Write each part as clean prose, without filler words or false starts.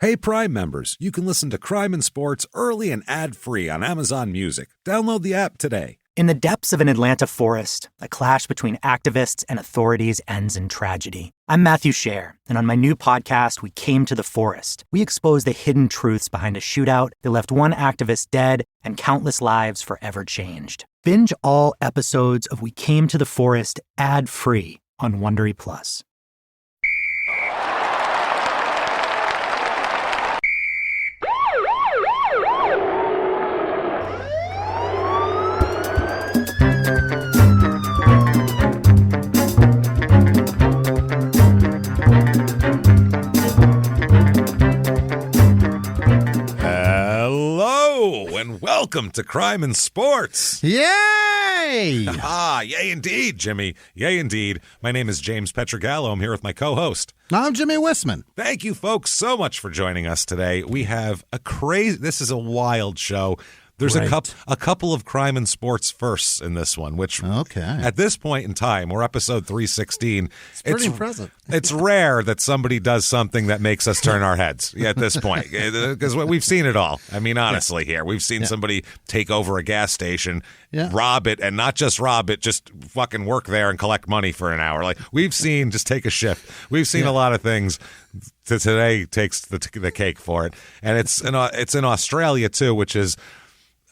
Hey, Prime members, you can listen to Crime and Sports early and ad-free on Amazon Music. Download the app today. In the depths of an Atlanta forest, a clash between activists and authorities ends in tragedy. I'm Matthew Scher, and on my new podcast, We Came to the Forest, we expose the hidden truths behind a shootout that left one activist dead and countless lives forever changed. Binge all episodes of We Came to the Forest ad-free on Wondery Plus. And welcome to Crime and Sports. Yay! Yay indeed, Jimmy. Yay indeed. My name is James Pietragallo. I'm here with my co-host. I'm Jimmie Whisman. Thank you, folks, so much for joining us today. We have this is a wild show. There's a couple of crime and sports firsts in this one, which at this point in time, we're episode 316. It's pretty impressive. It's rare that somebody does something that makes us turn our heads at this point, because we've seen it all. I mean, honestly, here we've seen somebody take over a gas station, rob it, and not just rob it, just fucking work there and collect money for an hour. Like we've seen, just take a shift. We've seen a lot of things. Today takes the cake for it, and it's in Australia too, which is.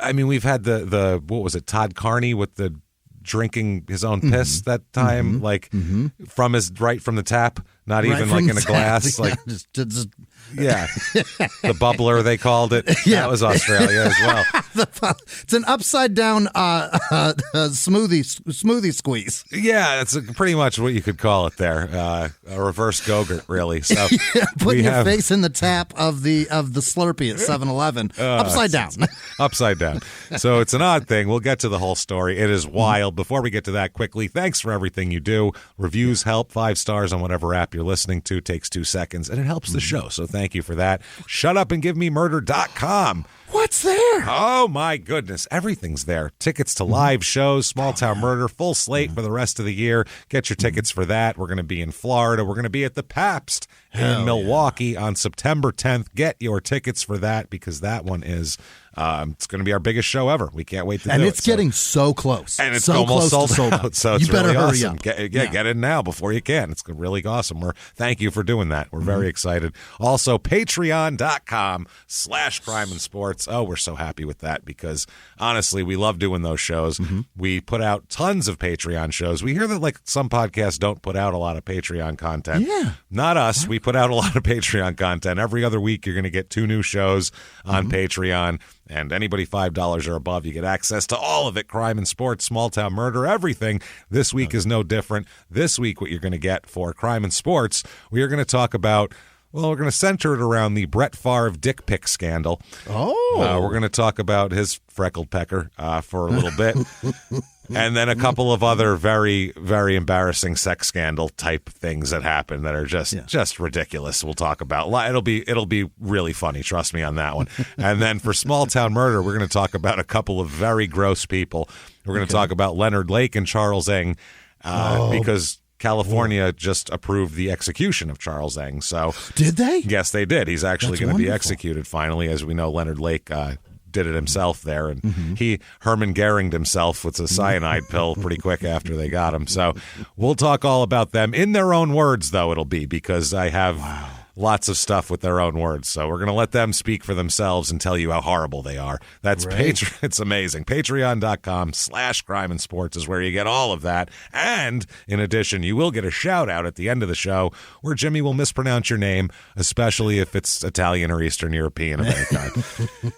I mean, we've had the what was it, Todd Carney with the drinking his own piss that time, from the tap, not even like in a glass, like the bubbler they called it. Yeah, that was Australia as well. It's an upside down smoothie squeeze. Yeah, that's pretty much what you could call it there. A reverse Go-Gurt, really. So putting your face in the tap of the Slurpee at 7-Eleven, upside down. Upside down. So it's an odd thing. We'll get to the whole story. It is wild. Before we get to that quickly, thanks for everything you do. Reviews help. 5 stars on whatever app you're listening to. Takes 2 seconds, and it helps the show. So thank you for that. ShutUpAndGiveMeMurder.com. What's there? Oh, my goodness. Everything's there. Tickets to live shows, Small Town Murder, full slate for the rest of the year. Get your tickets for that. We're going to be in Florida. We're going to be at the Pabst in Milwaukee on September 10th. Get your tickets for that because that one is it's going to be our biggest show ever. We can't wait to do it. And it's getting so close. And it's so almost close sold out. So it's you better really hurry awesome. up. Get it now before you can. It's really awesome. Thank you for doing that. We're very excited. Also, Patreon.com/crime and sports. Oh, we're so happy with that because honestly, we love doing those shows. We put out tons of Patreon shows. We hear that like some podcasts don't put out a lot of Patreon content. Yeah. Not us. We put out a lot of Patreon content. Every other week, you're going to get 2 new shows on Patreon. And anybody $5 or above, you get access to all of it. Crime and sports, small town murder, everything. This week is no different. This week, what you're going to get for crime and sports, we are going to talk about, well, we're going to center it around the Brett Favre dick pic scandal. Oh. We're going to talk about his freckled pecker for a little bit. And then a couple of other very, very embarrassing sex scandal type things that happen that are just ridiculous. We'll talk about. It'll be really funny. Trust me on that one. And then for small town murder, we're going to talk about a couple of very gross people. We're going to talk about Leonard Lake and Charles Ng because California just approved the execution of Charles Ng. So did they? Yes, they did. He's actually going to be executed finally. As we know, Leonard Lake did it himself there, and he Herman Goeringed himself with a cyanide pill pretty quick after they got him. So we'll talk all about them in their own words, though it'll be because I have lots of stuff with their own words. So we're going to let them speak for themselves and tell you how horrible they are. That's it's amazing. Patreon.com/crime and sports is where you get all of that. And in addition, you will get a shout out at the end of the show where Jimmie will mispronounce your name, especially if it's Italian or Eastern European of any kind.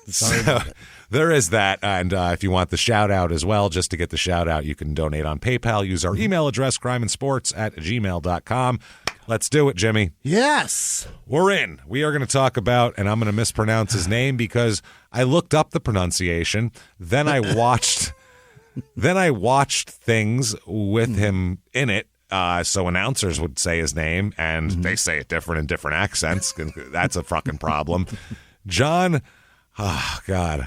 So there is that. And if you want the shout out as well, just to get the shout out, you can donate on PayPal. Use our email address, crimeandsports@gmail.com. Let's do it, Jimmie. Yes. We're in. We are going to talk about, and I'm going to mispronounce his name because I looked up the pronunciation. Then I watched things with him in it. So announcers would say his name, and they say it different in different accents. That's a fucking problem. John, Hopoate,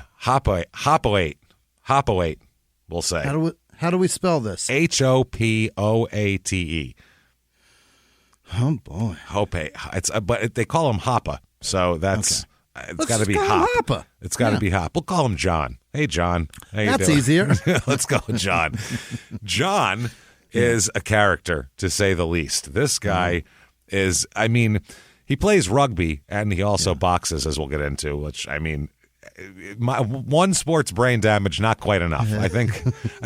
we'll say. How do we spell this? Hopoate. Oh boy, Hopoate. But they call him Hopa. So that's it's got to be call him Hopper. It's got to be Hop. We'll call him John. Hey, John. How you That's doing? easier. Let's go with John. John is a character, to say the least. This guy is, I mean, he plays rugby and he also boxes, as we'll get into, which, I mean, one sport's brain damage, not quite enough. I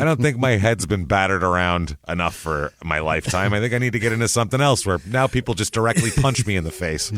don't think my head's been battered around enough for my lifetime. I think I need to get into something else where now people just directly punch me in the face.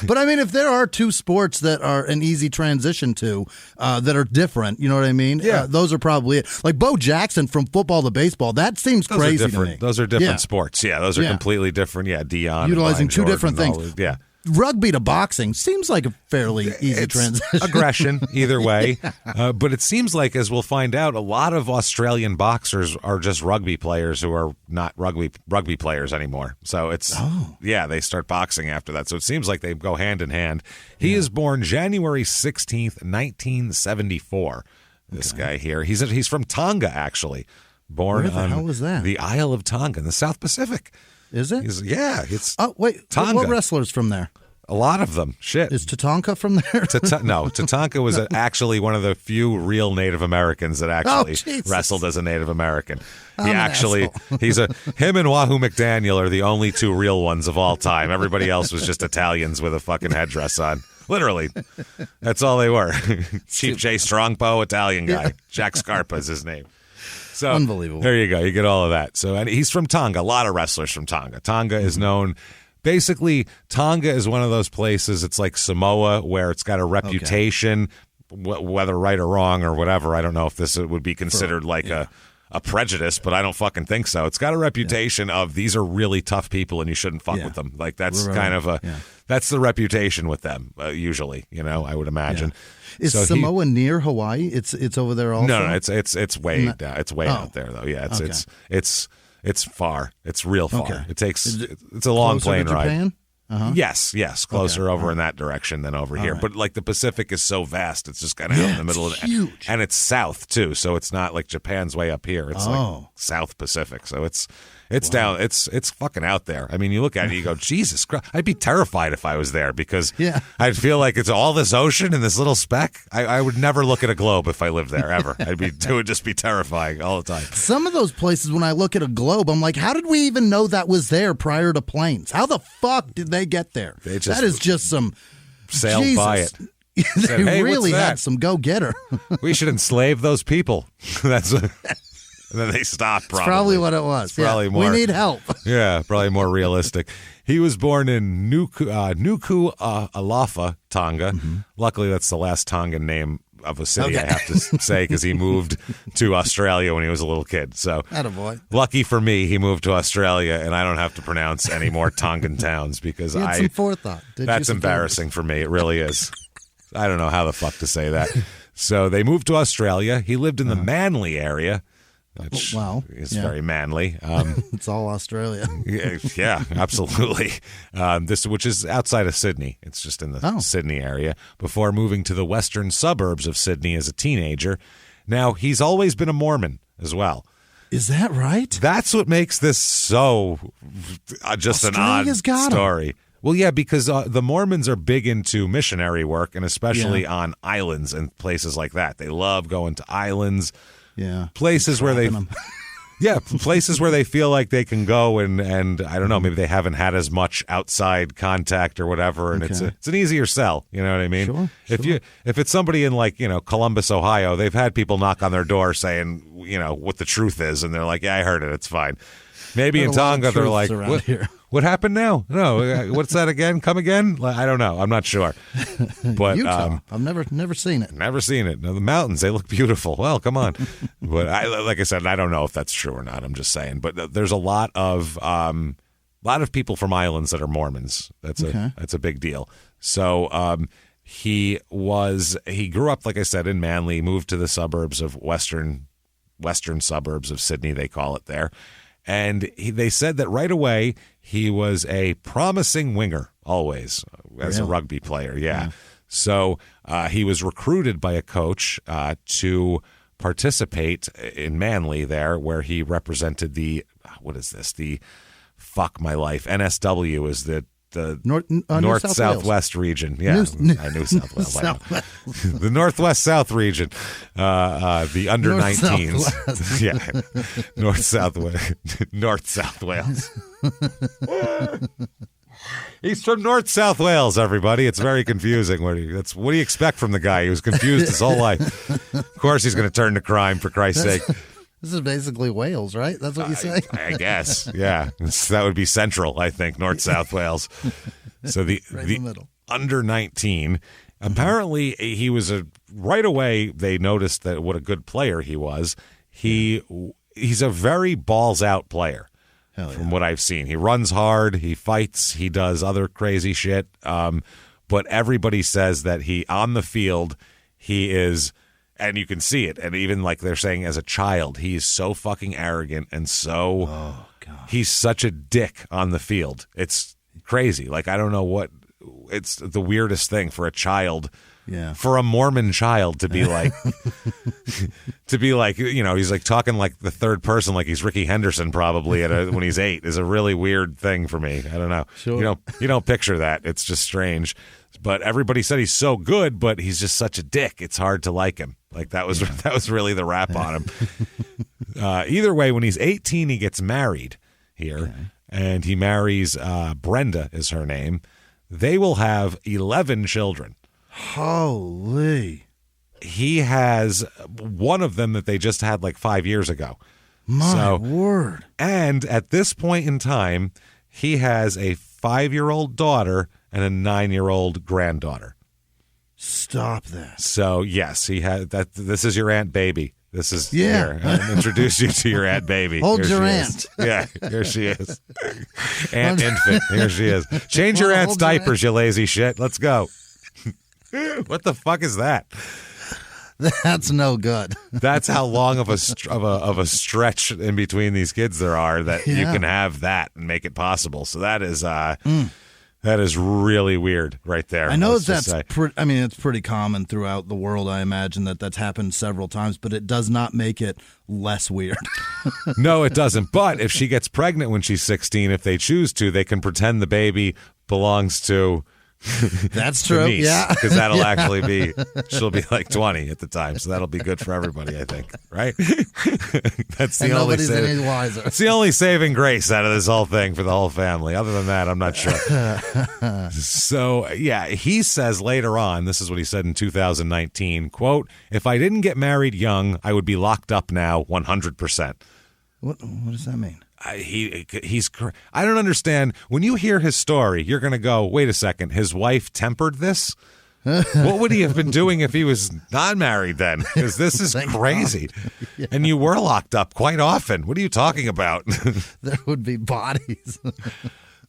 But I mean, if there are two sports that are an easy transition to that are different, you know what I mean? Yeah. Those are probably it. Like Bo Jackson from football to baseball, that seems crazy to me. Those are different sports. Yeah, those are completely different. Yeah, Dion. Utilizing two Jordan, different things. Yeah. Rugby to boxing seems like a fairly easy transition. Aggression, either way. But it seems like, as we'll find out, a lot of Australian boxers are just rugby players who are not rugby players anymore. So it's, they start boxing after that. So it seems like they go hand in hand. He is born January 16th, 1974. This guy here. He's from Tonga, actually. Born Where the hell is that? The Isle of Tonga in the South Pacific. Is it? It's wait. Tonga. What wrestlers from there? A lot of them. Shit. Is Tatanka from there? No, Tatanka was actually one of the few real Native Americans that actually wrestled as a Native American. Him and Wahoo McDaniel are the only two real ones of all time. Everybody else was just Italians with a fucking headdress on. Literally. That's all they were. Chief J. Strongbow, Italian guy. Yeah. Jack Scarpa is his name. So, unbelievable. There you go. You get all of that. So, and he's from Tonga. A lot of wrestlers from Tonga. Tonga is known. Basically, Tonga is one of those places. It's like Samoa, where it's got a reputation, whether right or wrong or whatever. I don't know if this would be considered a prejudice, but I don't fucking think so. It's got a reputation of these are really tough people and you shouldn't fuck with them. Like that's kind of that's the reputation with them usually. I would imagine. Yeah. Is Samoa near Hawaii? It's over there also. No, it's way down. It's way out there though. Yeah, it's far. It's real far. Okay. It's a long plane ride. Japan? Uh-huh. Yes, closer over in that direction than over here. Right. But like the Pacific is so vast, it's just kind of out in the middle of it. Huge. And it's south too, so it's not like Japan's way up here. It's like South Pacific. So it's down. It's fucking out there. I mean, you look at it, you go, Jesus Christ! I'd be terrified if I was there because I'd feel like it's all this ocean and this little speck. I would never look at a globe if I lived there ever. It would just be terrifying all the time. Some of those places, when I look at a globe, I'm like, how did we even know that was there prior to planes? How the fuck did they get there? That is just some sailed by it. They really had some go-getter. We should enslave those people. And then they stopped, probably. That's probably what it was. Probably more. We need help. Yeah, probably more realistic. He was born in Nuku'alofa, Tonga. Mm-hmm. Luckily, that's the last Tongan name of a city, I have to say, because he moved to Australia when he was a little kid. So, attaboy. Lucky for me, he moved to Australia, and I don't have to pronounce any more Tongan towns because you had some forethought. That's embarrassing for me. It really is. I don't know how the fuck to say that. So they moved to Australia. He lived in the Manly area. Which is very manly. It's all Australia. Yeah, absolutely. Which is outside of Sydney. It's just in the Sydney area. Before moving to the western suburbs of Sydney as a teenager. Now, he's always been a Mormon as well. Is that right? That's what makes this so just Australia's an odd story. Well, yeah, because the Mormons are big into missionary work, and especially on islands and places like that. They love going to islands. Yeah, places where they, places where they feel like they can go and I don't know, maybe they haven't had as much outside contact or whatever, and it's an easier sell. You know what I mean? Sure. If it's somebody in like Columbus, Ohio, they've had people knock on their door saying what the truth is, and they're like, yeah, I heard it, it's fine. Maybe in Tonga they're like, what happened now? No, what's that again? Come again? I don't know. I'm not sure. But Utah. I've never seen it. Never seen it. No, the mountains, they look beautiful. Well, come on. But like I said, I don't know if that's true or not. I'm just saying. But there's a lot of people from islands that are Mormons. That's a big deal. So he grew up, like I said, in Manly, moved to the suburbs of western suburbs of Sydney, they call it there. And they said that right away he was a promising winger always as a rugby player. Yeah. So he was recruited by a coach to participate in Manly there, where he represented the NSW is the North southwest region. Yeah, I knew South Wales. The Northwest South region. The under 19s. Yeah, North South Wales. He's from North South Wales, everybody. It's very confusing. What do you expect from the guy? He was confused his whole life. Of course he's going to turn to crime, for Christ's sake. This is basically Wales, right? That's what you say? I guess, yeah. That would be central, I think, North South Wales. So the middle. under 19, apparently he was right away they noticed that what a good player he was. He's a very balls-out player. From what I've seen. He runs hard, he fights, he does other crazy shit. But everybody says that on the field, he is, and you can see it, and even like they're saying as a child, he's so fucking arrogant and he's such a dick on the field. It's crazy. Like, I don't know it's the weirdest thing for a child. Yeah. For a Mormon child to be like, he's like talking like the third person, like he's Ricky Henderson probably when he's 8 is a really weird thing for me. I don't know. Sure. You don't picture that. It's just strange. But everybody said he's so good, but he's just such a dick. It's hard to like him. Like that was really the rap on him. Either way, when he's 18, he gets married here, and he marries Brenda is her name. They will have 11 children. Holy. He has one of them that they just had like 5 years ago. My word. And at this point in time, he has a 5-year-old daughter and a 9-year-old granddaughter. Stop that. So, yes, he had that. This is your Aunt Baby. This is here. I'll introduce you to your Aunt Baby. Hold your aunt. Yeah, here she is. Aunt Infant. Here she is. Change your aunt's diapers, you lazy shit. Let's go. What the fuck is that? That's no good. That's how long of a stretch in between these kids there are that you can have that and make it possible. So that is really weird right there. I know it's pretty common throughout the world. I imagine that's happened several times, but it does not make it less weird. No, it doesn't. But if she gets pregnant when she's 16, if they choose to, they can pretend the baby belongs to That's true. niece, yeah. Because that'll actually be, she'll be like 20 at the time. So that'll be good for everybody, I think. Right? That's the only nobody's any wiser. That's the only saving grace out of this whole thing for the whole family. Other than that, I'm not sure. So, yeah, he says later on, this is what he said in 2019, quote, "If I didn't get married young, I would be locked up now 100%. What does that mean? I don't understand. When you hear his story, you're going to go, wait a second, his wife tempered this? What would he have been doing if he was not married then? Because this is crazy. Yeah. And you were locked up quite often. What are you talking about? There would be bodies.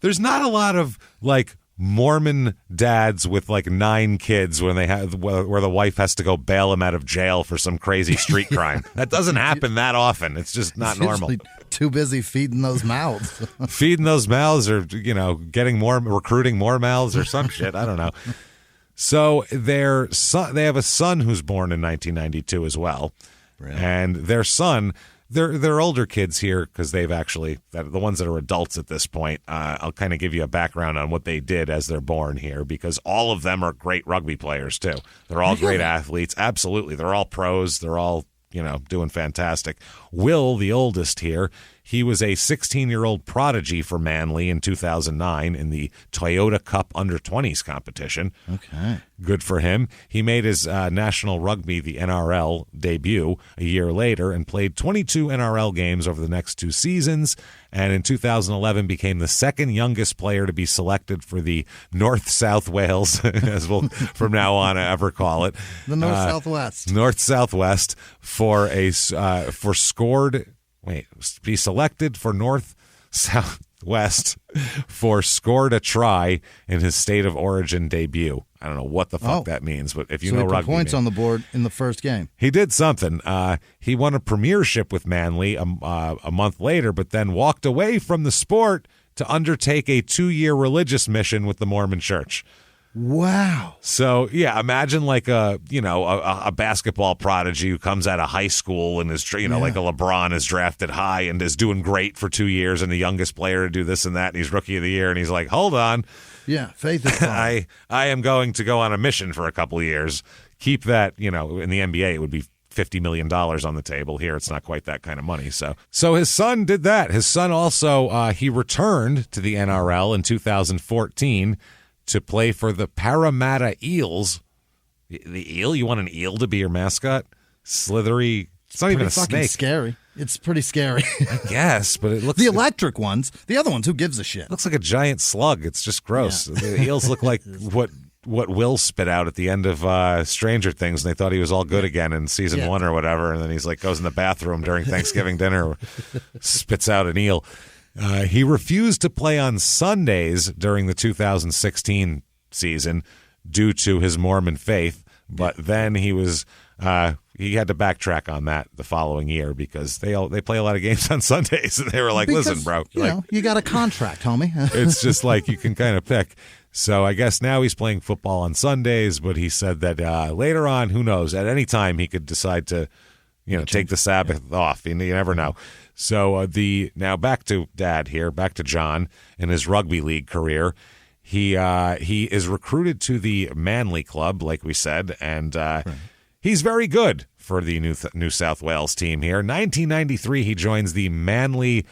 There's not a lot of, like, Mormon dads with like 9 kids when they have where the wife has to go bail him out of jail for some crazy street crime. That doesn't happen that often. It's just not normal. Too busy feeding those mouths. Feeding those mouths, or recruiting more mouths, or some shit. I don't know. So they have a son who's born in 1992 as well, really? And their son. They're older kids here because they've actually, the ones that are adults at this point, I'll kind of give you a background on what they did as they're born here, because all of them are great rugby players too. They're all great athletes. Absolutely. They're all pros. They're all, doing fantastic. Will, the oldest here, he was a 16-year-old prodigy for Manly in 2009 in the Toyota Cup Under-20s competition. Okay. Good for him. He made his National Rugby, the NRL, debut a year later and played 22 NRL games over the next 2 seasons, and in 2011 became the second youngest player to be selected for the North-South Wales, as we'll from now on ever call it. The North-Southwest. North-Southwest be selected for North-Southwest for scored a try in his state of origin debut. I don't know what the fuck that means, but if you know he put rugby, points on the board in the first game. He did something. He won a premiership with Manly a month later, but then walked away from the sport to undertake a 2-year religious mission with the Mormon Church. Wow. So, yeah, imagine like a basketball prodigy who comes out of high school and is, like a LeBron is drafted high and is doing great for 2 years and the youngest player to do this and that, and he's rookie of the year, and he's like, hold on, Yeah, faith is fine. I am going to go on a mission for a couple of years. Keep that, in the NBA, it would be $50 million on the table. Here, it's not quite that kind of money. So his son did that. His son also, he returned to the NRL in 2014 to play for the Parramatta Eels. The eel? You want an eel to be your mascot? Slithery. It's not even a snake. Scary. It's pretty scary. I guess, but it looks... The electric ones. The other ones, who gives a shit? Looks like a giant slug. It's just gross. Yeah. The eels look like what Will spit out at the end of Stranger Things, and they thought he was all good again in season 1 or whatever, and then he's like goes in the bathroom during Thanksgiving dinner, spits out an eel. He refused to play on Sundays during the 2016 season due to his Mormon faith, but then he was... he had to backtrack on that the following year because they play a lot of games on Sundays, and they were like, "Listen, bro, you got a contract, homie." It's just like you can kind of pick. So I guess now he's playing football on Sundays, but he said that later on, who knows? At any time, he could decide to, take the Sabbath off. You never know. So now back to Dad here, back to John in his rugby league career. He is recruited to the Manly club, like we said, and. Right. He's very good for the New South Wales team here. 1993, he joins the Manly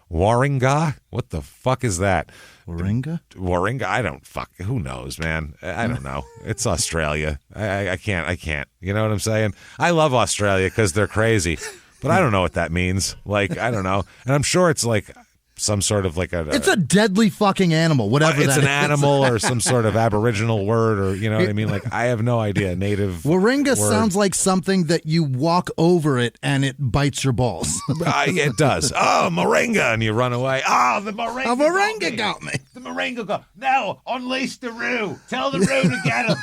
Warringah. What the fuck is that? Warringah? I don't fuck. Who knows, man? I don't know. It's Australia. I can't. You know what I'm saying? I love Australia because they're crazy, but I don't know what that means. Like, I don't know. And I'm sure it's like... some sort of like it's a deadly fucking animal, whatever it's that an animal or some sort of aboriginal word, or you know what I mean? Like, I have no idea. Native Warringah word. Sounds like something that you walk over it and it bites your balls. It does. Oh, moringa, and you run away. Oh, the moringa. A moringa got me. The moringa got now. Unleash the Roo. Tell the Roo to get him.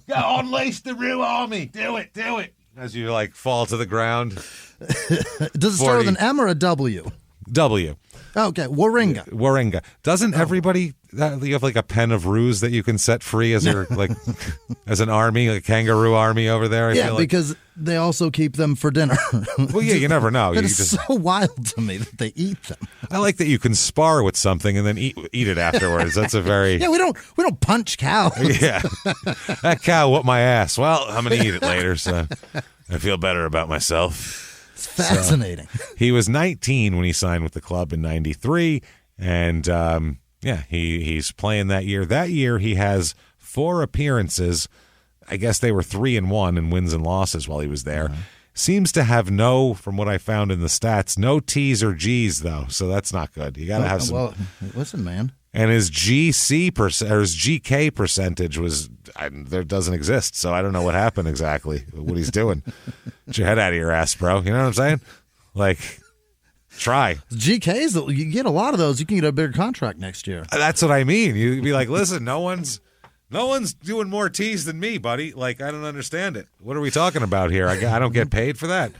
Go unleash the Roo army. Do it. As you like fall to the ground. Does it start with an M or a W? W. Okay, Warringah. Doesn't everybody you have like a pen of roos that you can set free as your like as an army, like a kangaroo army over there? I feel like. Because they also keep them for dinner. Well, yeah, you never know. It's so wild to me that they eat them. I like that you can spar with something and then eat it afterwards. That's a very we don't punch cows. Yeah, that cow whooped my ass. Well, I'm gonna eat it later, so I feel better about myself. It's fascinating. So, he was 19 when he signed with the club in 93, and he's playing that year. That year he has 4 appearances. I guess they were 3-1 in wins and losses while he was there. Uh-huh. Seems to have from what I found in the stats, no T's or G's though, so that's not good. You got to have some. Well, listen, man. And his his GK percentage doesn't exist. So I don't know what happened exactly, what he's doing. Get your head out of your ass, bro. You know what I'm saying? Like, try. GKs, you get a lot of those. You can get a bigger contract next year. That's what I mean. You'd be like, listen, no one's doing more T's than me, buddy. Like, I don't understand it. What are we talking about here? I don't get paid for that.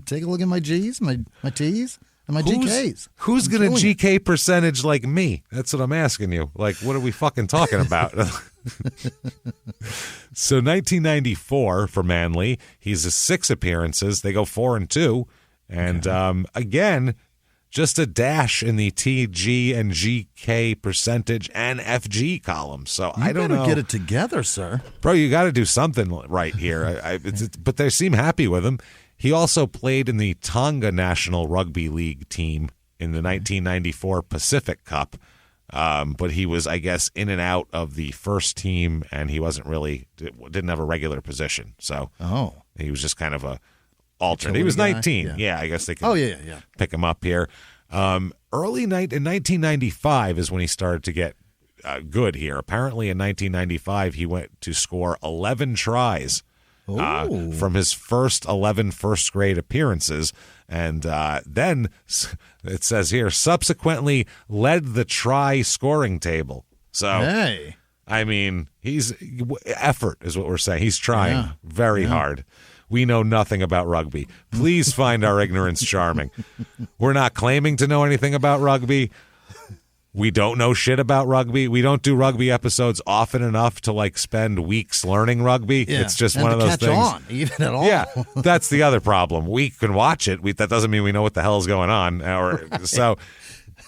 Take a look at my G's, my T's. And my GKs. Who's going to GK percentage like me? That's what I'm asking you. Like, what are we fucking talking about? So 1994 for Manly, he's 6 appearances. They go 4-2. And again, just a dash in the TG and GK percentage and FG columns. So I don't know. You better get it together, sir. Bro, you got to do something right here. But they seem happy with him. He also played in the Tonga National Rugby League team in the 1994 Pacific Cup, but he was, I guess, in and out of the first team, and he didn't have a regular position. So he was just kind of a alternate. He was 19. Yeah, I guess they could pick him up here. In 1995 is when he started to get good here. Apparently in 1995 he went to score 11 tries. From his first 11 first-grade appearances, and then it says here, subsequently led the try scoring table. So, I mean, effort is what we're saying. He's trying very hard. We know nothing about rugby. Please find our ignorance charming. We're not claiming to know anything about rugby. We don't know shit about rugby. We don't do rugby episodes often enough to like spend weeks learning rugby. Yeah. It's just one of those things. On, even at all. Yeah, that's the other problem. We can watch it. That doesn't mean we know what the hell is going on. So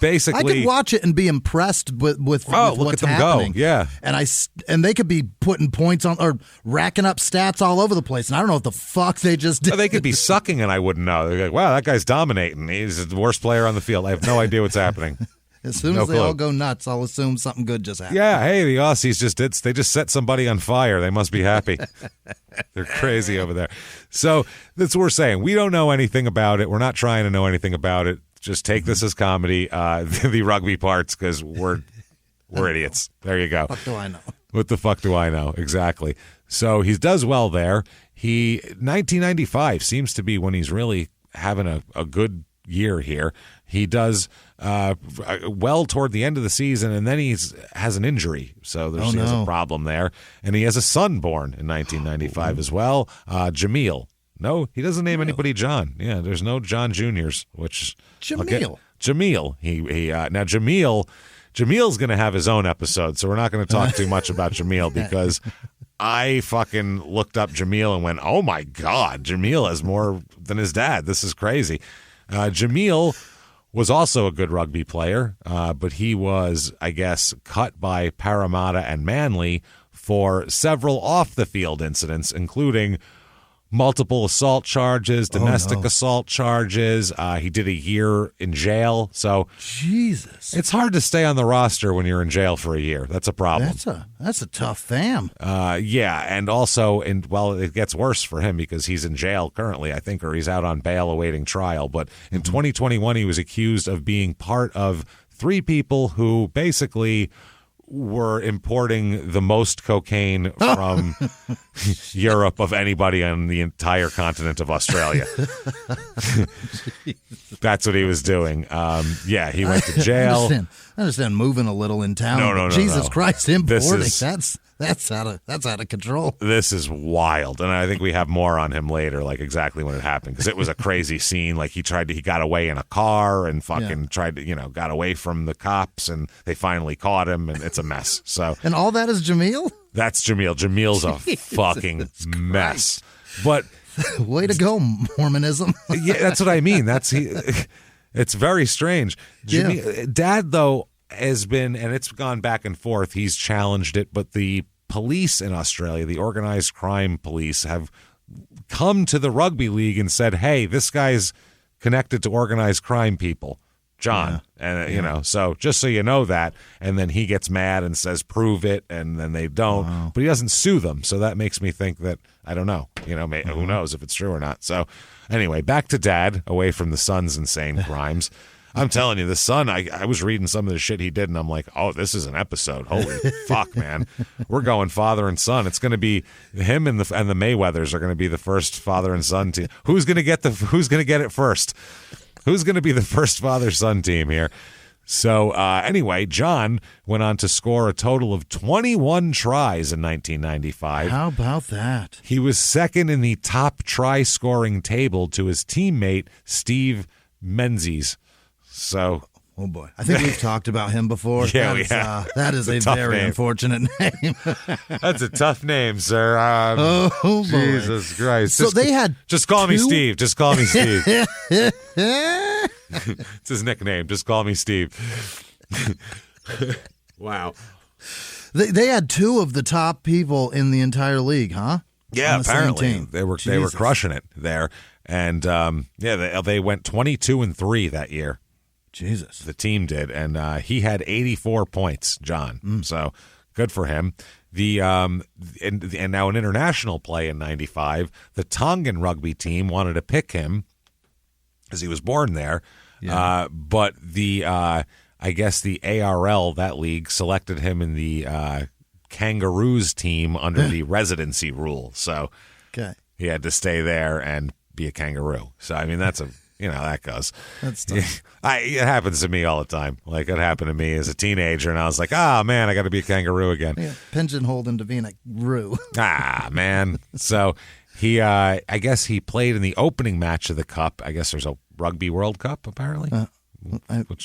basically, I could watch it and be impressed with look what's at them happening. go. Yeah, and they could be putting points on or racking up stats all over the place, and I don't know what the fuck they just did. They could be sucking, and I wouldn't know. They're like, wow, that guy's dominating. He's the worst player on the field. I have no idea what's happening. As soon as they all go nuts, I'll assume something good just happened. Yeah, hey, the Aussies they just set somebody on fire. They must be happy. They're crazy over there. So that's what we're saying. We don't know anything about it. We're not trying to know anything about it. Just take this as comedy, the rugby parts, because we're idiots. There you go. What do I know? What the fuck do I know? Exactly. So he does well there. 1995 seems to be when he's really having a good year here. He does well toward the end of the season, and then he has an injury, so he has a problem there. And he has a son born in 1995 as well, Jamil. No, he doesn't name anybody John. Yeah, there's no John Juniors. Which Jamil. Jamil. Now Jamil's going to have his own episode, so we're not going to talk too much about Jamil because I fucking looked up Jamil and went, oh my God, Jamil has more than his dad. This is crazy. Jamil was also a good rugby player, but he was, I guess, cut by Parramatta and Manly for several off-the-field incidents, including multiple assault charges, domestic assault charges. He did a year in jail. So Jesus, it's hard to stay on the roster when you're in jail for a year. That's a problem. That's a tough fam. Yeah, and also, it gets worse for him because he's in jail currently, I think, or he's out on bail awaiting trial. But in 2021, he was accused of being part of 3 people who basically were importing the most cocaine from Europe of anybody on the entire continent of Australia. That's what he was doing. He went to jail. I understand moving a little in town. No, Jesus Christ, importing. That's out of control. This is wild, and I think we have more on him later, like exactly when it happened, because it was a crazy scene. Like he got away in a car and fucking got away from the cops, and they finally caught him, and it's a mess. So, and all that is Jamil? That's Jamil. Jamil's a fucking mess. But way to go, Mormonism. Yeah, that's what I mean. It's very strange. Dad, though, has been, and it's gone back and forth, he's challenged it, but the police in Australia, the organized crime police, have come to the rugby league and said, hey, this guy's connected to organized crime people, John. And so just so you know that. And then he gets mad and says, prove it, and then they don't. Wow. But he doesn't sue them, so that makes me think that, I don't know, who knows if it's true or not. So anyway, back to Dad, away from the son's insane crimes. I'm telling you, the son, I was reading some of the shit he did, and I'm like, oh, this is an episode. Holy fuck, man. We're going father and son. It's going to be him and the Mayweathers are going to be the first father and son team. Who's going to get it first? Who's going to be the first father-son team here? So anyway, John went on to score a total of 21 tries in 1995. How about that? He was second in the top try-scoring table to his teammate, Steve Menzies. So, oh boy, I think we've talked about him before. Yeah, we have. That is a very unfortunate name. That's a tough name, sir. Oh boy, Jesus Christ! So they had just call me Steve. Just call me Steve. It's his nickname. Just call me Steve. Wow. They had 2 of the top people in the entire league, huh? Yeah, apparently they were crushing it there, and they went 22-3 that year. Jesus. The team did, and he had 84 points, John. So good for him. And now in international play in 95, the Tongan rugby team wanted to pick him because he was born there. Yeah. But I guess the ARL, that league, selected him in the Kangaroos team under the residency rule. So he had to stay there and be a kangaroo. So, I mean, that's that goes. That's tough. It happens to me all the time. Like, it happened to me as a teenager, and I was like, oh, man, I got to be a kangaroo again. Yeah, pigeonholed into being a roo. Man. So he, I guess he played in the opening match of the Cup. I guess there's a Rugby World Cup, apparently.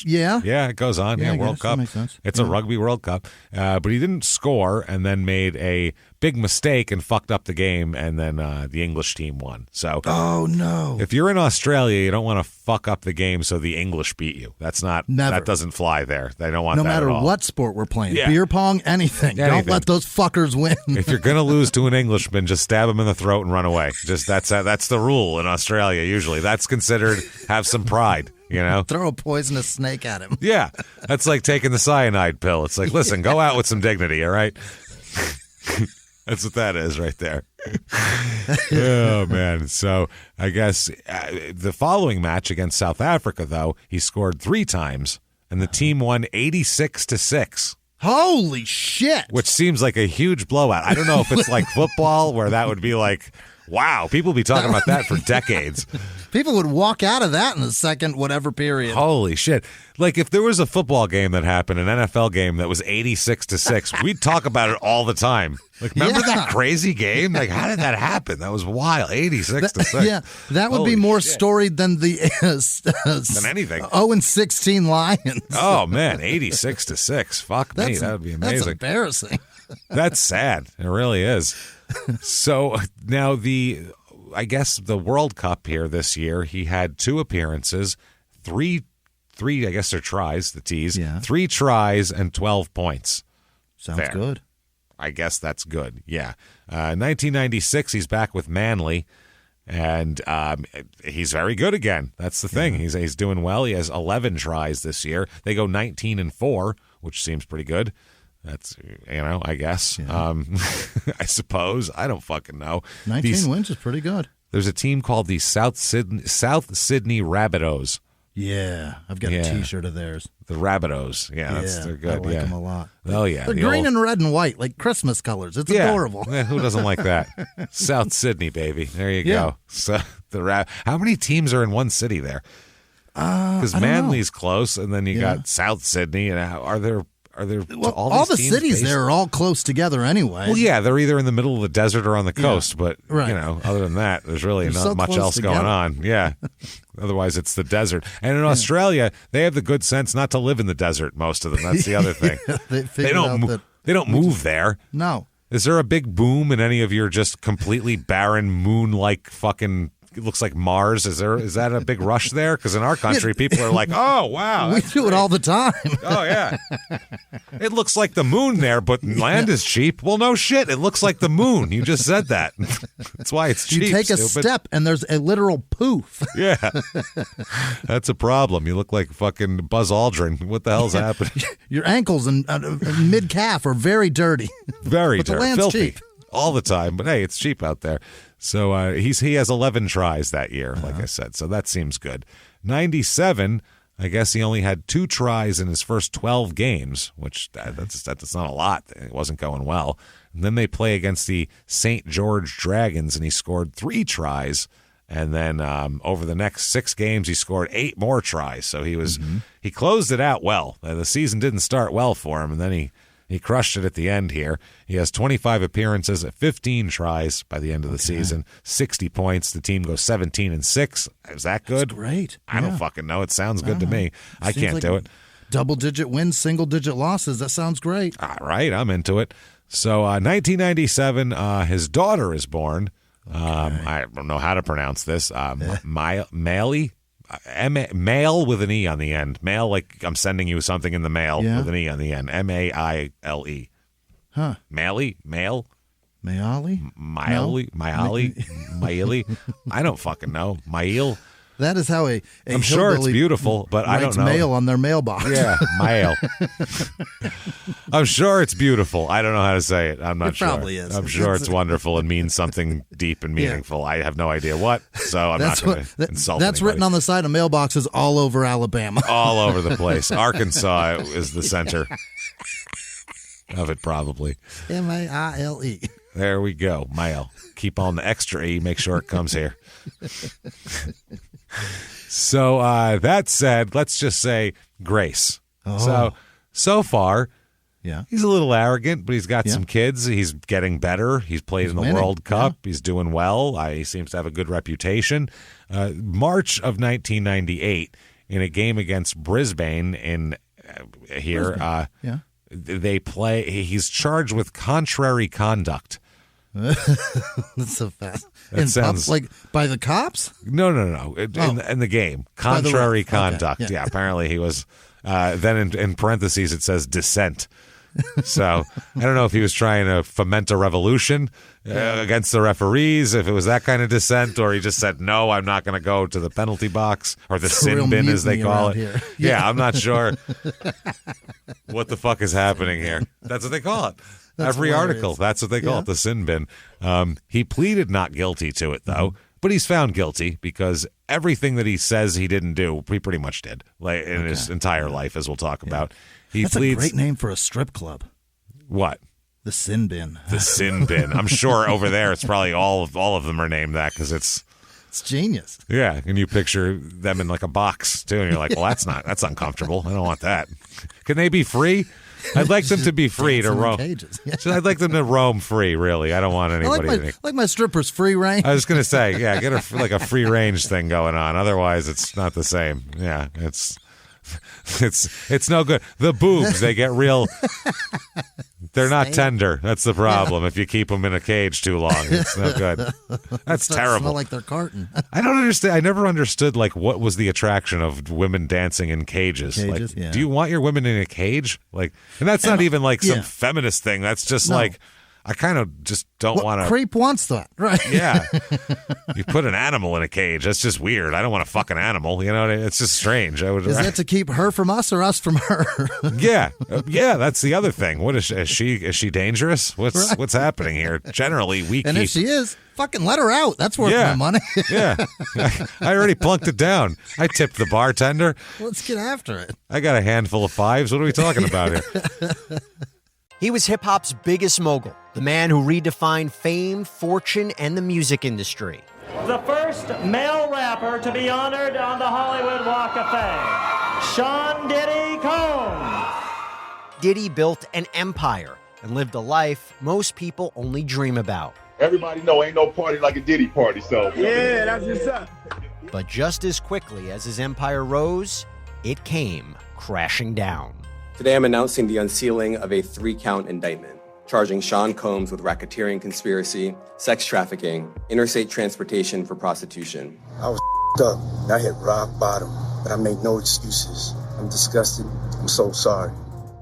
Yeah, it goes on. Yeah, World Cup. That makes sense. It's a Rugby World Cup. But he didn't score and then made a big mistake and fucked up the game, and then the English team won. So, oh no! If you're in Australia, you don't want to fuck up the game so the English beat you. That's not. Never. That doesn't fly there. They don't want no that matter at all. what sport we're playing, beer pong, anything. Don't let those fuckers win. If you're gonna lose to an Englishman, just stab him in the throat and run away. Just that's the rule in Australia. Usually, that's considered have some pride. Throw a poisonous snake at him. Yeah, that's like taking the cyanide pill. It's like, listen, go out with some dignity, all right? That's what that is right there. Oh, man. So I guess the following match against South Africa, though, he scored 3 times, and the team won 86-6. Holy shit. Which seems like a huge blowout. I don't know if it's like football where that would be like, wow, people be talking about that for decades. People would walk out of that in the second whatever period. Holy shit. Like if there was a football game that happened, an NFL game that was 86-6, we'd talk about it all the time. Like, remember that crazy game? Like, how did that happen? That was wild. 86-6. Yeah, that would be more storied than the than anything. 0-16 Lions. Oh man, 86-6. Fuck me, that would be amazing. That's embarrassing. That's sad. It really is. So now I guess the World Cup here this year, he had 2 appearances, three. I guess they're tries, the T's. Yeah. 3 tries and 12 points. Sounds good. I guess that's good. Yeah. 1996, he's back with Manly, and he's very good again. That's the thing. He's doing well. He has 11 tries this year. They go 19-4, which seems pretty good. That's, I guess. Yeah. I suppose. I don't fucking know. 19 wins is pretty good. There's a team called the South Sydney Rabbitohs. Yeah, I've got a T-shirt of theirs. The Rabbitohs. Yeah, they're good. I like them a lot. Oh, yeah. They're green and red and white, like Christmas colors. It's adorable. Yeah, who doesn't like that? South Sydney, baby. There you go. So how many teams are in one city there? Because Manly's close, and then you got South Sydney. And are there all the cities there are all close together anyway? Well, yeah, they're either in the middle of the desert or on the coast, but other than that, there's really not much else going on. Yeah. Otherwise, it's the desert. And in Australia, they have the good sense not to live in the desert, most of them. That's the other thing. They don't move there. No. Is there a big boom in any of your just completely barren, moon-like fucking... It looks like Mars. Is that a big rush there? Because in our country, people are like, "Oh wow, we do it all the time." Oh yeah, it looks like the moon there, but land is cheap. Well, no shit, it looks like the moon. You just said that. That's why it's cheap. You take a step and there's a literal poof. Yeah, that's a problem. You look like fucking Buzz Aldrin. What the hell's happening? Your ankles and mid calf are very dirty. Very but dirty. The land's filthy. cheap. All the time, but hey, it's cheap out there. So he has 11 tries that year, like I said. So that seems good. 97, I guess he only had 2 tries in his first 12 games, which that's not a lot. It wasn't going well. And then they play against the St. George Dragons, and he scored 3 tries. And then over the next 6 games, he scored 8 more tries. So he closed it out well. The season didn't start well for him, and then he crushed it at the end here. He has 25 appearances at 15 tries by the end of the season, 60 points. The team goes 17-6. Is that good? That's great. I don't fucking know. It sounds good to me. I can't do it. Double-digit wins, single-digit losses. That sounds great. All right, I'm into it. So 1997, his daughter is born. I don't know how to pronounce this. Maile? Mail with an E on the end. Mail, like I'm sending you something in the mail with an E on the end. Maile. Huh. Maile? Maile? Maile? I don't fucking know. Maile? That is how I'm sure it's beautiful, but I don't know. Mail on their mailbox. Yeah, mail. I'm sure it's beautiful. I don't know how to say it. I'm not sure. It probably is. I'm sure it's wonderful and means something deep and meaningful. I have no idea what, so I'm not going to insult That's anybody. written on the side of mailboxes all over Alabama. All over the place. Arkansas is the center of it, probably. Maile. There we go. Mail. Keep on the extra E. Make sure it comes here. So that said, let's just say grace. So far, he's a little arrogant, but he's got some kids. He's getting better. He's played in the World Cup. He's doing well. He seems to have a good reputation. March of 1998 in a game against Brisbane in here. They play. He's charged with contrary conduct. That's so fast. That sounds like by the cops? No. In the game, contrary conduct. Okay, yeah. Apparently he was. Then in parentheses it says dissent. So I don't know if he was trying to foment a revolution against the referees, if it was that kind of dissent, or he just said, no, I'm not going to go to the penalty box, or the sin bin as they call it. Here. Yeah, I'm not sure what the fuck is happening here. That's what they call it. Every hilarious. Article, that's what they call it, the sin bin. He pleaded not guilty to it, though. But he's found guilty because everything that he says he didn't do, he pretty much did, like in his entire life, as we'll talk about. He That's pleads, a great name for a strip club. What? The Sin Bin. The Sin Bin. I'm sure over there it's probably all of them are named that because it's genius. Yeah, and you picture them in like a box too, and you're like, well, that's uncomfortable. I don't want that. Can they be free? I'd like them to be free to roam. I'd like them to roam free, really. I don't want anybody. I like my strippers free range. I was going to say, yeah, get a free range thing going on. Otherwise, it's not the same. Yeah, it's no good. The boobs, they get real. They're not tender. That's the problem. If you keep them in a cage too long, it's no good. That's terrible. Smell like they're carton. I don't understand. I never understood like what was the attraction of women dancing in cages. Do you want your women in a cage? Like, and that's not even like some feminist thing. That's just like, I kind of just don't want to. Creep wants that, right? Yeah. You put an animal in a cage. That's just weird. I don't want to fuck an animal. You know, it's just strange. Is that to keep her from us or us from her? Yeah. That's the other thing. What is she? Is she dangerous? What's happening here? Generally, if she is, fucking let her out. That's worth my money. Yeah. I already plunked it down. I tipped the bartender. Let's get after it. I got a handful of fives. What are we talking about here? He was hip-hop's biggest mogul, the man who redefined fame, fortune, and the music industry. The first male rapper to be honored on the Hollywood Walk of Fame, Sean Diddy Combs. Diddy built an empire and lived a life most people only dream about. Everybody know ain't no party like a Diddy party, so. Yeah, that's what's up. But just as quickly as his empire rose, it came crashing down. Today I'm announcing the unsealing of a 3-count indictment, charging Sean Combs with racketeering conspiracy, sex trafficking, interstate transportation for prostitution. I was up. I hit rock bottom, but I made no excuses. I'm disgusted. I'm so sorry.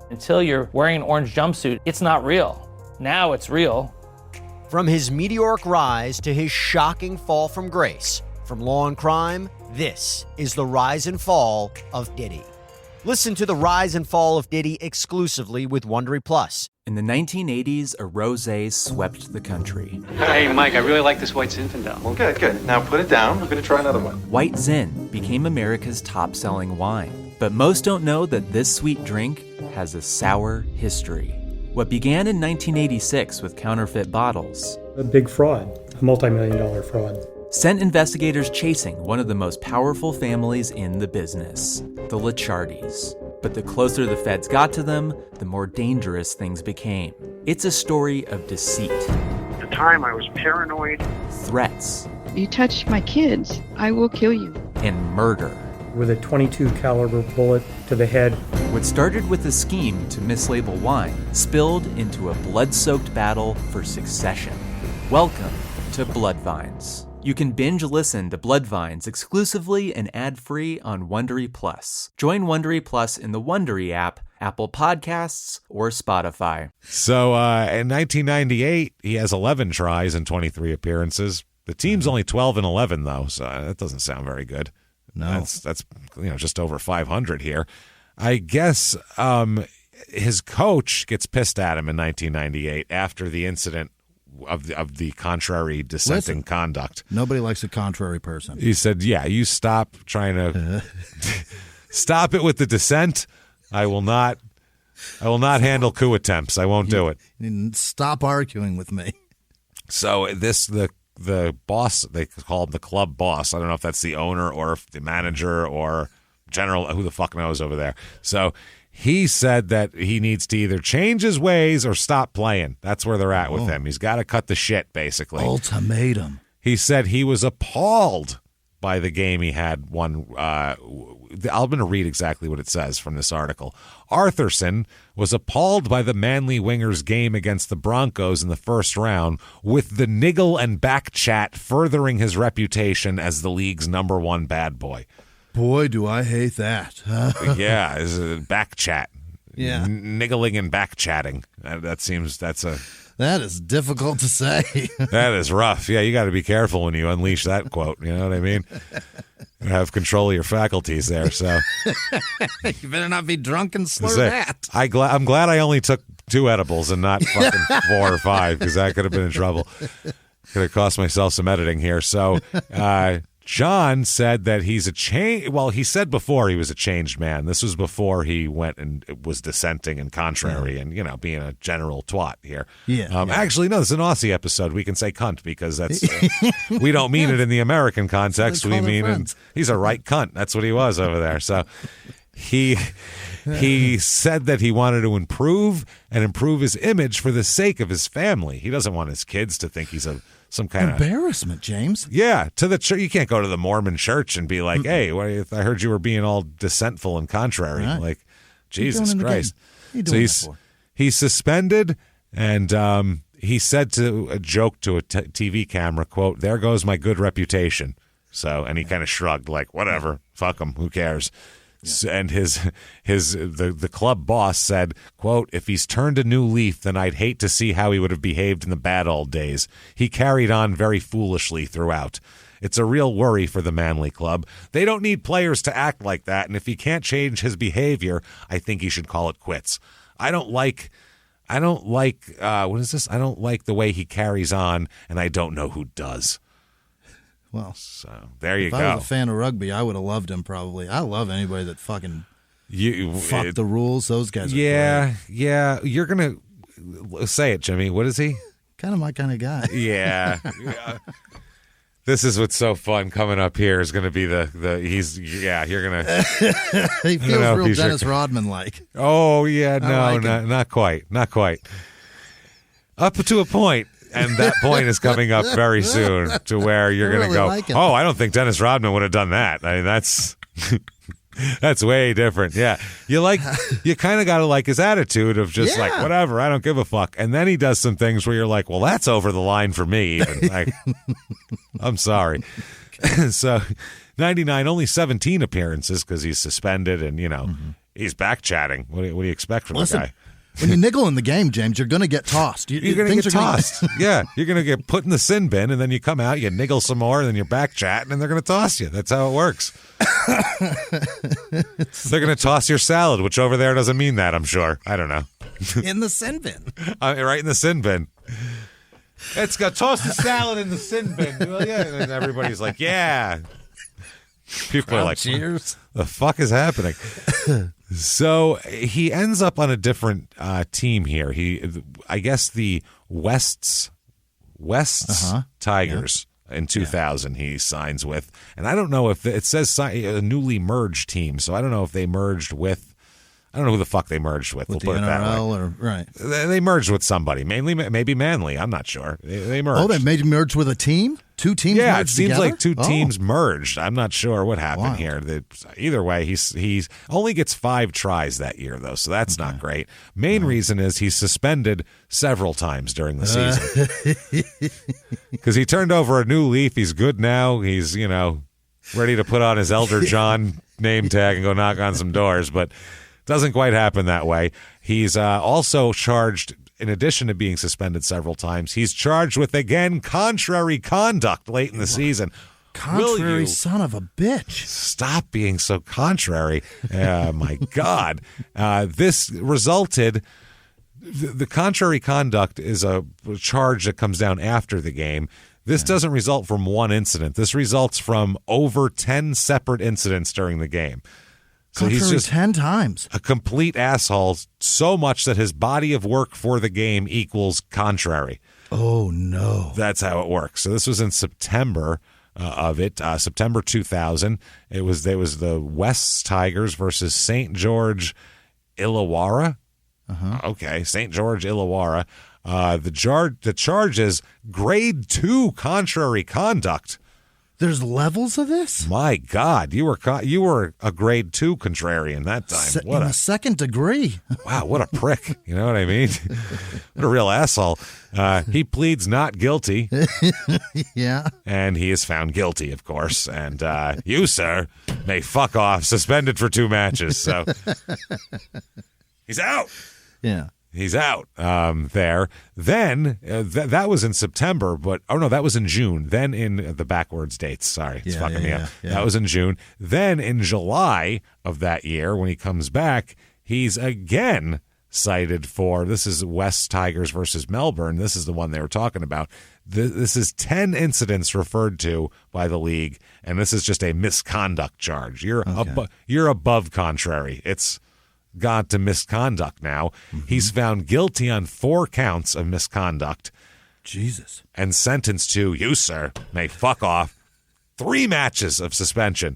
Until you're wearing an orange jumpsuit, it's not real. Now it's real. From his meteoric rise to his shocking fall from grace, from law and crime, this is the rise and fall of Diddy. Listen to the rise and fall of Diddy exclusively with Wondery Plus. In the 1980s, a rosé swept the country. Hey, Mike, I really like this White Zinfandel. Well, good. Now put it down. We're going to try another one. White Zin became America's top-selling wine. But most don't know that this sweet drink has a sour history. What began in 1986 with counterfeit bottles. A big fraud, a multi-million-dollar fraud. Sent investigators chasing one of the most powerful families in the business, the Licciardis. But the closer the feds got to them, the more dangerous things became. It's a story of deceit. At the time, I was paranoid. Threats. You touch my kids, I will kill you. And murder. With a .22 caliber bullet to the head. What started with a scheme to mislabel wine spilled into a blood-soaked battle for succession. Welcome to Bloodvines. You can binge listen to Bloodvines exclusively and ad-free on Wondery Plus. Join Wondery Plus in the Wondery app, Apple Podcasts, or Spotify. So in 1998, he has 11 tries and 23 appearances. The team's only 12-11 though, so that doesn't sound very good. No, that's just over 500 here. I guess his coach gets pissed at him in 1998 after the incident of the contrary dissenting conduct. Nobody likes a contrary person. He said, yeah, you stop trying to stop it with the dissent. I will not handle coup attempts. I won't do it. Stop arguing with me. So the boss, they call him the club boss. I don't know if that's the owner or if the manager or general, who the fuck knows over there. So he said that he needs to either change his ways or stop playing. That's where they're at with him. He's got to cut the shit, basically. Ultimatum. He said he was appalled by the game, he had one. I'm going to read exactly what it says from this article. Arthurson was appalled by the Manly Wingers' game against the Broncos in the first round, with the niggle and back chat furthering his reputation as the league's number 1 bad boy. Boy, do I hate that. Yeah, it's a back chat. Yeah. Niggling and back chatting. That is difficult to say. That is rough. Yeah, you got to be careful when you unleash that quote. You know what I mean? You have control of your faculties there. So you better not be drunk and slur that. I'm glad I only took 2 edibles and not fucking 4 or 5, because I could have been in trouble. Could have cost myself some editing here. So John said that he's a change. Well, he said before he was a changed man. This was before he went and was dissenting and contrary and, being a general twat here. Yeah. Actually, no, it's an Aussie episode. We can say cunt because that's we don't mean it in the American context. We mean he's a right cunt. That's what he was over there. So he said that he wanted to improve his image for the sake of his family. He doesn't want his kids to think he's some kind of embarrassment, James. Yeah, to the church. You can't go to the Mormon church and be like, "Hey, I heard you were being all dissentful and contrary." Right. Like, Jesus Christ. So he's suspended, and he said to a joke to a TV camera, "Quote: There goes my good reputation." So, and he kind of shrugged, like, "Whatever, fuck him, who cares." Yeah. And the club boss said, quote, "If he's turned a new leaf, then I'd hate to see how he would have behaved in the bad old days. He carried on very foolishly throughout. It's a real worry for the Manly club. They don't need players to act like that, and if he can't change his behavior, I think he should call it quits. I don't like what is this? I don't like the way he carries on, and I don't know who does." Well, so there you go. If I was a fan of rugby, I would have loved him probably. I love anybody that fucking fuck the rules. Those guys are great. Yeah. You're going to say it, Jimmie. What is he? Kind of my kind of guy. Yeah. This is what's so fun coming up here is going to be you're going to. He feels real Dennis Rodman-like. Oh, yeah. No, not quite. Not quite. Up to a point. And that point is coming up very soon to where you're going to go, oh, I don't think Dennis Rodman would have done that. I mean, that's way different. Yeah. You kind of got to like his attitude of just like, whatever, I don't give a fuck. And then he does some things where you're like, well, that's over the line for me. Even. Like, I'm sorry. So 99, only 17 appearances because he's suspended and, he's back chatting. What do you expect from the guy? When you niggle in the game, James, you're going to get tossed. You're going to get tossed. Yeah, you're going to get put in the sin bin, and then you come out, you niggle some more, and then you're back chatting, and they're going to toss you. That's how it works. They're going to toss your salad, which over there doesn't mean that, I'm sure. I don't know. In the sin bin. Right in the sin bin. It's got toss the salad in the sin bin. Well, yeah. And everybody's like, yeah. People are like, cheers. The fuck is happening? So he ends up on a different team here. I guess the West's Tigers in 2000 he signs with. And I don't know if it says a newly merged team. So I don't know if they merged with, I don't know who the fuck they merged with. We'll the put it that way. Or, right. They merged with somebody, maybe Manly. I'm not sure. They merged. Oh, they made merged with a team? 2 teams merged Yeah, it seems together? like 2 teams merged. I'm not sure what happened here. Either way, he's only gets 5 tries that year, though, so that's not great. Main reason is he's suspended several times during the season. Because he turned over a new leaf. He's good now. He's, ready to put on his Elder John name tag and go knock on some doors, but doesn't quite happen that way. He's also charged, in addition to being suspended several times, he's charged with, again, contrary conduct late in the season. Contrary son of a bitch. Stop being so contrary. My God. This resulted, the contrary conduct is a charge that comes down after the game. This doesn't result from one incident. This results from over 10 separate incidents during the game. So he's just 10 times. A complete asshole, so much that his body of work for the game equals contrary. Oh, no. That's how it works. So this was in September September 2000. It was the West Tigers versus St. George Illawarra. Okay, St. George Illawarra. The charge is grade 2 contrary conduct. There's levels of this? My God, you were a grade 2 contrarian that time. In the second degree. Wow, what a prick. You know what I mean? What a real asshole. He pleads not guilty. Yeah. And he is found guilty, of course. And you, sir, may fuck off. Suspended for 2 matches. So he's out. Yeah. He's out there. Then, that was in September, but, that was in June. Then in the backwards dates. Sorry, it's fucking me up. Yeah. That was in June. Then in July of that year, when he comes back, he's again cited for, this is West Tigers versus Melbourne. This is the one they were talking about. This is 10 incidents referred to by the league, and this is just a misconduct charge. You're above contrary. It's got to misconduct now. Mm-hmm. He's found guilty on 4 counts of misconduct. Jesus. And sentenced to, you, sir, may fuck off, 3 matches of suspension.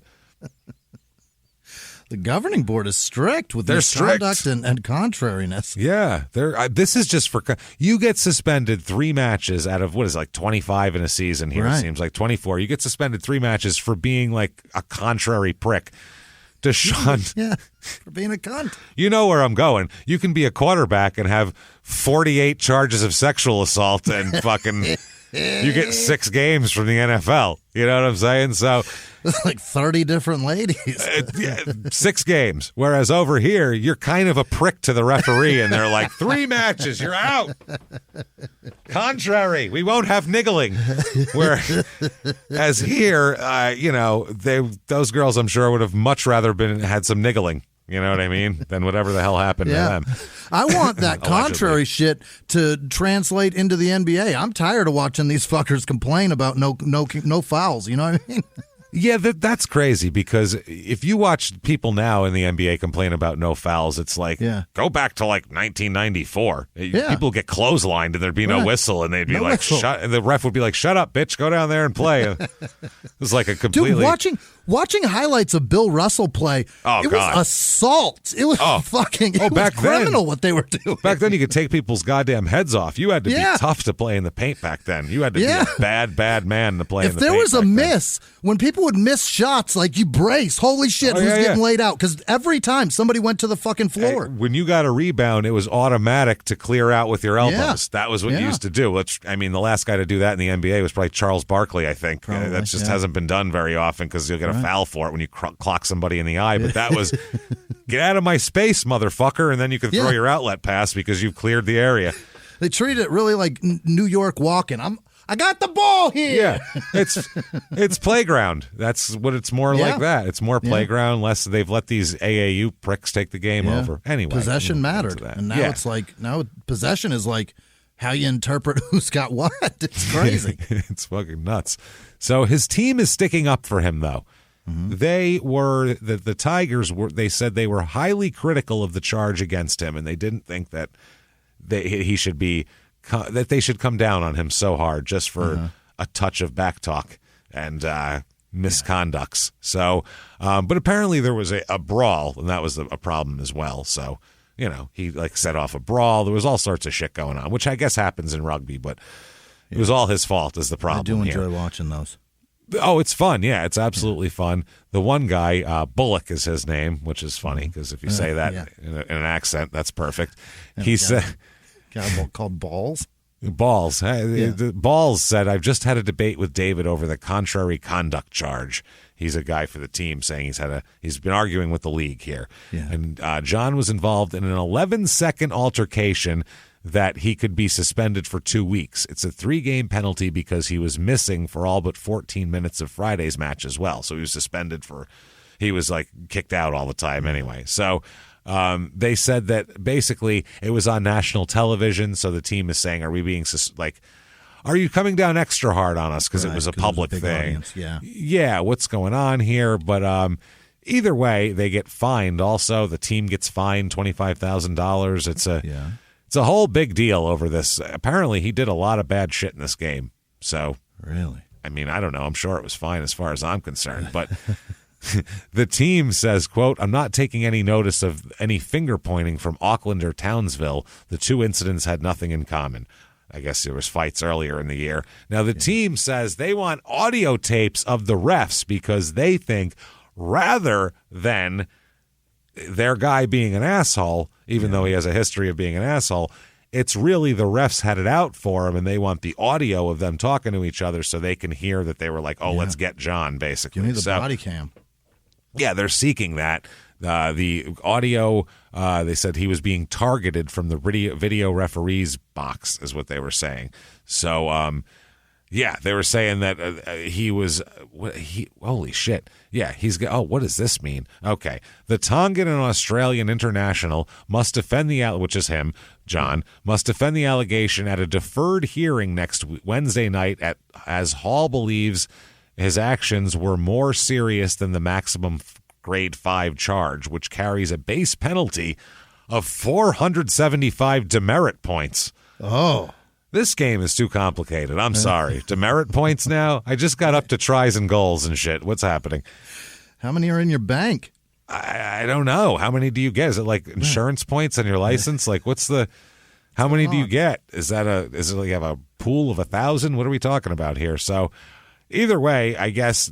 The governing board is strict with misconduct and contrariness. Yeah. This is just for... You get suspended 3 matches out of, 25 in a season here, right. It seems like 24. You get suspended 3 matches for being like a contrary prick. To Sean. Yeah, for being a cunt. You know where I'm going. You can be a quarterback and have 48 charges of sexual assault and fucking you get 6 games from the NFL. You know what I'm saying? So like 30 different ladies. 6 games. Whereas over here, you're kind of a prick to the referee and they're like, 3 matches, you're out. Contrary, we won't have niggling. Whereas here, those girls, I'm sure, would have much rather had some niggling. You know what I mean? Than whatever the hell happened to them. I want that contrary shit to translate into the NBA. I'm tired of watching these fuckers complain about no fouls. You know what I mean? Yeah, that's crazy because if you watch people now in the NBA complain about no fouls, it's like, go back to like 1994. Yeah. People get clotheslined and there'd be no whistle and they'd be and the ref would be like, shut up, bitch, go down there and play. It was like a completely... Dude, watching highlights of Bill Russell play, it was assault. It was was criminal what they were doing. Back then you could take people's goddamn heads off. You had to be tough to play in the paint back then. You had to be a bad man to play in the paint. If there was a miss, when people would miss shots, like you brace, holy shit, who's getting laid out? Because every time somebody went to the fucking floor. When you got a rebound, it was automatic to clear out with your elbows. That was what you used to do. The last guy to do that in the NBA was probably Charles Barkley, I think. That just hasn't been done very often because you'll get a foul for it when you clock somebody in the eye. But that was, get out of my space, motherfucker, and then you can throw your outlet pass because you've cleared the area. They treat it really like New York walking. I got the ball here. Yeah, it's playground. That's what it's more like that. It's more playground, less they've let these AAU pricks take the game over. Anyway. Possession mattered. And now it's like, now possession is like how you interpret who's got what. It's crazy. It's fucking nuts. So his team is sticking up for him, though. Mm-hmm. They were, the Tigers they said they were highly critical of the charge against him, and they didn't think that he should be, that they should come down on him so hard just for a touch of backtalk and misconducts. So, but apparently there was a brawl, and that was a problem as well. So, he set off a brawl. There was all sorts of shit going on, which I guess happens in rugby, but it was all his fault is the problem. I do enjoy watching those. Oh, it's fun. Yeah, it's absolutely fun. The one guy, Bullock is his name, which is funny because if you say that in an accent, that's perfect. He said... called Balls? Balls. Balls said, I've just had a debate with David over the contrary conduct charge. He's a guy for the team saying he's been arguing with the league here. Yeah. And John was involved in an 11-second altercation that he could be suspended for 2 weeks. It's a 3-game penalty because he was missing for all but 14 minutes of Friday's match as well. So he was suspended he was kicked out all the time anyway. So they said that basically it was on national television. So the team is saying, are we being are you coming down extra hard on us? Because it was a public thing. Audience, yeah. What's going on here? But either way, they get fined. Also, the team gets fined $25,000. It's a whole big deal over this. Apparently, he did a lot of bad shit in this game. So, really, I mean, I don't know. I'm sure it was fine as far as I'm concerned. But the team says, quote, I'm not taking any notice of any finger pointing from Auckland or Townsville. The 2 incidents had nothing in common. I guess there was fights earlier in the year. Now, the team says they want audio tapes of the refs because they think rather than their guy being an asshole, even though he has a history of being an asshole, it's really the refs had it out for him, and they want the audio of them talking to each other so they can hear that they were like, let's get John, basically. Give me the body cam. Yeah, they're seeking that. The audio, they said he was being targeted from the video referee's box, is what they were saying. So, yeah, they were saying that he was, holy shit. Yeah, what does this mean? Okay. The Tongan and Australian international must defend which is him, John, must defend the allegation at a deferred hearing next Wednesday night as Hall believes his actions were more serious than the maximum grade 5 charge, which carries a base penalty of 475 demerit points. Oh. This game is too complicated. I'm sorry. Demerit points now? I just got up to tries and goals and shit. What's happening? How many are in your bank? I don't know. How many do you get? Is it like insurance points on your license? Like, how many do you get? Is it like you have a pool of 1,000? What are we talking about here? So either way, I guess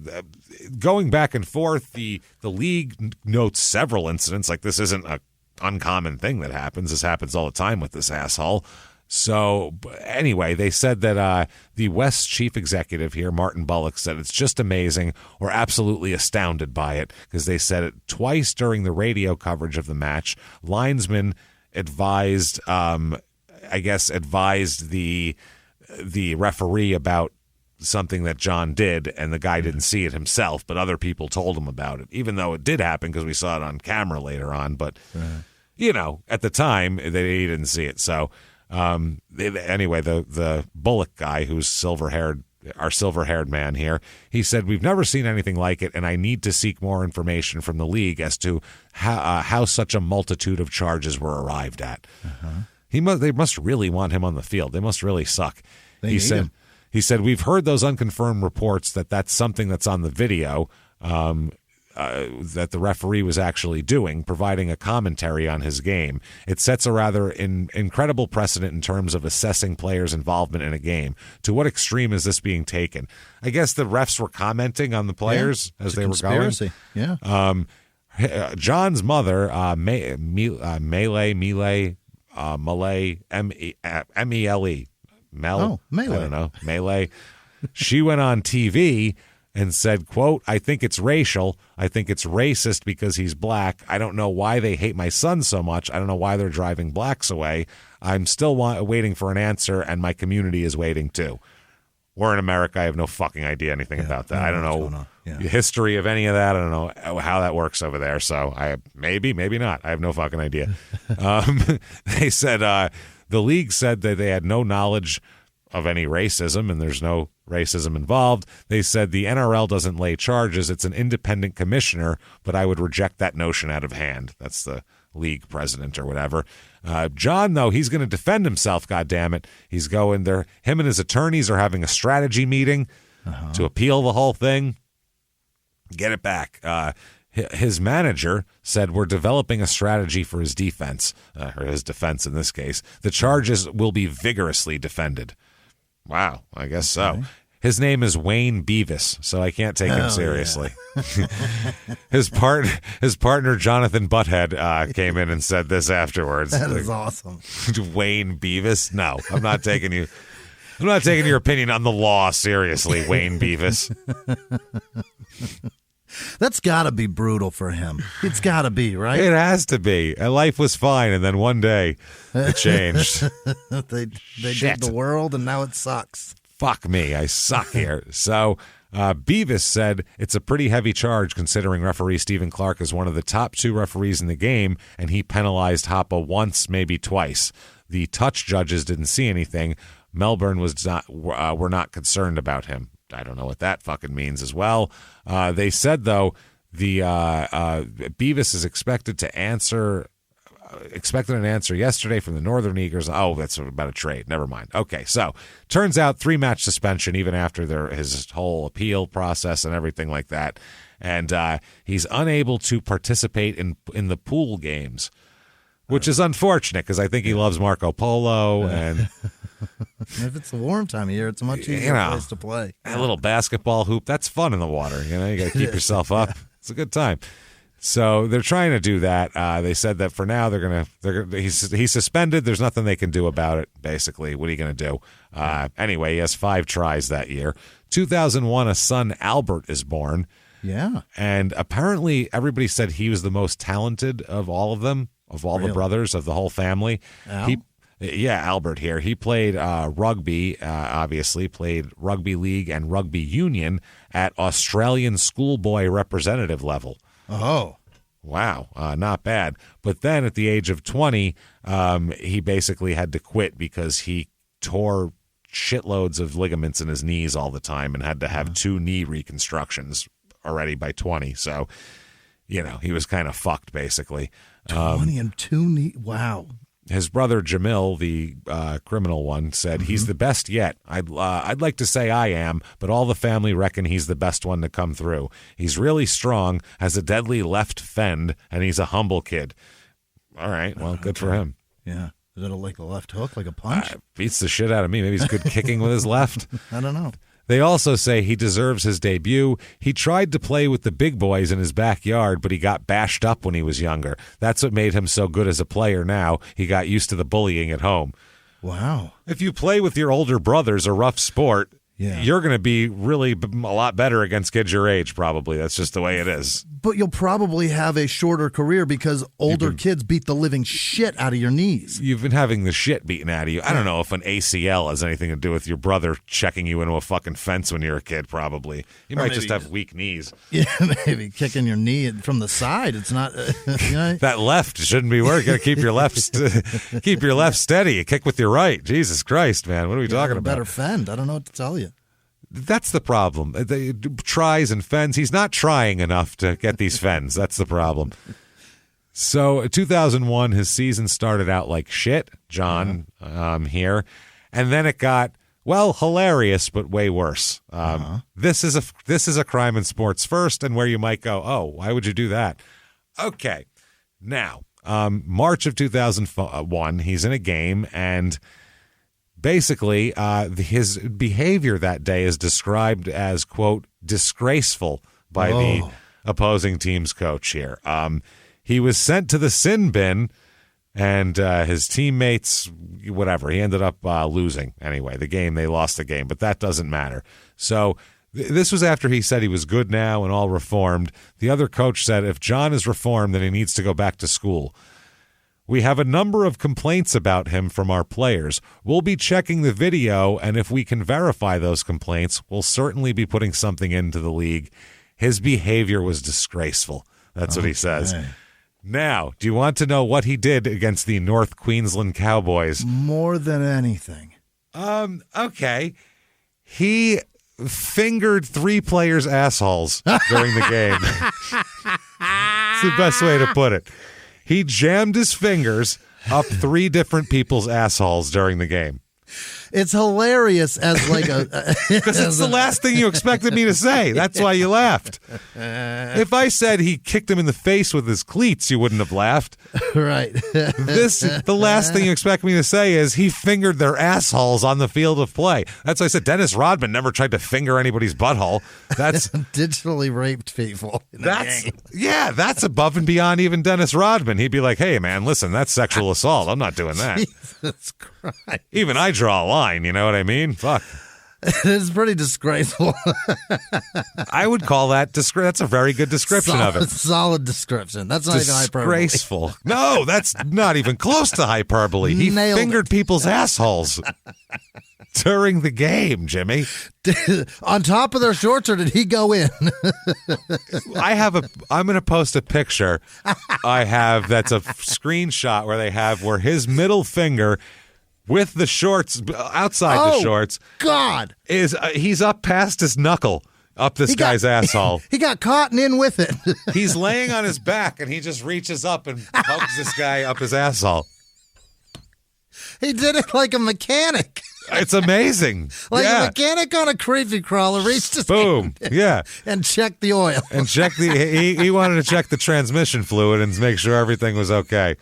going back and forth, the league notes several incidents. Like, this isn't an uncommon thing that happens. This happens all the time with this asshole. So anyway, they said that the West chief executive here, Martin Bullock, said it's just amazing. We're absolutely astounded by it, because they said it twice during the radio coverage of the match. Linesman advised the referee about something that John did, and the guy didn't see it himself, but other people told him about it, even though it did happen because we saw it on camera later on. But, at the time, he didn't see it. So anyway, the Bullock guy, who's our silver-haired man here, he said, we've never seen anything like it, and I need to seek more information from the league as to how such a multitude of charges were arrived at. They must really want him on the field. They must really suck. He said, we've heard those unconfirmed reports that's something that's on the video that the referee was actually doing, providing a commentary on his game. It sets a rather incredible precedent in terms of assessing players' involvement in a game. To what extreme is this being taken? I guess the refs were commenting on the players as they were going. Yeah. John's mother, Malay, M-E-L-E. Mel? Melee. I don't know. Melee. She went on TV and said, quote, I think it's racial. I think it's racist because he's black. I don't know why they hate my son so much. I don't know why they're driving blacks away. I'm still waiting for an answer, and my community is waiting too. We're in America. I have no fucking idea anything about that. I don't know the history of any of that. I don't know how that works over there. So maybe not. I have no fucking idea. They said the league said that they had no knowledge of any racism, and there's no racism involved. They said the NRL doesn't lay charges. It's an independent commissioner, but I would reject that notion out of hand. That's the league president or whatever. John, though, he's going to defend himself, goddammit. He's going there. Him and his attorneys are having a strategy meeting to appeal the whole thing. Get it back. His manager said, we're developing a strategy for his defense, or his defense in this case. The charges will be vigorously defended. Wow, I guess so. His name is Wayne Beavis, so I can't take him seriously. Yeah. His partner Jonathan Butthead came in and said this afterwards. That is awesome. Wayne Beavis? No, I'm not taking you. I'm not taking your opinion on the law seriously, Wayne Beavis. That's got to be brutal for him. It's got to be, right? It has to be. And life was fine, and then one day it changed. They did the world, and now it sucks. Fuck me, I suck here. So Beavis said it's a pretty heavy charge considering referee Stephen Clark is one of the top 2 referees in the game, and he penalized Hopa once, maybe twice. The touch judges didn't see anything. Melbourne were not concerned about him. I don't know what that fucking means as well. They said, though, the Beavis is expected an answer yesterday from the Northern Eagles. Oh, that's about a trade. Never mind. Okay, so turns out 3-match suspension even after his whole appeal process and everything like that. And he's unable to participate in the pool games. which is unfortunate because I think he loves Marco Polo and. If it's the warm time of year, it's a much easier place to play. A little basketball hoop, that's fun in the water. You got to keep yourself up. It's a good time. So they're trying to do that. They said that for now he's suspended. There's nothing they can do about it. Basically, what are you going to do? Anyway, he has 5 tries that year. 2001, a son Albert is born. Yeah, and apparently everybody said he was the most talented of all of them, of all the brothers, of the whole family. Albert here. He played rugby, obviously, played rugby league and rugby union at Australian schoolboy representative level. Oh. Wow, not bad. But then at the age of 20, he basically had to quit because he tore shitloads of ligaments in his knees all the time and had to have 2 knee reconstructions already by 20. So, he was kind of fucked, basically. 20 and 2 knee. Wow. His brother Jamil, the criminal one, said he's the best yet. I'd like to say I am, but all the family reckon he's the best one to come through. He's really strong, has a deadly left fend, and he's a humble kid. All right, well, good for him. Yeah. Is it like a left hook, like a punch? Beats the shit out of me. Maybe he's good kicking with his left. I don't know. They also say he deserves his debut. He tried to play with the big boys in his backyard, but he got bashed up when he was younger. That's what made him so good as a player now. He got used to the bullying at home. Wow. If you play with your older brothers, a rough sport, you're going to be really a lot better against kids your age, probably. That's just the way it is. But you'll probably have a shorter career because older kids beat the living shit out of your knees. You've been having the shit beaten out of you. I don't know if an ACL has anything to do with your brother checking you into a fucking fence when you're a kid, probably. You might just have weak knees. Yeah, maybe kicking your knee from the side. It's not... That left shouldn't be working. You got to keep your left steady. You kick with your right. Jesus Christ, man. What are we talking about? Better fend. I don't know what to tell you. That's the problem. They tries and fends. He's not trying enough to get these fends. That's the problem. So 2001, his season started out like shit, John, here. And then it got, hilarious, but way worse. This is a crime in sports first, and where you might go, oh, why would you do that? Okay. Now, March of 2001, he's in a game, and basically, his behavior that day is described as, quote, disgraceful by the opposing team's coach here. He was sent to the sin bin, and his teammates, whatever, he ended up losing. Anyway, they lost the game, but that doesn't matter. So this was after he said he was good now and all reformed. The other coach said if John is reformed, then he needs to go back to school. We have a number of complaints about him from our players. We'll be checking the video, and if we can verify those complaints, we'll certainly be putting something into the league. His behavior was disgraceful. That's what he says. Now, do you want to know what he did against the North Queensland Cowboys? More than anything. Okay. He fingered 3 players' assholes during the game. It's the best way to put it. He jammed his fingers up 3 different people's assholes during the game. It's hilarious as like a... Because it's the last thing you expected me to say. That's why you laughed. If I said he kicked him in the face with his cleats, you wouldn't have laughed. Right. The last thing you expect me to say is he fingered their assholes on the field of play. That's why I said Dennis Rodman never tried to finger anybody's butthole. That's digitally raped people in the game. Yeah, that's above and beyond even Dennis Rodman. He'd be like, hey, man, listen, that's sexual assault. I'm not doing that. Jesus Christ. Even I draw a line, you know what I mean? Fuck. It is pretty disgraceful. I would call that that's a very good description of it. Solid description. That's not even hyperbole. Disgraceful. No, that's not even close to hyperbole. He fingered people's assholes during the game, Jimmy. On top of their shorts, or did he go in? I'm going to post a picture that's a screenshot where his middle finger with the shorts, outside the shorts. God. He's up past his knuckle, up this guy's asshole. He got caught and in with it. He's laying on his back, and he just reaches up and pokes this guy up his asshole. He did it like a mechanic. It's amazing. Like a mechanic on a creepy crawler reached his boom. hand Yeah. and checked the oil. And check he wanted to check the transmission fluid and make sure everything was okay.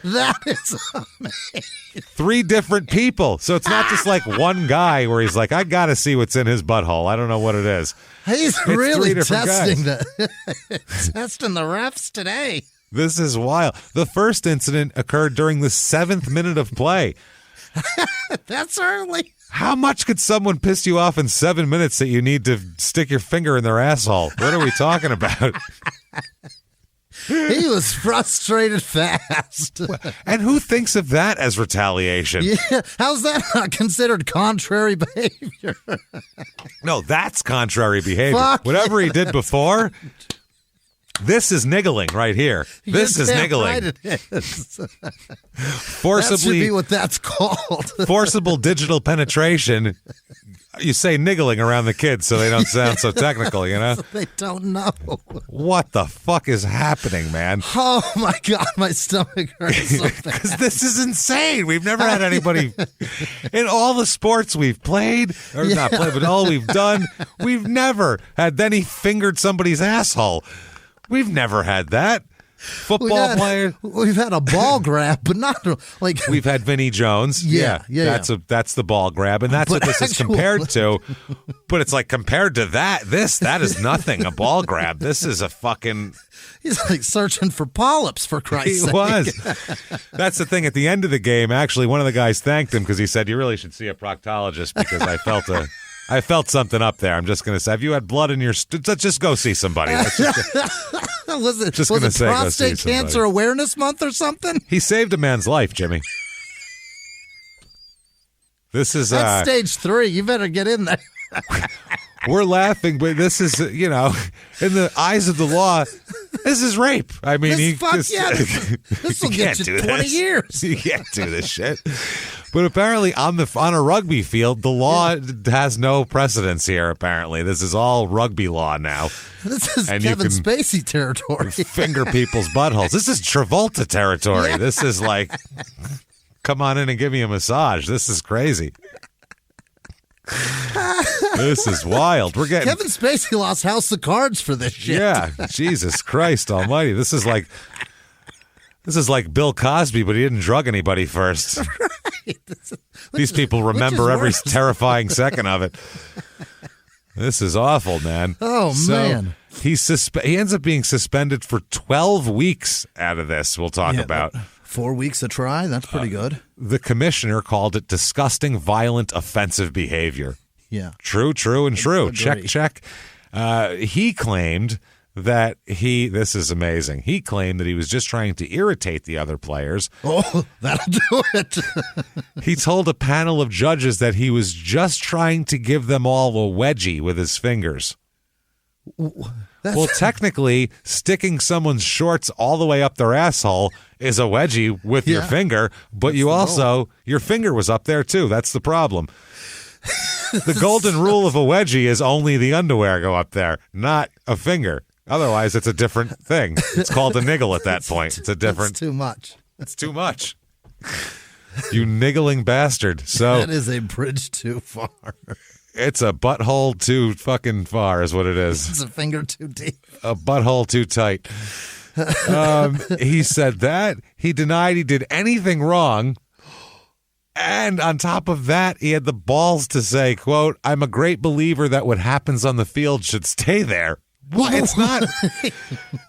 That is amazing. 3 different people. So it's not just like one guy where he's like, I got to see what's in his butthole. I don't know what it is. He's It's really 3 different testing guys. testing the refs today. This is wild. The first incident occurred during the 7th minute of play. That's early. How much could someone piss you off in 7 minutes that you need to stick your finger in their asshole? What are we talking about? He was frustrated fast. And who thinks of that as retaliation? Yeah, how's that not considered contrary behavior? No, that's contrary behavior. Fuck Whatever he did before, this is niggling right here. This is niggling. Right it is. Forcibly, That should be what that's called. forcible digital penetration. You say niggling around the kids so they don't sound so technical, you know? They don't know. What the fuck is happening, man? Oh my God, my stomach hurts so bad. Because this is insane. We've never had anybody in all the sports we've played, or not played, but all we've done, we've never had then he fingered somebody's asshole. We've never had that. Football players. We've had a ball grab, but not like we've had Vinnie Jones. Yeah. That's the ball grab, and that's But what this is compared to. But it's like compared to that is nothing. A ball grab. This is a fucking. He's like searching for polyps, for Christ's sake. He was. That's the thing. At the end of the game, actually, one of the guys thanked him because he said, "You really should see a proctologist because I felt something up there." I'm just going to say, have you had blood in your? Let's just go see somebody. Was it Just gonna say, go Prostate see Cancer somebody. Awareness Month or something? He saved a man's life, Jimmy. This is That's stage 3. You better get in there. We're laughing, but this is, in the eyes of the law, this is rape. I mean, this will get you 20 years. You can't do this shit. But apparently, on a rugby field, the law has no precedence here. Apparently, this is all rugby law now. This is And Kevin you can Spacey territory. Finger people's buttholes. This is Travolta territory. Yeah. This is like, come on in and give me a massage. This is crazy. This is wild. We're getting Kevin Spacey lost House of Cards for this shit. Yeah, Jesus Christ Almighty. This is like Bill Cosby, but he didn't drug anybody first. Right. These people remember every terrifying second of it. This is awful, man. Oh, man. He ends up being suspended for 12 weeks out of this. We'll talk about. 4 weeks a try? That's pretty good. The commissioner called it disgusting, violent, offensive behavior. Yeah. True, and true. Agree. Check. He claimed that this is amazing. He claimed that he was just trying to irritate the other players. Oh, that'll do it. He told a panel of judges that he was just trying to give them all a wedgie with his fingers. Well, technically, sticking someone's shorts all the way up their asshole is a wedgie with your finger, but your finger was up there too. That's the problem. The golden rule of a wedgie is only the underwear go up there, not a finger. Otherwise, it's a different thing. It's called a niggle at that point. It's a different. It's too much. It's too much. You niggling bastard. So that is a bridge too far. It's a butthole too fucking far is what it is. It's a finger too deep. A butthole too tight. He said that. He denied he did anything wrong. And on top of that, he had the balls to say, quote, "I'm a great believer that what happens on the field should stay there." What?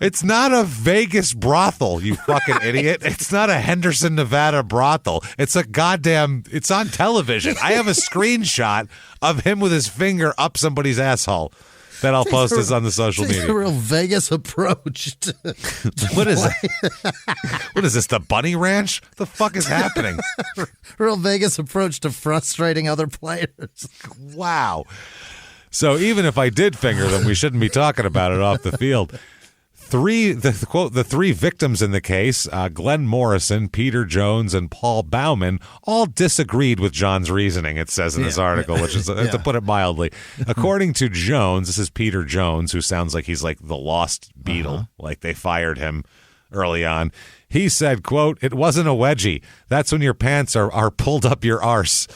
It's not a Vegas brothel, you fucking idiot. It's not a Henderson, Nevada brothel. It's it's on television. I have a screenshot of him with his finger up somebody's asshole that I'll post this on the social media. It's a real Vegas approach. What is it? What is this, the Bunny Ranch? What the fuck is happening? Real Vegas approach to frustrating other players. Wow. So even if I did finger them, we shouldn't be talking about it off the field. The three victims in the case, Glenn Morrison, Peter Jones, and Paul Bauman, all disagreed with John's reasoning, it says in this article, which is, to put it mildly. According to Jones, this is Peter Jones, who sounds like he's like the lost Beatle, like they fired him early on. He said, quote, "It wasn't a wedgie. That's when your pants are pulled up your arse.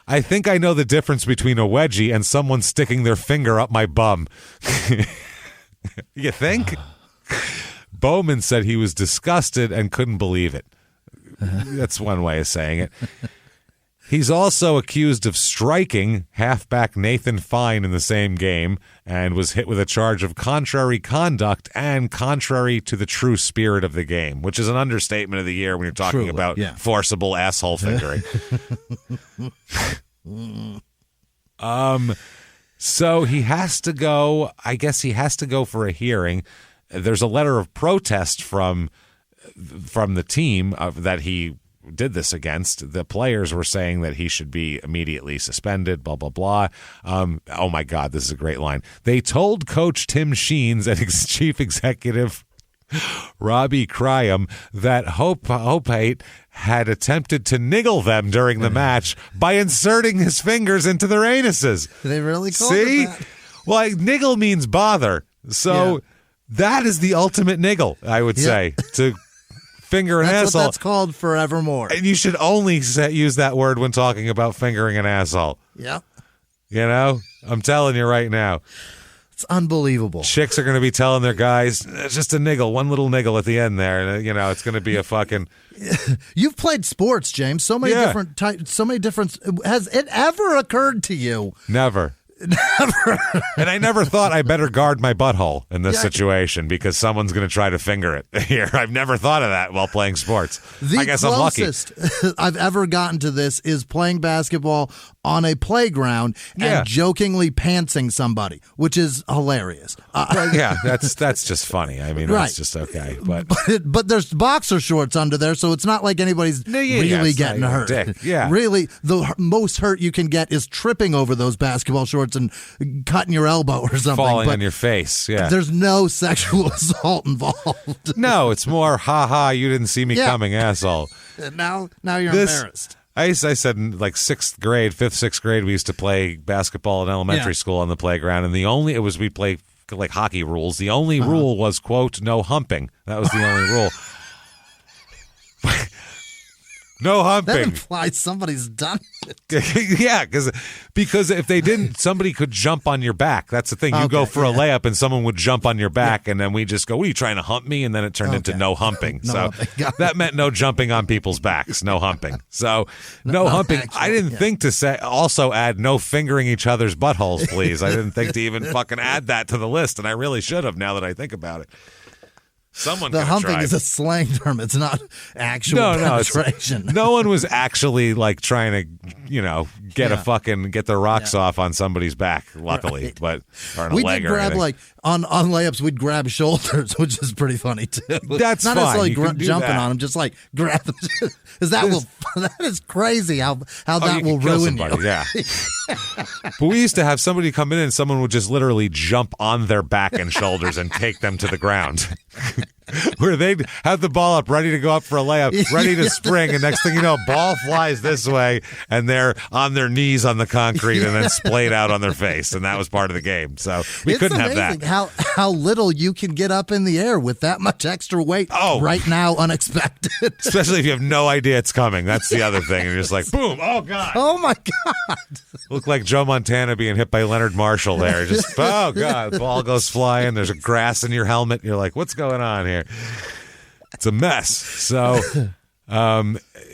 I think I know the difference between a wedgie and someone sticking their finger up my bum." You think? Bowman said he was disgusted and couldn't believe it. That's one way of saying it. He's also accused of striking halfback Nathan Fine in the same game and was hit with a charge of contrary conduct and contrary to the true spirit of the game, which is an understatement of the year when you're talking about forcible asshole fingering. So he has to go, I guess he has to go for a hearing. There's a letter of protest from the team that he did this against. The players were saying that he should be immediately suspended, blah, blah, blah. Oh, my God, this is a great line. They told Coach Tim Sheens and his chief executive Robbie Cryam that Hopoate had attempted to niggle them during the match by inserting his fingers into their anuses. They really called it that? Well, niggle means bother. So that is the ultimate niggle, I would say, to finger an asshole. What that's called forevermore. And you should only use that word when talking about fingering an asshole. Yep. You know? I'm telling you right now. It's unbelievable. Chicks are going to be telling their guys, it's just a niggle, one little niggle at the end there. You know, it's going to be a fucking... You've played sports, James. So many different types, so many different... Has it ever occurred to you? Never. Never. And I never thought I better guard my butthole in this situation because someone's going to try to finger it here. I've never thought of that while playing sports. I guess I'm lucky. The closest I've ever gotten to this is playing basketball on a playground and jokingly pantsing somebody, which is hilarious. That's just funny. I mean, that's just okay. But there's boxer shorts under there, so it's not like anybody's really getting hurt. Really, the most hurt you can get is tripping over those basketball shorts and cutting your elbow or something. Falling on your face, There's no sexual assault involved. No, it's more, ha, you didn't see me coming, asshole. Now you're embarrassed. I said in like 6th, 6th grade, we used to play basketball in elementary school on the playground, and we'd play like hockey rules. The only rule was, quote, no humping. That was the only rule. No humping. That implies somebody's done it. Yeah, because if they didn't, somebody could jump on your back. That's the thing. You go for a layup and someone would jump on your back, and then we just go, "What are you trying to hump me?" And then it turned into no humping. That meant no jumping on people's backs, no humping. So no humping. Actually, I didn't think to say also add no fingering each other's buttholes, please. I didn't think to even fucking add that to the list, and I really should have now that I think about it. The humping is a slang term. It's not actual penetration. No one was actually like trying to, get their rocks off on somebody's back, luckily. Right. But or on a leg did grab or like on layups, we'd grab shoulders, which is pretty funny too. That's not fine. necessarily jumping on them, just like grab them. That is crazy how that will ruin you. Yeah. But we used to have somebody come in and someone would just literally jump on their back and shoulders and take them to the ground. Where they'd have the ball up, ready to go up for a layup, ready to spring, and next thing you know, ball flies this way, and they're on their knees on the concrete and then splayed out on their face, and that was part of the game. So we couldn't have that. It's amazing how little you can get up in the air with that much extra weight right now, unexpected. Especially if you have no idea it's coming. That's the other thing. And you're just like, boom, oh, God. Oh, my God. Look like Joe Montana being hit by Leonard Marshall there. Just, oh, God, the ball goes flying. There's a grass in your helmet. You're like, what's going on here? It's a mess. So,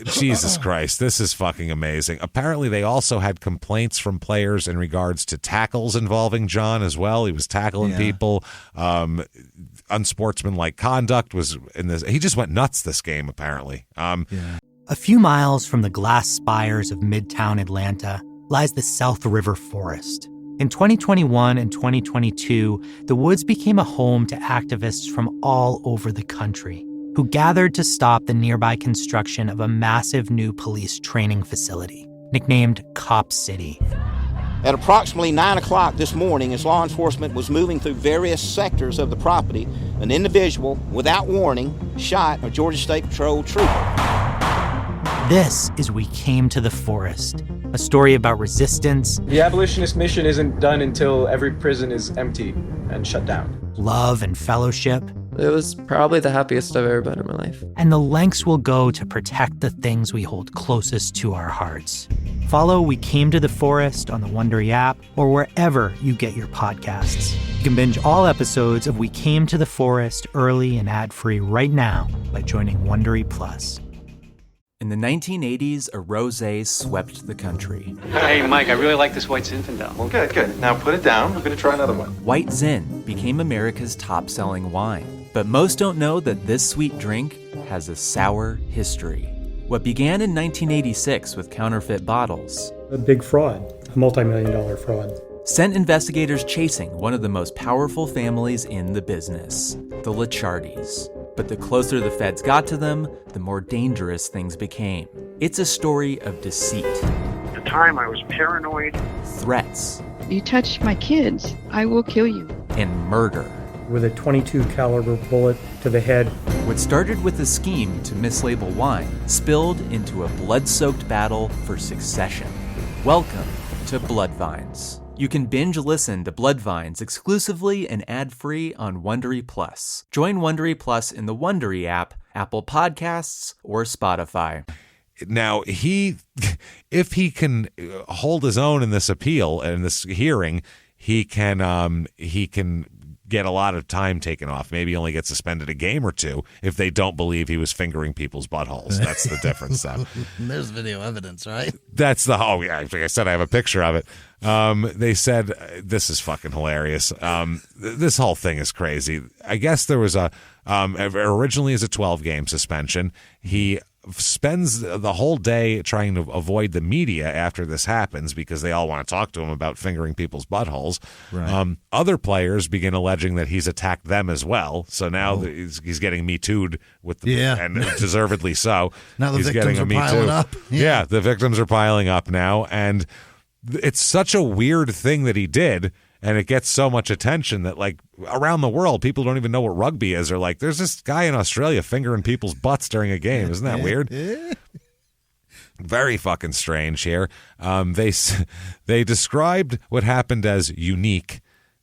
Jesus Christ, this is fucking amazing. Apparently, they also had complaints from players in regards to tackles involving John as well. He was tackling people. Unsportsmanlike conduct was in this. He just went nuts this game, apparently. A few miles from the glass spires of Midtown Atlanta lies the South River Forest. In 2021 and 2022, the woods became a home to activists from all over the country who gathered to stop the nearby construction of a massive new police training facility, nicknamed Cop City. At approximately 9 o'clock this morning, as law enforcement was moving through various sectors of the property, an individual, without warning, shot a Georgia State Patrol trooper. This is We Came to the Forest, a story about resistance. The abolitionist mission isn't done until every prison is empty and shut down. Love and fellowship. It was probably the happiest I've ever been in my life. And the lengths we'll go to protect the things we hold closest to our hearts. Follow We Came to the Forest on the Wondery app or wherever you get your podcasts. You can binge all episodes of We Came to the Forest early and ad-free right now by joining Wondery Plus. In the 1980s, a rosé swept the country. Hey, Mike, I really like this white Zinfandel. Well, good. Now put it down. We're going to try another one. White Zin became America's top-selling wine. But most don't know that this sweet drink has a sour history. What began in 1986 with counterfeit bottles. A big fraud, a multi-million-dollar fraud. Sent investigators chasing one of the most powerful families in the business, the Licciardis. But the closer the feds got to them, the more dangerous things became. It's a story of deceit. At the time, I was paranoid. Threats. You touch my kids, I will kill you. And murder. With a .22 caliber bullet to the head. What started with a scheme to mislabel wine spilled into a blood-soaked battle for succession. Welcome to Bloodvines. You can binge listen to Bloodvines exclusively and ad-free on Wondery Plus. Join Wondery Plus in the Wondery app, Apple Podcasts, or Spotify. Now, if he can hold his own in this appeal and this hearing, he can get a lot of time taken off. Maybe he only gets suspended a game or two if they don't believe he was fingering people's buttholes. That's the difference, though. There's video evidence, right? That's like I said, I have a picture of it. They said, this is fucking hilarious. This whole thing is crazy. I guess there was originally as a 12-game suspension. He spends the whole day trying to avoid the media after this happens because they all want to talk to him about fingering people's buttholes. Right. Other players begin alleging that he's attacked them as well. So now he's getting Me Too'd with and deservedly so. Now the he's victims getting a are piling Me Too. up. Yeah, the victims are piling up now, and it's such a weird thing that he did. And it gets so much attention that, like, around the world, people don't even know what rugby is. They're like, there's this guy in Australia fingering people's butts during a game. Isn't that weird? Very fucking strange here. They described what happened as unique.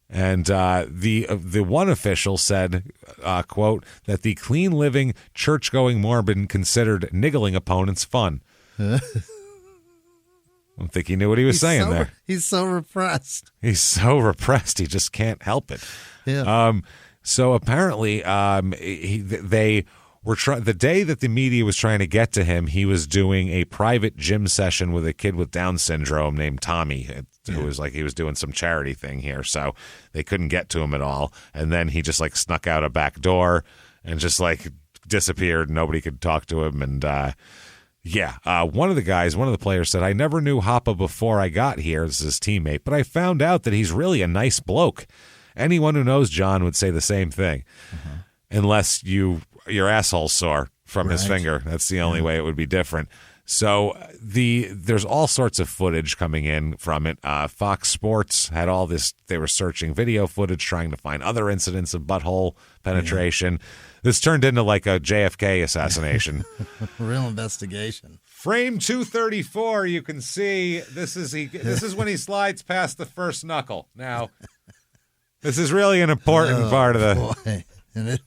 And the one official said, quote, that the clean-living, church-going Mormon considered niggling opponents fun. I don't think he knew what he was saying there. He's so repressed. He's so repressed. He just can't help it. Yeah. So apparently, they were the day that the media was trying to get to him, he was doing a private gym session with a kid with Down syndrome named Tommy, who was like, he was doing some charity thing here. So they couldn't get to him at all. And then he just like snuck out a back door and just like disappeared. Nobody could talk to him. And, one of the players said, I never knew Hopa before I got here. This is his teammate, but I found out that he's really a nice bloke. Anyone who knows John would say the same thing, unless your asshole's sore from his finger. That's the only way it would be different. So there's all sorts of footage coming in from it. Fox Sports had all this. They were searching video footage, trying to find other incidents of butthole penetration. Yeah. This turned into like a JFK assassination. Real investigation. Frame 234, you can see this is when he slides past the first knuckle. Now, this is really an important part of the whole thing. And as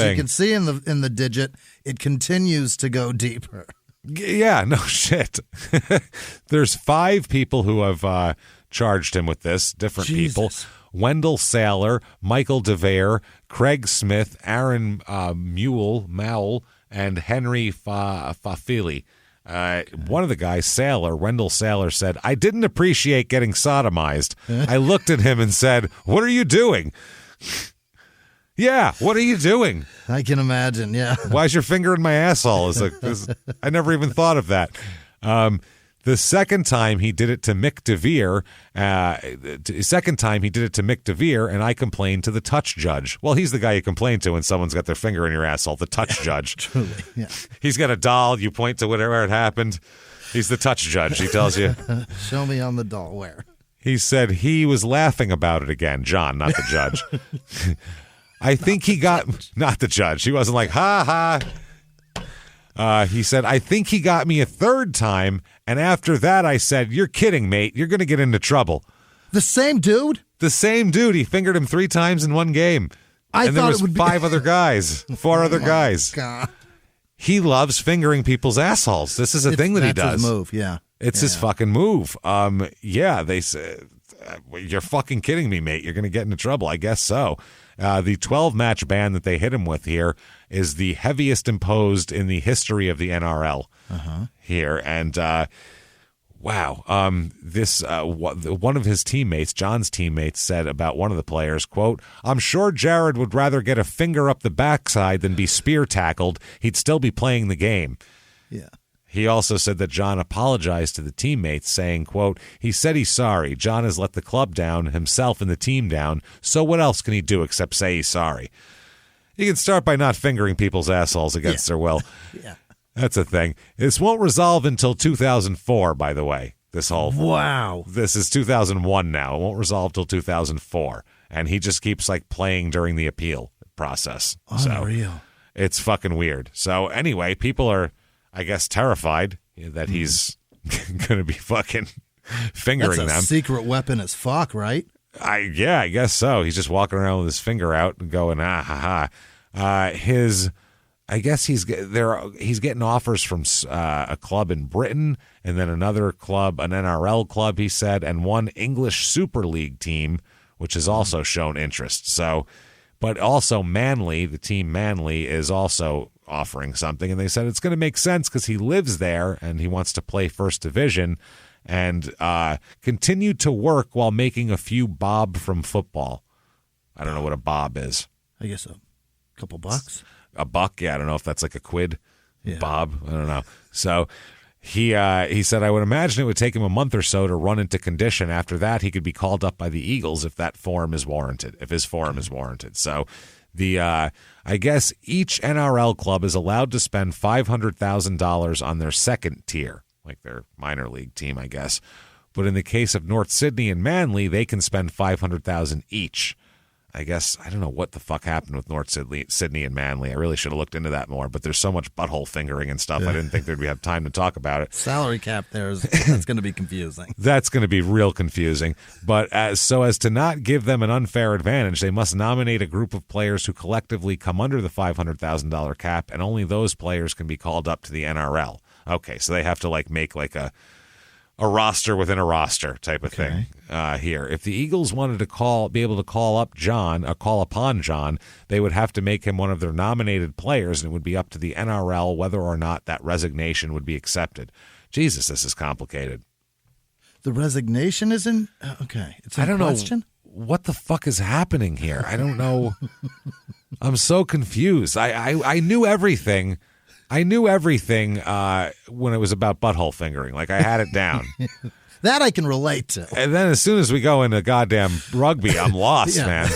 you can see in the digit, it continues to go deeper. Yeah, no shit. There's 5 people who have charged him with this, different people. Wendell Saylor, Michael DeVere, Craig Smith, Aaron Mowell, and Henry Fafili. One of the guys, Wendell Saylor, said, I didn't appreciate getting sodomized. I looked at him and said, what are you doing? Yeah, what are you doing? I can imagine, yeah. Why is your finger in my asshole? I never even thought of that. The second time he did it to Mick DeVere, and I complained to the touch judge. Well, he's the guy you complain to when someone's got their finger in your asshole, the touch judge. Truly, yeah. He's got a doll. You point to where it happened. He's the touch judge. He tells you. Show me on the doll where. He said he was laughing about it again. John, not the judge. I think he got, not the judge. He wasn't like, ha ha. He said, I think he got me a third time. And after that, I said, you're kidding, mate. You're going to get into trouble. The same dude? The same dude. He fingered him 3 times in one game. And there was 5 other guys, 4 other guys. God. He loves fingering people's assholes. This is a thing that he does. That's his move, yeah. It's his fucking move. They say, you're fucking kidding me, mate. You're going to get into trouble. I guess so. The 12-match ban that they hit him with here is the heaviest imposed in the history of the NRL here. And wow, this one of his teammates, John's teammates, said about one of the players, quote, "I'm sure Jared would rather get a finger up the backside than be spear tackled. He'd still be playing the game." Yeah. He also said that John apologized to the teammates, saying, quote, "He said he's sorry. John has let the club down, himself and the team down, so what else can he do except say he's sorry?" You can start by not fingering people's assholes against their will. Yeah. That's a thing. This won't resolve until 2004, by the way. This whole wow. This is 2001 now. It won't resolve till 2004, and he just keeps like playing during the appeal process. Unreal. So it's fucking weird. So anyway, people are, I guess, terrified that he's going to be fucking fingering them. That's a secret weapon as fuck, right? I guess so. He's just walking around with his finger out and going, ah, ha, ha. I guess he's getting offers from a club in Britain, and then another club, an NRL club, he said, and one English Super League team, which has also shown interest. So, but also Manly, the team Manly, is also offering something, and they said it's going to make sense because he lives there and he wants to play First Division and continue to work while making a few bob from football. I don't know what a bob is. I guess a couple bucks. A buck, yeah. I don't know if that's like a quid. Yeah. Bob, I don't know. So he said, I would imagine it would take him a month or so to run into condition. After that, he could be called up by the Eagles if that form is warranted, if his form is warranted. So I guess each NRL club is allowed to spend $500,000 on their second tier, like their minor league team, I guess. But in the case of North Sydney and Manly, they can spend $500,000 each. I guess, I don't know what the fuck happened with North Sydney and Manly. I really should have looked into that more, but there's so much butthole fingering and stuff. Yeah. I didn't think there'd be have time to talk about it. Salary cap that's going to be confusing. That's going to be real confusing. But so as to not give them an unfair advantage, they must nominate a group of players who collectively come under the $500,000 cap, and only those players can be called up to the NRL. Okay, so they have to like make like a roster within a roster type of thing here. If the Eagles wanted to be able to call upon John, they would have to make him one of their nominated players, and it would be up to the NRL whether or not that resignation would be accepted. Jesus, this is complicated. The resignation is in? Okay. It's in question? Know what the fuck is happening here. I don't know. I'm so confused. I knew everything. I knew everything when it was about butthole fingering. Like, I had it down. That I can relate to. And then as soon as we go into goddamn rugby, I'm lost, man.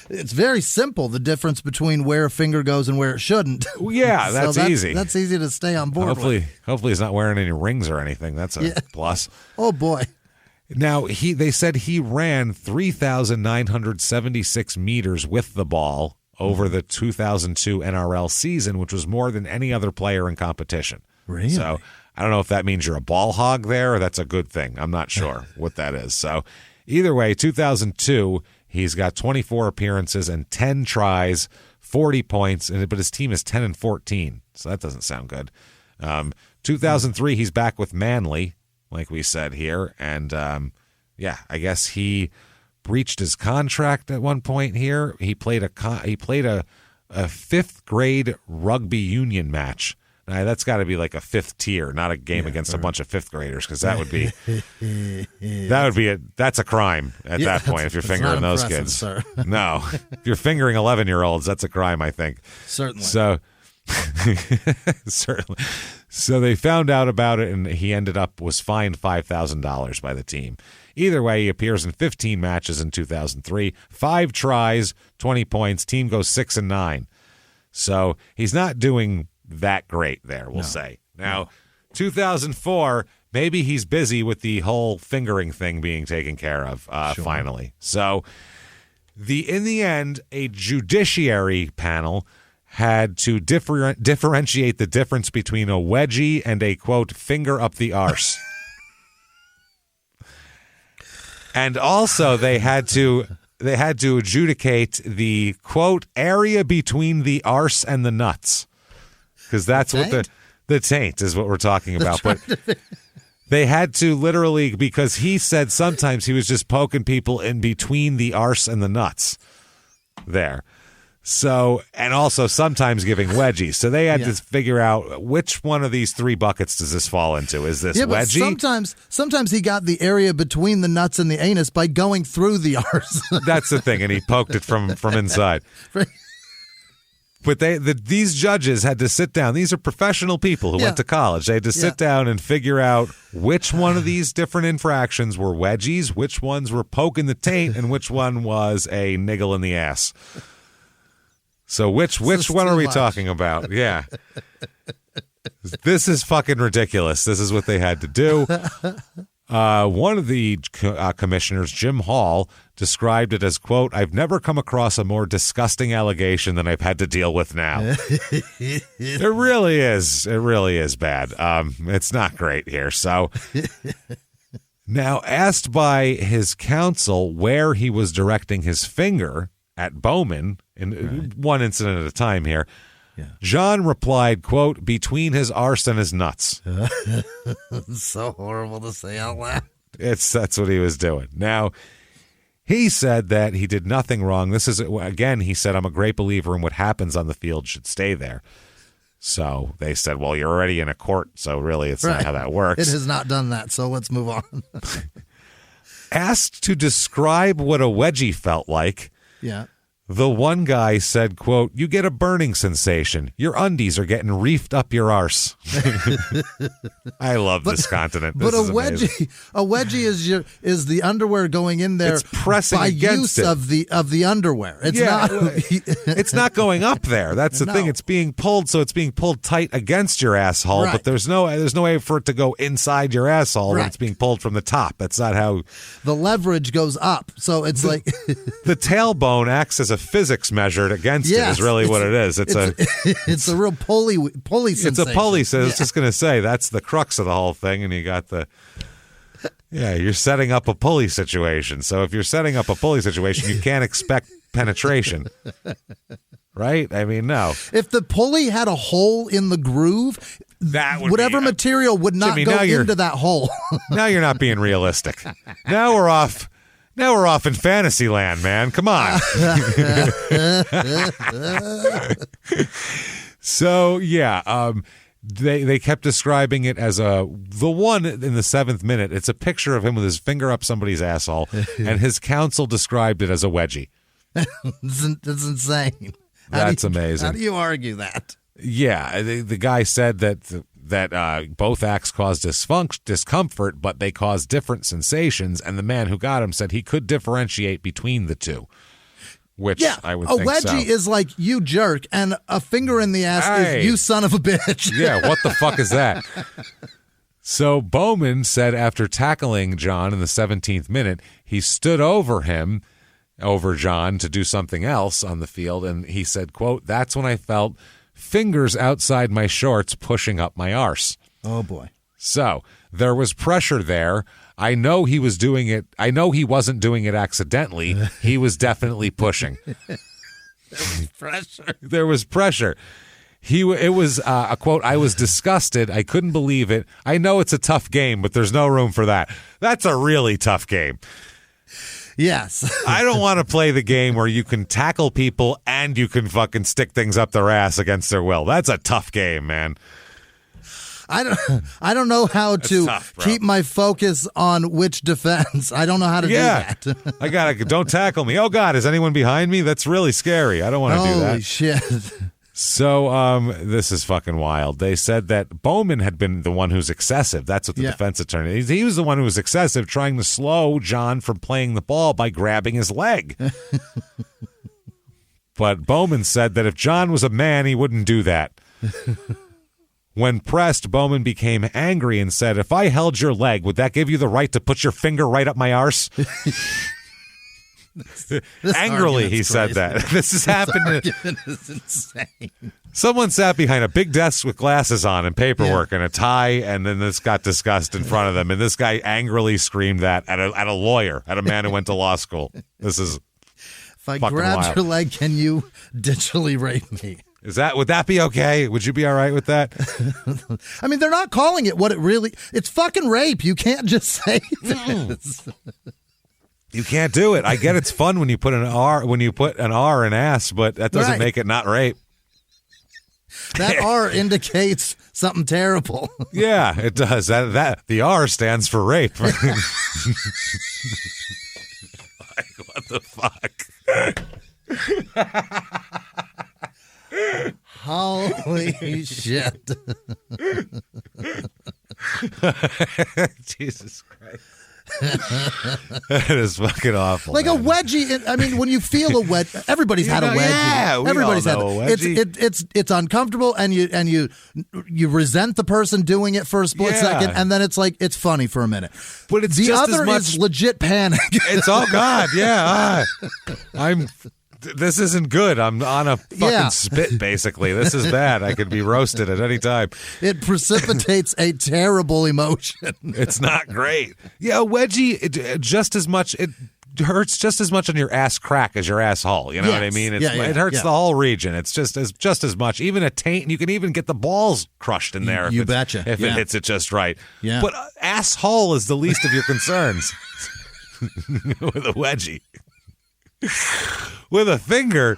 It's very simple, the difference between where a finger goes and where it shouldn't. Yeah, that's easy. That's easy to stay on board with. Hopefully he's not wearing any rings or anything. That's a plus. Oh, boy. Now, they said he ran 3,976 meters with the ball over the 2002 NRL season, which was more than any other player in competition. Really? So I don't know if that means you're a ball hog there or that's a good thing. I'm not sure what that is. So either way, 2002, he's got 24 appearances and 10 tries, 40 points, but his team is 10-14. So that doesn't sound good. 2003, he's back with Manly, like we said here. And I guess he breached his contract at one point here. He played a fifth grade rugby union match. Now, that's got to be like a fifth tier, not a game against a bunch of fifth graders, because that would be that's a crime at that point if you're fingering those kids. Sir. No, if you're fingering 11-year-olds, that's a crime, I think. Certainly. So certainly. So they found out about it, and he was fined $5,000 by the team. Either way, he appears in 15 matches in 2003, 5 tries, 20 points. Team goes 6-9. So he's not doing that great there, we'll say. Now, 2004, maybe he's busy with the whole fingering thing being taken care of finally. So in the end, a judiciary panel had to differentiate the difference between a wedgie and a, quote, finger up the arse. And also they had to adjudicate the, quote, area between the arse and the nuts. Because that's what the taint is what we're talking about. But They had to literally, because he said sometimes he was just poking people in between the arse and the nuts there. So, and also sometimes giving wedgies. So they had to figure out which one of these three buckets does this fall into. Is this wedgie? But sometimes he got the area between the nuts and the anus by going through the arse. That's the thing, and he poked it from inside. But these judges had to sit down. These are professional people who went to college. They had to sit down and figure out which one of these different infractions were wedgies, which ones were poking the taint, and which one was a niggle in the ass. So which one are we talking about? Yeah. This is fucking ridiculous. This is what they had to do. One of the commissioners, Jim Hall, described it as, quote, "I've never come across a more disgusting allegation than I've had to deal with now." It really is. It really is bad. It's not great here. So now, asked by his counsel where he was directing his finger at Bowman, in one incident at a time here, John replied, quote, "between his arse and his nuts." So horrible to say out loud. That's what he was doing. Now, he said that he did nothing wrong. This is, again, he said, "I'm a great believer in what happens on the field should stay there." So they said, well, you're already in a court, so really it's not how that works. It has not done that, so let's move on. Asked to describe what a wedgie felt like, the one guy said, quote, "You get a burning sensation. Your undies are getting reefed up your arse." I love this continent. This is amazing. A wedgie is the underwear going in there. It's pressing by against use of the underwear. It's not. It's not going up there. That's the thing. It's being pulled, so it's being pulled tight against your asshole. But there's no way for it to go inside your asshole when it's being pulled from the top. That's not how the leverage goes up. So it's like the tailbone acts as a physics measured against it is really what it is. It's a real pulley sensation. It's a pulley. So I was just going to say that's the crux of the whole thing. And you got you're setting up a pulley situation. So if you're setting up a pulley situation, you can't expect penetration. Right? I mean, no. If the pulley had a hole in the groove, whatever material would not go into that hole. Now you're not being realistic. Now we're off in fantasy land, man. Come on. So, they kept describing it as the one in the 7th minute. It's a picture of him with his finger up somebody's asshole, and his counsel described it as a wedgie. That's insane. That's amazing. How do you argue that? Yeah, the guy said that both acts caused discomfort, but they caused different sensations, and the man who got him said he could differentiate between the two, which I would think so. A wedgie is like, you jerk, and a finger in the ass is you son of a bitch. Yeah, what the fuck is that? So Bowman said after tackling John in the 17th minute, he stood over John to do something else on the field, and he said, quote, "That's when I felt fingers outside my shorts pushing up my arse." Oh, boy. So there was pressure there. I know he was doing it. I know he wasn't doing it accidentally. He was definitely pushing. There was pressure. It was a quote, "I was disgusted. I couldn't believe it. I know it's a tough game, but there's no room for that." That's a really tough game. Yes. I don't want to play the game where you can tackle people and you can fucking stick things up their ass against their will. That's a tough game, man. I don't know how to keep my focus on which defense. I don't know how to do that. Don't tackle me. Oh, God, is anyone behind me? That's really scary. I don't want to do that. Holy shit. So this is fucking wild. They said that Bowman had been the one who's excessive. That's what the defense attorney. He was the one who was excessive, trying to slow John from playing the ball by grabbing his leg. But Bowman said that if John was a man, he wouldn't do that. When pressed, Bowman became angry and said, "If I held your leg, would that give you the right to put your finger right up my arse?" Angrily, he said that. This has happened. Is insane. Someone sat behind a big desk with glasses on and paperwork and a tie, and then this got discussed in front of them. And this guy angrily screamed that at a lawyer, at a man who went to law school. This is if I grabbed your leg, can you digitally rape me? Would that be okay? Would you be all right with that? I mean, they're not calling it what it really. It's fucking rape. You can't just say this. You can't do it. I get it's fun when you put an R in ass, but that doesn't make it not rape. That R indicates something terrible. Yeah, it does. That the R stands for rape. Like, what the fuck? Holy shit. Jesus Christ. That is fucking awful. Like man. A wedgie. I mean, when you feel a wedgie, everybody's had a wedgie. Yeah, everybody's had a wedgie. It's uncomfortable, and you resent the person doing it for a split second, and then it's like it's funny for a minute. But it's the just other as much, is legit panic. It's God, yeah. This isn't good. I'm on a fucking spit, basically. This is bad. I could be roasted at any time. It precipitates a terrible emotion. It's not great. Yeah, a wedgie, just as much, it hurts just as much on your ass crack as your asshole. You know what I mean? It hurts the whole region. It's just as much. Even a taint, you can even get the balls crushed in there. You betcha. If it hits it just right. Yeah. But asshole is the least of your concerns with a wedgie. With a finger,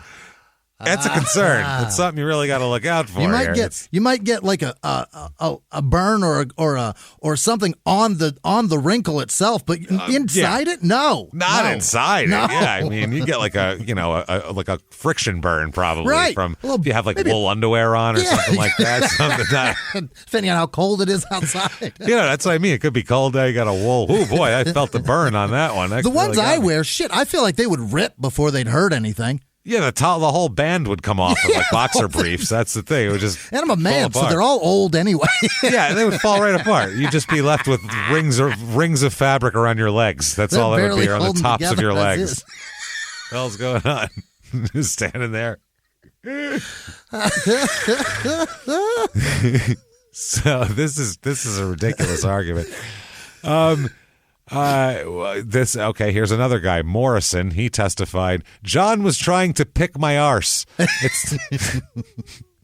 that's a concern. It's something you really got to look out for. You might get like a burn or something on the wrinkle itself, but inside it, not inside it. Yeah, I mean, you get like a friction burn probably from if you have like wool underwear on or something like that. Depending on how cold it is outside. That's what I mean. It could be cold day. You got a wool. Oh boy, I felt the burn on that one. The ones I wear, I feel like they would rip before they'd hurt anything. Yeah, the whole band would come off of like boxer briefs. That's the thing. It would just and I'm a man, so they're all old anyway. Yeah, they would fall right apart. You'd just be left with rings of fabric around your legs. That's all that would be on the tops of your legs. What the hell's going on? Just standing there. So this is a ridiculous argument. Here's another guy, Morrison. He testified, John was trying to pick my arse.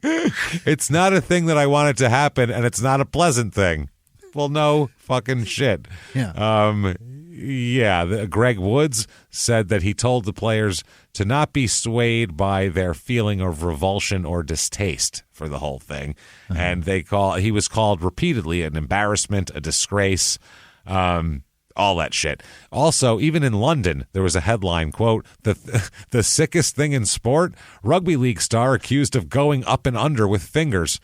It's not a thing that I wanted to happen, and it's not a pleasant thing. Well, no fucking shit. Yeah. Greg Woods said that he told the players to not be swayed by their feeling of revulsion or distaste for the whole thing. Uh-huh. And he was called repeatedly an embarrassment, a disgrace, all that shit. Also, even in London, there was a headline, quote, the sickest thing in sport, rugby league star accused of going up and under with fingers.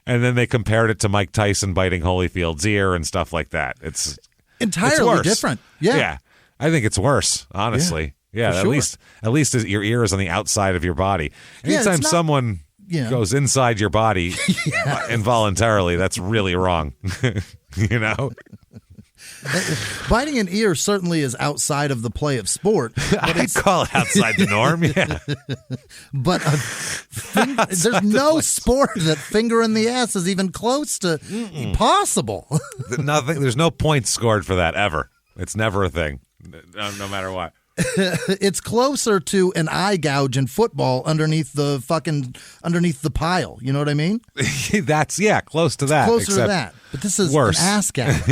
And then they compared it to Mike Tyson biting Holyfield's ear and stuff like that. It's entirely different. Yeah. I think it's worse, honestly. Yeah, at least your ear is on the outside of your body. Anytime someone goes inside your body involuntarily, that's really wrong. Biting an ear certainly is outside of the play of sport. I'd call it outside the norm, yeah. But there's no sport that finger in the ass is even close to possible. Nothing. There's no points scored for that ever. It's never a thing, no matter what. It's closer to an eye gouge in football underneath the pile. You know what I mean? That's close to that. Closer to that. But this is worse. An ass gouge.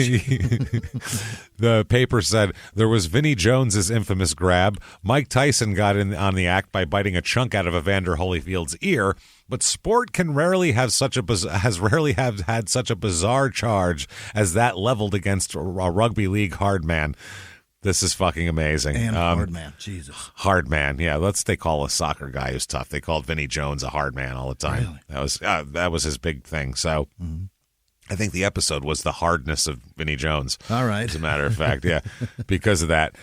The paper said there was Vinnie Jones's infamous grab. Mike Tyson got in on the act by biting a chunk out of Evander Holyfield's ear. But sport has rarely had such a bizarre charge as that leveled against a rugby league hard man. This is fucking amazing. And hard man, Jesus. Hard man, yeah. They call a soccer guy who's tough. They called Vinnie Jones a hard man all the time. Really? That was his big thing. So I think the episode was the hardness of Vinnie Jones. All right. As a matter of fact, yeah, because of that.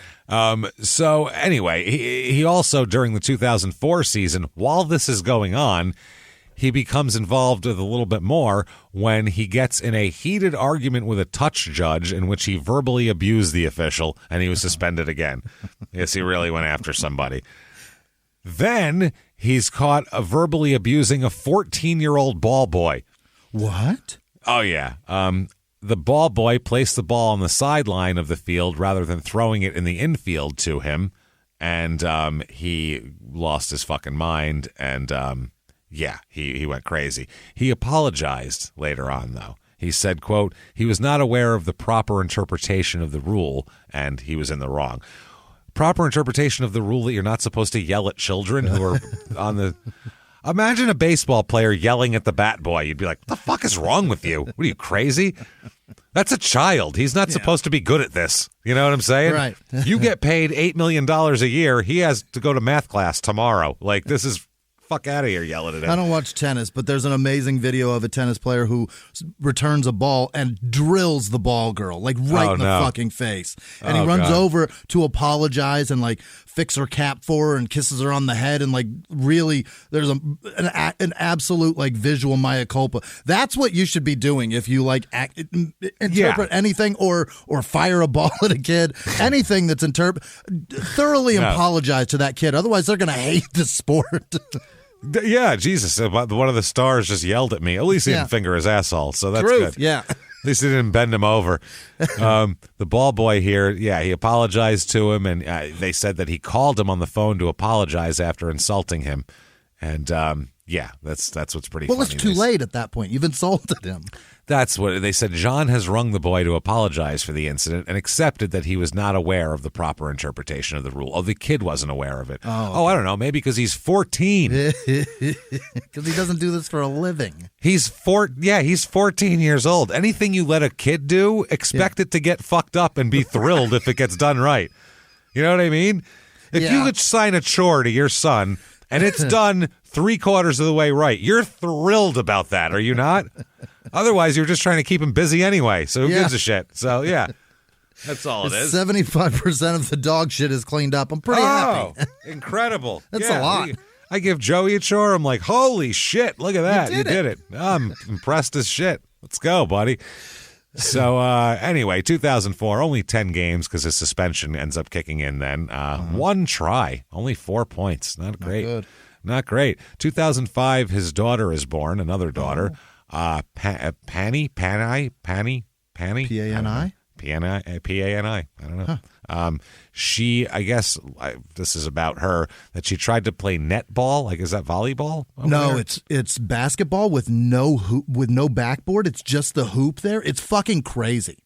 So anyway, he also, during the 2004 season, while this is going on, he becomes involved with a little bit more when he gets in a heated argument with a touch judge in which he verbally abused the official, and he was suspended again. Yes, he really went after somebody. Then he's caught verbally abusing a 14-year-old ball boy. What? Oh, yeah. The ball boy placed the ball on the sideline of the field rather than throwing it in the infield to him. and he lost his fucking mind, and he went crazy. He apologized later on, though. He said, quote, he was not aware of the proper interpretation of the rule, and he was in the wrong. Proper interpretation of the rule that you're not supposed to yell at children who are on the... Imagine a baseball player yelling at the bat boy. You'd be like, what the fuck is wrong with you? What are you, crazy? That's a child. He's not supposed to be good at this. You know what I'm saying? Right. You get paid $8 million a year. He has to go to math class tomorrow. Like, this is... Fuck out of here yelling at him. I don't watch tennis, but there's an amazing video of a tennis player who returns a ball and drills the ball girl, like right in the fucking face. And he runs over to apologize and like fix her cap for her and kisses her on the head. And like really, there's an absolute like visual mea culpa. That's what you should be doing if you like interpret anything or fire a ball at a kid. Anything that's thoroughly apologize to that kid. Otherwise, they're going to hate the sport. Yeah, Jesus. One of the stars just yelled at me. At least he didn't finger his asshole, so that's good. Yeah. At least he didn't bend him over. The ball boy here, he apologized to him, and they said that he called him on the phone to apologize after insulting him. And, that's what's pretty funny. Well, it's too late at that point. You've insulted him. That's what they said. John has rung the boy to apologize for the incident and accepted that he was not aware of the proper interpretation of the rule. Oh, the kid wasn't aware of it. I don't know. Maybe because he's 14. Because he doesn't do this for a living. He's 14 years old. Anything you let a kid do, expect it to get fucked up and be thrilled if it gets done right. You know what I mean? If you could assign a chore to your son and it's done 3/4 of the way right, you're thrilled about that, are you not? Otherwise, you're just trying to keep him busy anyway, so who gives a shit? So, that's all it is. 75% of the dog shit is cleaned up. I'm pretty happy. Incredible. That's a lot. I give Joey a chore. I'm like, holy shit, look at that. You did it. I'm impressed as shit. Let's go, buddy. So, anyway, 2004, only 10 games because his suspension ends up kicking in then. One try, only 4 points. Not great. Not great. 2005, his daughter is born, another daughter. Pani? P-A-N-I? P-A-N-I? I don't know. She, I guess, this is about her, that she tried to play netball. Like, is that volleyball? No, it's basketball with no hoop, with no backboard. It's just the hoop there. It's fucking crazy.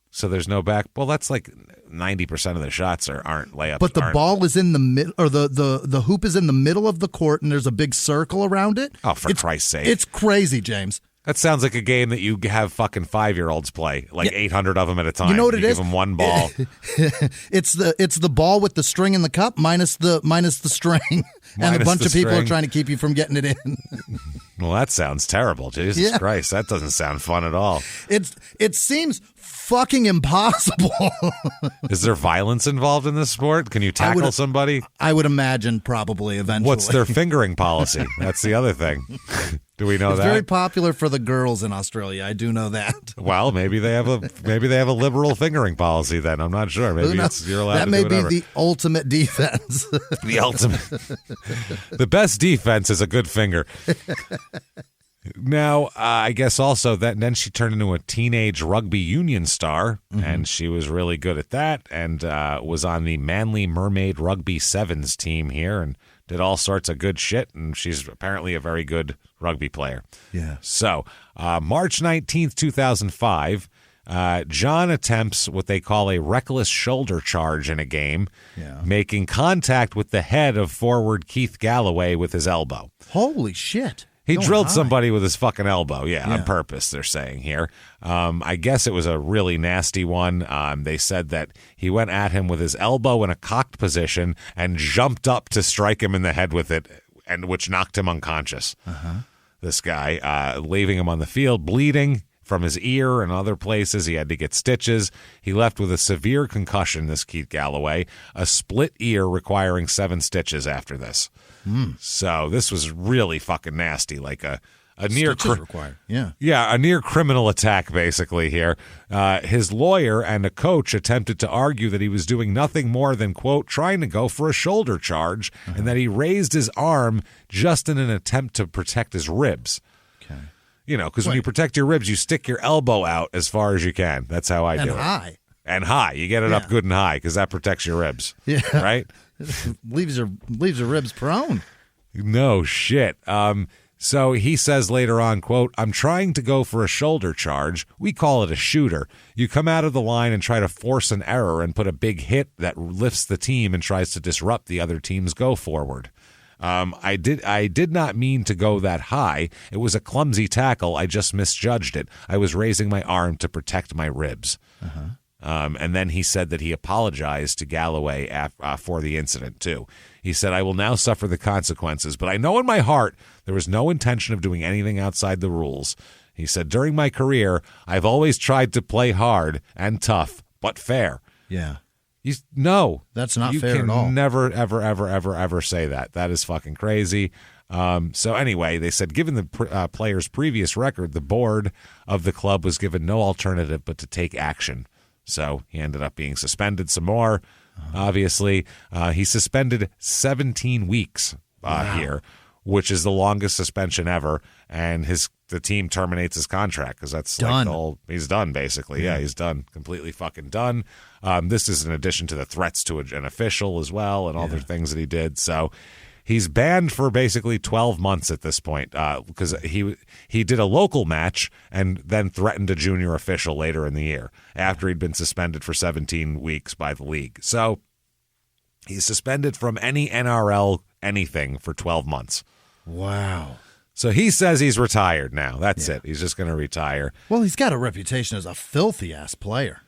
So there's no back. Well, that's like 90% of the shots aren't layups. But the ball is in the middle, or the hoop is in the middle of the court, and there's a big circle around it. Oh, for Christ's sake! It's crazy, James. That sounds like a game that you have fucking 5-year-olds play, like 800 of them at a time. You know what it is? Give them one ball. It's the ball with the string in the cup minus the string, and a bunch of people are trying to keep you from getting it in. Well, that sounds terrible. Jesus Christ, that doesn't sound fun at all. It seems fucking impossible. Is there violence involved in this sport? Can you tackle somebody? I would imagine probably eventually. What's their fingering policy? That's the other thing. Do we know that? It's very popular for the girls in Australia. I do know that. Well, maybe they have a liberal fingering policy then. I'm not sure. Maybe you're allowed to do whatever. That may be the ultimate defense. The ultimate. The best defense is a good finger. Now, I guess also that then she turned into a teenage rugby union star, and she was really good at that, and was on the Manly Mermaid Rugby Sevens team here, and did all sorts of good shit, and she's apparently a very good rugby player. Yeah. So, March 19th, 2005, John attempts what they call a reckless shoulder charge in a game, making contact with the head of forward Keith Galloway with his elbow. Holy shit. He drilled somebody with his fucking elbow, on purpose, they're saying here. I guess it was a really nasty one. They said that he went at him with his elbow in a cocked position and jumped up to strike him in the head with it, and which knocked him unconscious. This guy, leaving him on the field, bleeding from his ear and other places. He had to get stitches. He left with a severe concussion, this Keith Galloway, a split ear requiring 7 stitches after this. So this was really fucking nasty, like a near required. a near criminal attack basically here. His lawyer and a coach attempted to argue that he was doing nothing more than, quote, trying to go for a shoulder charge, and that he raised his arm just in an attempt to protect his ribs. Okay. You know, because when you protect your ribs, you stick your elbow out as far as you can. That's how I do it. High. And high. You get it up good and high because that protects your ribs. Yeah. Right? leaves your ribs prone. No shit. So he says later on, quote, I'm trying to go for a shoulder charge. We call it a shooter. You come out of the line and try to force an error and put a big hit that lifts the team and tries to disrupt the other team's go forward. I did not mean to go that high. It was a clumsy tackle. I just misjudged it. I was raising my arm to protect my ribs. And then he said that he apologized to Galloway for the incident, too. He said, I will now suffer the consequences, but I know in my heart there was no intention of doing anything outside the rules. He said, during my career, I've always tried to play hard and tough, but fair. Yeah. No. That's not fair at all. You can never, ever, ever, ever, ever say that. That is fucking crazy. So anyway, they said, given the player's previous record, the board of the club was given no alternative but to take action. So he ended up being suspended some more, obviously. He's suspended 17 weeks here, which is the longest suspension ever. And the team terminates his contract because that's done. Like he's done, basically. Yeah, he's done. Completely fucking done. This is in addition to the threats to an official as well and all the things that he did. So he's banned for basically 12 months at this point because he did a local match and then threatened a junior official later in the year after he'd been suspended for 17 weeks by the league. So he's suspended from any NRL anything for 12 months. Wow. So he says he's retired now. That's it. He's just going to retire. Well, he's got a reputation as a filthy-ass player.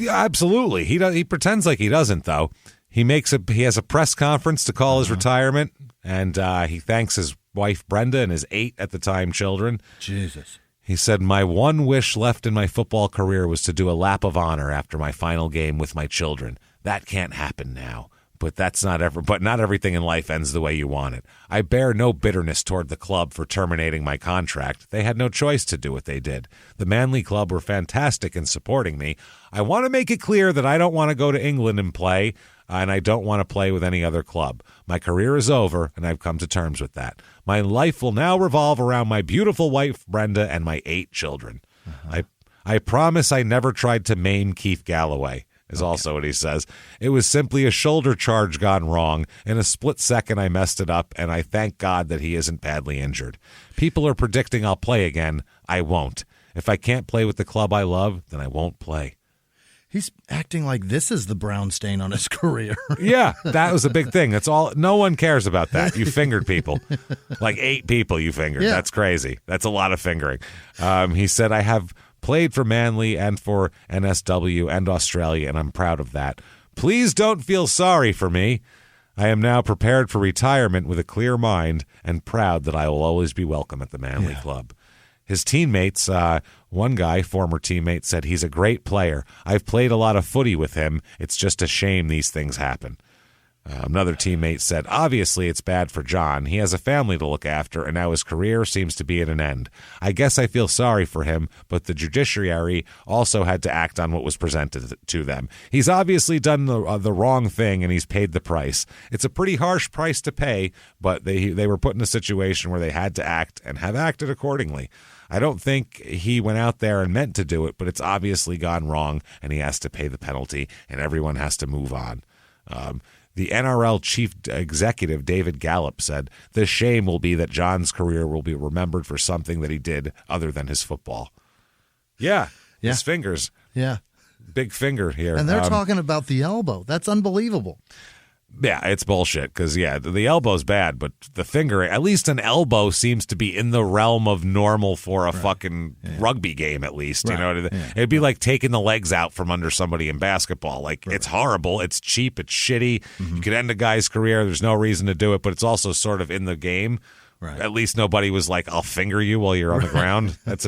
Absolutely. He pretends like he doesn't, though. He has a press conference to call his retirement, and he thanks his wife Brenda and his 8 at the time children. Jesus. He said, my one wish left in my football career was to do a lap of honor after my final game with my children. That can't happen now. But not everything in life ends the way you want it. I bear no bitterness toward the club for terminating my contract. They had no choice to do what they did. The Manly Club were fantastic in supporting me. I want to make it clear that I don't want to go to England and play, and I don't want to play with any other club. My career is over, and I've come to terms with that. My life will now revolve around my beautiful wife, Brenda, and my 8 children. I promise I never tried to maim Keith Galloway. Is also what he says. It was simply a shoulder charge gone wrong. In a split second, I messed it up, and I thank God that he isn't badly injured. People are predicting I'll play again. I won't. If I can't play with the club I love, then I won't play. He's acting like this is the brown stain on his career. Yeah, that was a big thing. That's all. No one cares about that. You fingered people. Like 8 people you fingered. Yeah. That's crazy. That's a lot of fingering. He said, I have played for Manly and for NSW and Australia, and I'm proud of that. Please don't feel sorry for me. I am now prepared for retirement with a clear mind and proud that I will always be welcome at the Manly Club. His teammates, one guy, former teammate, said he's a great player. I've played a lot of footy with him. It's just a shame these things happen. Another teammate said, obviously it's bad for John. He has a family to look after, and now his career seems to be at an end. I guess I feel sorry for him, but the judiciary also had to act on what was presented to them. He's obviously done the wrong thing, and he's paid the price. It's a pretty harsh price to pay, but they were put in a situation where they had to act and have acted accordingly. I don't think he went out there and meant to do it, but it's obviously gone wrong, and he has to pay the penalty, and everyone has to move on. The NRL chief executive, David Gallup, said, the shame will be that John's career will be remembered for something that he did other than his football. Yeah. His fingers. Yeah. Big finger here. And they're talking about the elbow. That's unbelievable. Yeah, it's bullshit because, the elbow's bad, but the finger, at least an elbow seems to be in the realm of normal for a fucking rugby game, at least. Right. You know, it'd be like taking the legs out from under somebody in basketball. Like, it's horrible. It's cheap. It's shitty. Mm-hmm. You could end a guy's career. There's no reason to do it, but it's also sort of in the game. Right. At least nobody was like, I'll finger you while you're on the ground. That's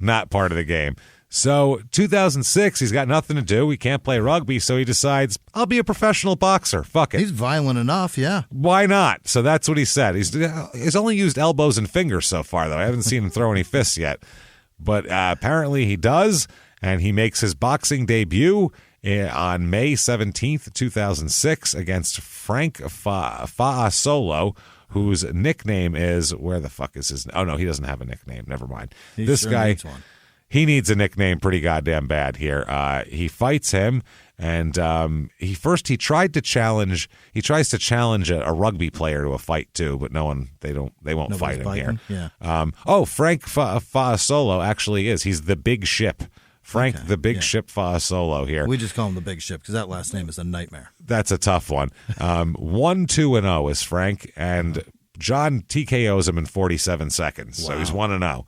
not part of the game. So 2006, he's got nothing to do. He can't play rugby, so he decides, I'll be a professional boxer. Fuck it. He's violent enough, yeah. Why not? So that's what he said. He's only used elbows and fingers so far, though. I haven't seen him throw any fists yet. But apparently he does, and he makes his boxing debut on May 17th, 2006 against Frank Faasolo, whose nickname is, where the fuck is his? Oh, no, he doesn't have a nickname. Never mind. This guy needs one. he needs a nickname pretty goddamn bad here. He fights him, and he tries to challenge a rugby player to a fight too, but they won't fight him here. Yeah. Frank Faasolo actually is. He's the Big Ship. Frank the Big Ship Faasolo here. We just call him the Big Ship because that last name is a nightmare. That's a tough one. 1-2-0 is Frank, and John TKOs him in 47 seconds. Wow. So he's 1-0.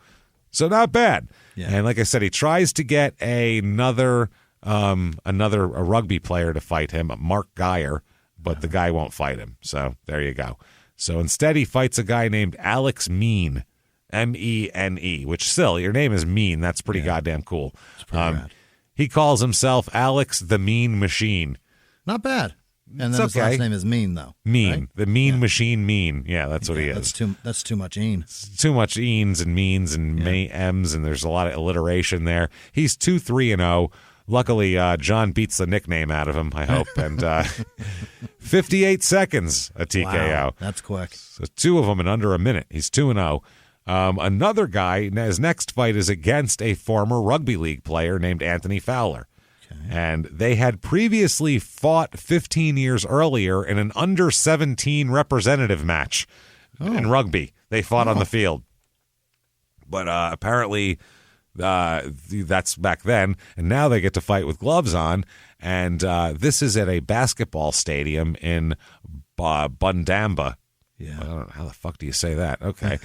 So not bad. Yeah. And like I said, he tries to get another rugby player to fight him, Mark Geyer, but the guy won't fight him. So there you go. So instead he fights a guy named Alex Mene, Mene, which still, your name is Mean. That's pretty goddamn cool. Rad. He calls himself Alex the Mean Machine. Not bad. And then his last name is Mean, though. Mean. Right? The Mean Machine Mean. Yeah, that's what he is. That's too much een. Too much eens and means and m's, and there's a lot of alliteration there. He's 2-3-0. Luckily, John beats the nickname out of him, I hope. And 58 seconds, a TKO. Wow, that's quick. So two of them in under a minute. He's 2-0. Another guy, his next fight is against a former rugby league player named Anthony Fowler. Okay. And they had previously fought 15 years earlier in an under-17 representative match in rugby. They fought on the field. But apparently that's back then, and now they get to fight with gloves on. And this is at a basketball stadium in Bundamba. Yeah. I don't know. How the fuck do you say that? Okay.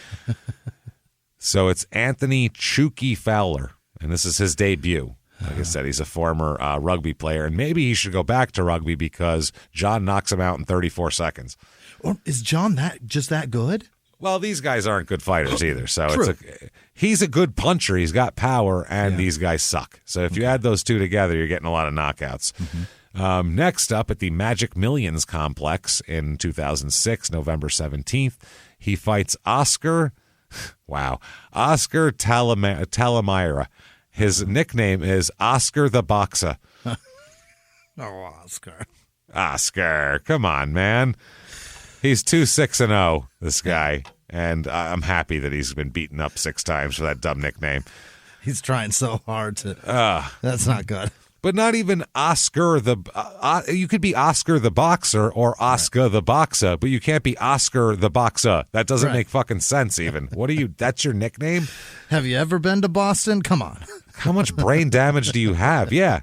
So it's Anthony Chucky Fowler, and this is his debut. Like I said, he's a former rugby player, and maybe he should go back to rugby because John knocks him out in 34 seconds. Or is John just that good? Well, these guys aren't good fighters either. So he's a good puncher. He's got power, and these guys suck. So if you add those two together, you're getting a lot of knockouts. Mm-hmm. Next up at the Magic Millions complex in 2006, November 17th, he fights Oscar Talamira. His nickname is Oscar the Boxer. Oscar, come on, man. He's 2-6-0, this guy, and I'm happy that he's been beaten up 6 times for that dumb nickname. He's trying so hard to. That's not good. But not even Oscar the. You could be Oscar the Boxer or Oscar the Boxer, but you can't be Oscar the Boxer. That doesn't make fucking sense. Even what are you? That's your nickname? Have you ever been to Boston? Come on. How much brain damage do you have? Yeah,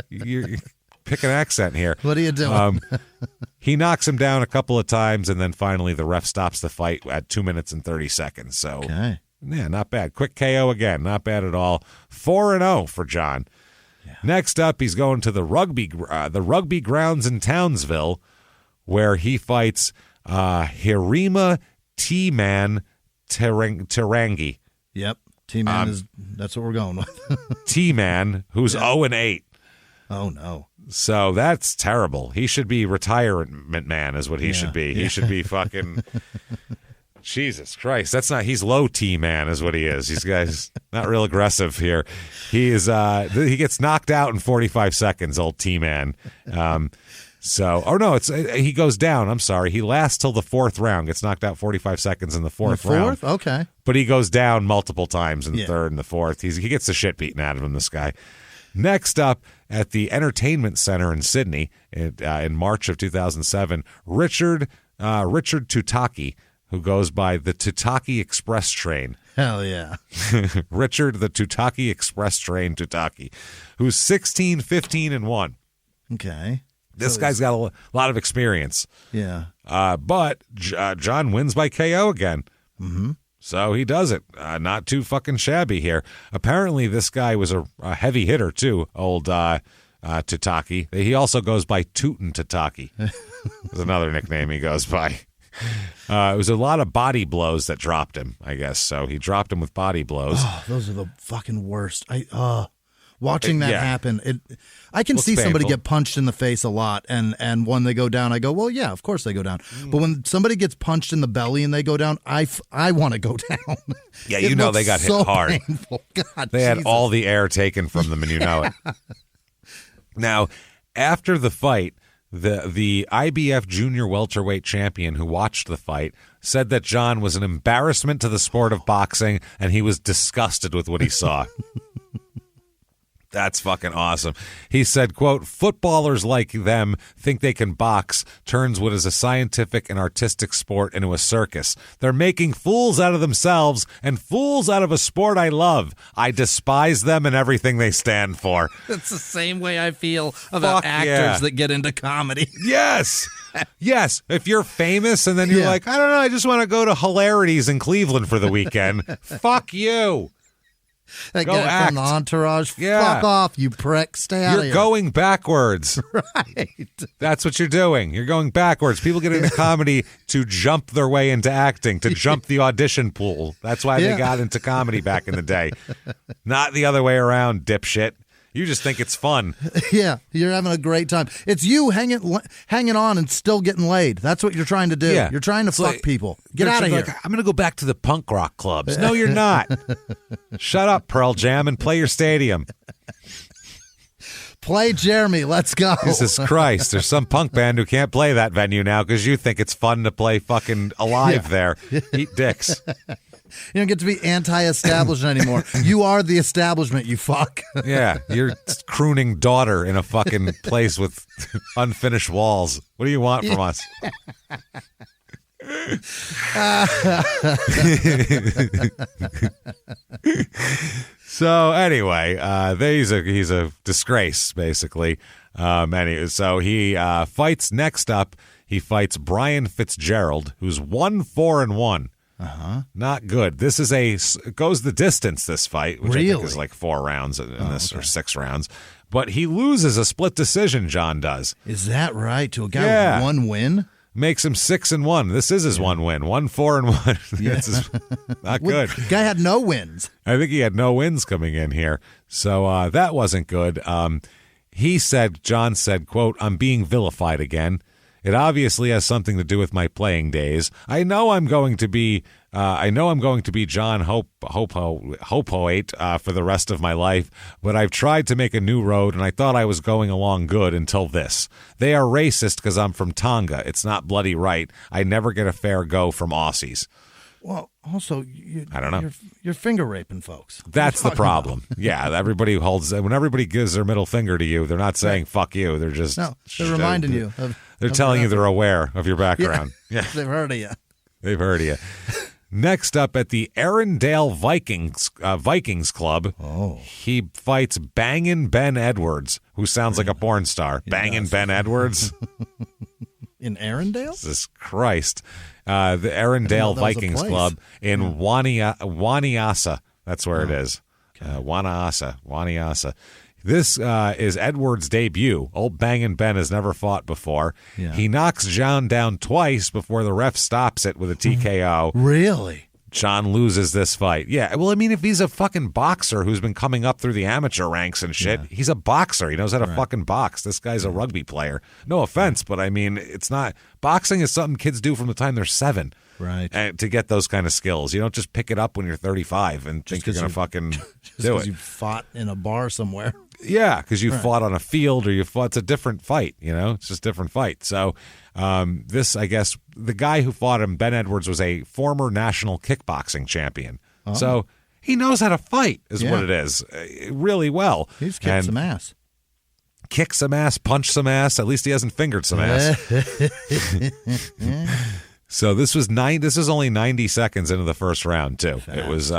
you pick an accent here. What are you doing? He knocks him down a couple of times, and then finally the ref stops the fight at 2 minutes and 30 seconds. So, yeah, not bad. Quick KO again. Not bad at all. 4-0 for John. Yeah. Next up, he's going to the rugby grounds in Townsville, where he fights Hirima T-Man Tarangi. Yep, T-Man that's what we're going with. T-Man, who's 0-8. Oh, no. So that's terrible. He should be retirement man is what he should be. He should be fucking... Jesus Christ. That's not... He's low T-man is what he is. He's guys not real aggressive here. He is... he gets knocked out in 45 seconds, old T-man. He goes down. I'm sorry. He lasts till the 4th round. Gets knocked out 45 seconds in the 4th round. Okay. But he goes down multiple times in the 3rd and the 4th. He gets the shit beaten out of him, this guy. Next up, at the Entertainment Center in Sydney in March of 2007, Richard Tutaki, who goes by the Tutaki Express Train. Hell yeah. Richard the Tutaki Express Train Tutaki, who's 16-15-1. Okay. This guy's got a lot of experience. Yeah. But John wins by KO again. Mm-hmm. So he does it. Not too fucking shabby here. Apparently, this guy was a heavy hitter, too, old Tutaki. He also goes by Tootin' Tutaki. There's another nickname he goes by. It was a lot of body blows that dropped him, I guess. So he dropped him with body blows. Oh, those are the fucking worst. Watching that happen, I can see somebody get punched in the face a lot, and when they go down, I go, well, yeah, of course they go down. But when somebody gets punched in the belly and they go down, I want to go down. Yeah, you know they got hit hard. God, they had all the air taken from them, and you know it. Now, after the fight, the IBF junior welterweight champion who watched the fight said that John was an embarrassment to the sport of boxing, and he was disgusted with what he saw. That's fucking awesome. He said, quote, footballers like them think they can box turns what is a scientific and artistic sport into a circus. They're making fools out of themselves and fools out of a sport I love. I despise them and everything they stand for. That's the same way I feel about actors that get into comedy. Yes. Yes. If you're famous and then you're like, I don't know, I just want to go to Hilarities in Cleveland for the weekend. Fuck you. That Go guy act. from the Entourage. Fuck off, you prick. Stay out of here. You're going backwards. Right. That's what you're doing. You're going backwards. People get into comedy to jump their way into acting, to jump the audition pool. That's why they got into comedy back in the day. Not the other way around, dipshit. You just think it's fun. Yeah, you're having a great time. It's you hanging on and still getting laid. That's what you're trying to do. Yeah. You're trying to fuck people. Get out of here. I'm going to go back to the punk rock clubs. No, you're not. Shut up, Pearl Jam, and play your stadium. Play Jeremy. Let's go. Jesus Christ. There's some punk band who can't play that venue now because you think it's fun to play fucking Alive there. Eat dicks. You don't get to be anti-establishment anymore. You are the establishment, you fuck. Yeah, you're crooning daughter in a fucking place with unfinished walls. What do you want from us? So anyway, he's a disgrace, basically. Anyway, so he fights next up. He fights Brian Fitzgerald, who's 1-4-1. Not good. This is it goes the distance, this fight, which I think is like 4 rounds in this, or 6 rounds. But he loses a split decision, John does. Is that right? To a guy with 1 win? Makes him 6-1. This is his 1 win. 1-4-1. Yeah. Not good. Guy had no wins. I think he had no wins coming in here. So that wasn't good. John said, quote, I'm being vilified again. It obviously has something to do with my playing days. I know I'm going to be John Hopoate for the rest of my life, but I've tried to make a new road, and I thought I was going along good until this. They are racist because I'm from Tonga. It's not bloody right. I never get a fair go from Aussies. Well, also, I don't know. You're finger raping folks. That's the problem. Yeah, when everybody gives their middle finger to you, they're not saying fuck you. They're just they're reminding you. They're telling you they're aware of your background. Yeah. They've heard of you. They've heard of you. Next up at the Arendelle Vikings Club, he fights Bangin' Ben Edwards, who sounds like a porn star. Bangin' Ben Edwards. In Arendelle? Jesus Christ. The Arendelle Vikings Club in Waniasa. That's where it is. Okay. Waniasa. This is Edwards' debut. Old Bangin' Ben has never fought before. Yeah. He knocks John down twice before the ref stops it with a TKO. Really? John loses this fight. Yeah, well, I mean, if he's a fucking boxer who's been coming up through the amateur ranks and shit, he's a boxer. He knows how to fucking box. This guy's a rugby player. No offense, but I mean, it's not... Boxing is something kids do from the time they're 7. Right. And to get those kind of skills. You don't just pick it up when you're 35 and think you're going to fucking do it. You fought in a bar somewhere. Yeah, because you fought on a field or you fought. It's a different fight, It's just a different fight. So this, I guess, the guy who fought him, Ben Edwards, was a former national kickboxing champion. Oh. So he knows how to fight is what it is. Really well. He's kicked some ass. Kick some ass, punch some ass. At least he hasn't fingered some ass. So this was only 90 seconds into the first round, too. Fast. It was,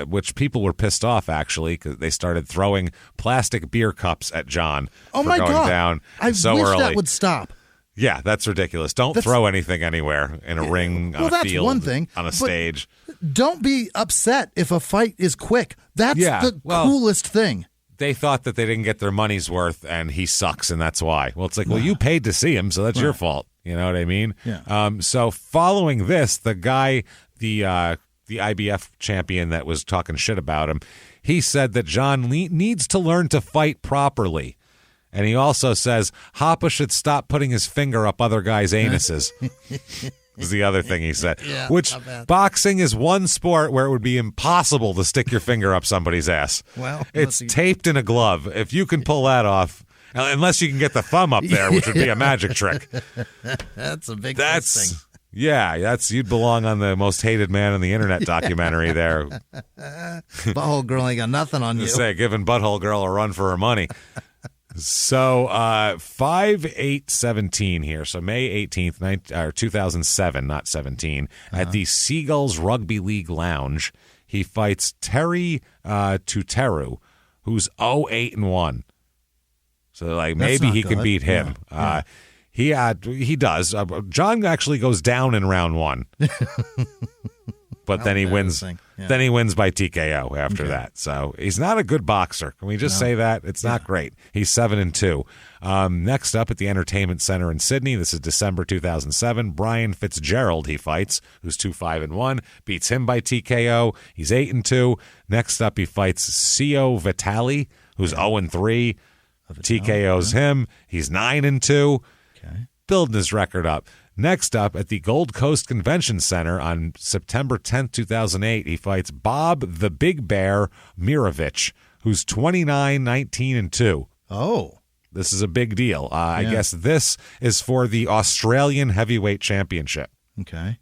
which people were pissed off, actually, because they started throwing plastic beer cups at John for going down so early. I wish that would stop. Yeah, that's ridiculous. Don't throw anything anywhere in a ring, on a field, one thing, on a stage. Don't be upset if a fight is quick. That's the coolest thing. They thought that they didn't get their money's worth, and he sucks, and that's why. Well, it's like, well, you paid to see him, so that's your fault. You know what I mean? Yeah. So following this, the guy, the IBF champion that was talking shit about him, he said that John needs to learn to fight properly. And he also says Hoppe should stop putting his finger up other guys' anuses. is the other thing he said. Yeah, which boxing is one sport where it would be impossible to stick your finger up somebody's ass. Well, it's taped in a glove. If you can pull that off, unless you can get the thumb up there, which would be a magic trick. That's a big thing. Yeah, you'd belong on the Most Hated Man on the Internet documentary there. Butthole girl ain't got nothing on you. Say, giving Butthole Girl a run for her money. So 5/8/17 here. So May 18th, 2007, not 17, at the Seagulls Rugby League Lounge, he fights Terry Tuteru, who's 0-8-1. So like maybe he can beat him. Yeah. He does. John actually goes down in round 1. But then he wins. Then he wins by TKO after that. So he's not a good boxer. Can we just say that? It's not great. He's 7-2. Next up at the Entertainment Center in Sydney, this is December 2007. Brian Fitzgerald he fights, who's 2-5-1, beats him by TKO. He's 8-2. Next up he fights Sio Vitali, who's 0-3. TKO's him. He's 9-2. Okay. Building his record up. Next up, at the Gold Coast Convention Center on September 10th, 2008, he fights Bob the Big Bear Mirovich, who's 29-19-2. Oh. This is a big deal. I guess this is for the Australian Heavyweight Championship. Okay.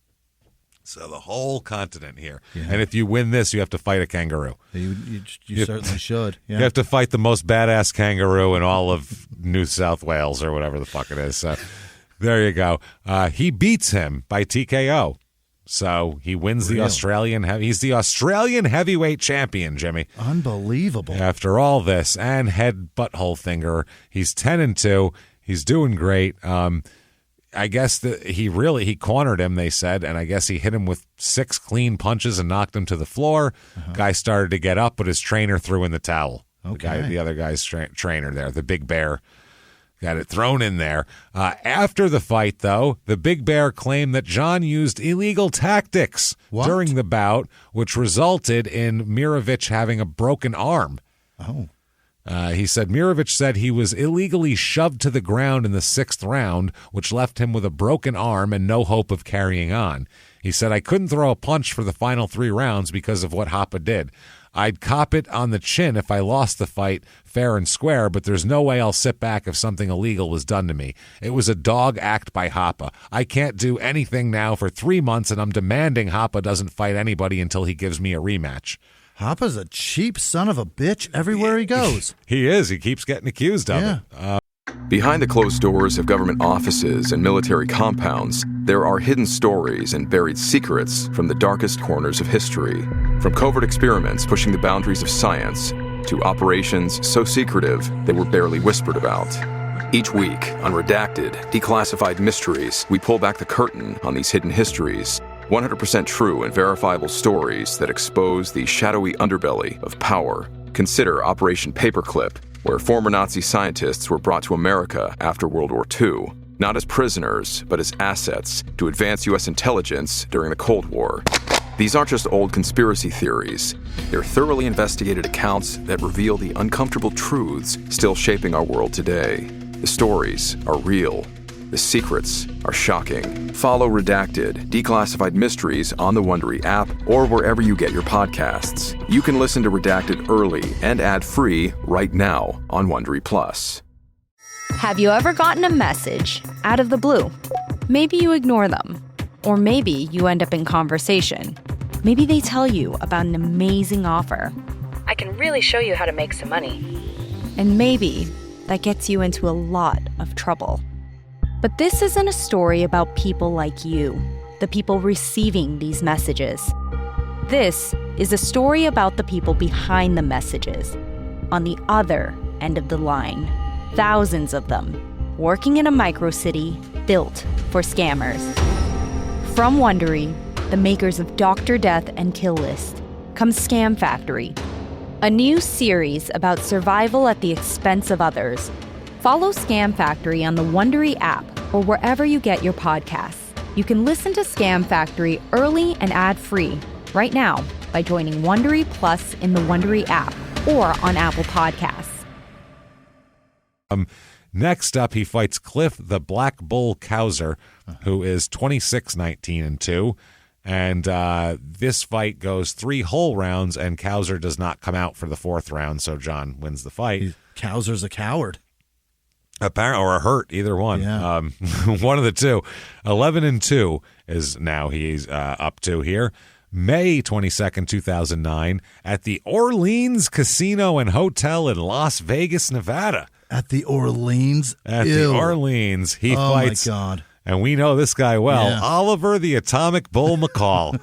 So the whole continent here. Yeah. And if you win this, you have to fight a kangaroo. You certainly should. Yeah. You have to fight the most badass kangaroo in all of New South Wales or whatever the fuck it is. So there you go. He beats him by TKO. So he wins the Australian. He's the Australian heavyweight champion, Jimmy. Unbelievable. After all this and head butthole finger, he's 10-2. He's doing great. I guess that he cornered him, they said, and I guess he hit him with 6 clean punches and knocked him to the floor. Guy started to get up, but his trainer threw in the towel. Okay. The other guy's trainer there, the Big Bear, got it thrown in there. After the fight, though, the Big Bear claimed that John used illegal tactics during the bout, which resulted in Mirovich having a broken arm. Oh. He said Mirovich said he was illegally shoved to the ground in the 6th round, which left him with a broken arm and no hope of carrying on. He said, I couldn't throw a punch for the final 3 rounds because of what Hopoate did. I'd cop it on the chin if I lost the fight fair and square, but there's no way I'll sit back if something illegal was done to me. It was a dog act by Hopoate. I can't do anything now for 3 months, and I'm demanding Hopoate doesn't fight anybody until he gives me a rematch. Hopa's a cheap son of a bitch everywhere he goes. He is. He keeps getting accused of it. Behind the closed doors of government offices and military compounds, there are hidden stories and buried secrets from the darkest corners of history. From covert experiments pushing the boundaries of science to operations so secretive they were barely whispered about. Each week, on Redacted, Declassified Mysteries, we pull back the curtain on these hidden histories. 100% true and verifiable stories that expose the shadowy underbelly of power. Consider Operation Paperclip, where former Nazi scientists were brought to America after World War II, not as prisoners, but as assets to advance U.S. intelligence during the Cold War. These aren't just old conspiracy theories. They're thoroughly investigated accounts that reveal the uncomfortable truths still shaping our world today. The stories are real. The secrets are shocking. Follow Redacted, Declassified Mysteries on the Wondery app or wherever you get your podcasts. You can listen to Redacted early and ad-free right now on Wondery Plus. Have you ever gotten a message out of the blue? Maybe you ignore them. Or maybe you end up in conversation. Maybe they tell you about an amazing offer. I can really show you how to make some money. And maybe that gets you into a lot of trouble. But this isn't a story about people like you, the people receiving these messages. This is a story about the people behind the messages, on the other end of the line. Thousands of them, working in a microcity built for scammers. From Wondery, the makers of Dr. Death and Kill List, comes Scam Factory, a new series about survival at the expense of others. Follow Scam Factory on the Wondery app or wherever you get your podcasts. You can listen to Scam Factory early and ad-free right now by joining Wondery Plus in the Wondery app or on Apple Podcasts. Next up, he fights Cliff the Black Bull Kauser, who is 26-19-2. And this fight goes 3 whole rounds, and Kauser does not come out for the 4th round, so John wins the fight. Kauser's a coward. Apparently, or hurt, either one. Yeah. One of the two. 11-2 is now he's up to here. May 22nd, 2009, at the Orleans Casino and Hotel in Las Vegas, Nevada. At the Orleans? At Ew. the Orleans. He fights. Oh, my God. And we know this guy well. Yeah. Oliver the Atomic Bull McCall.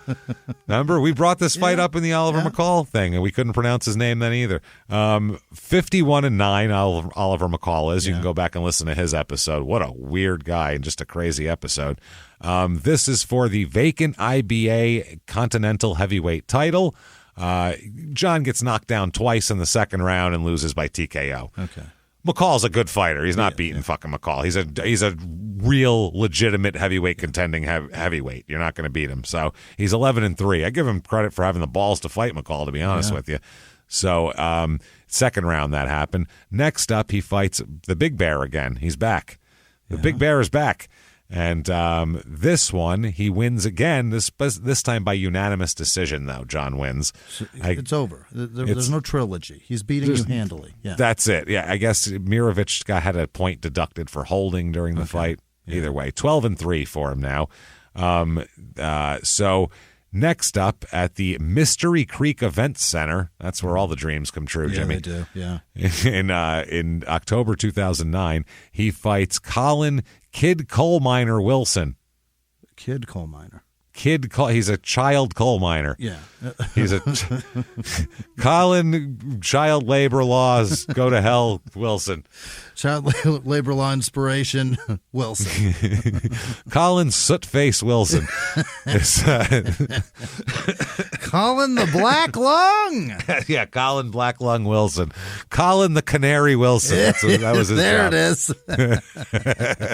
Remember, we brought this fight up in the Oliver McCall thing, and we couldn't pronounce his name then either. 51-9, Oliver McCall is. You can go back and listen to his episode. What a weird guy and just a crazy episode. This is for the vacant IBA Continental Heavyweight title. John gets knocked down twice in the second round and loses by TKO. Okay. McCall's a good fighter. He's not beating fucking McCall. He's a real legitimate heavyweight contending heavyweight. You're not going to beat him. So he's 11-3. I give him credit for having the balls to fight McCall, to be honest with you. So second round that happened. Next up, he fights the Big Bear again. He's back. The Big Bear is back. And this one, he wins again, this time by unanimous decision, though. John wins. It's over. There's no trilogy. He's beating you handily. Yeah. That's it. Yeah, I guess Mirovic had a point deducted for holding during the fight. Either way, 12-3 for him now. So next up at the Mystery Creek Event Center, that's where all the dreams come true, Jimmie. They do, yeah. In October 2009, he fights Colin Kid Coal Miner Wilson. Kid Coal Miner. He's a child coal miner. Yeah. He's a Colin child labor laws go to hell Wilson. Child labor law inspiration Wilson. Colin soot face Wilson. Colin the Black Lung. Yeah, Colin Black Lung Wilson. Colin the Canary Wilson. That was his there job. It is.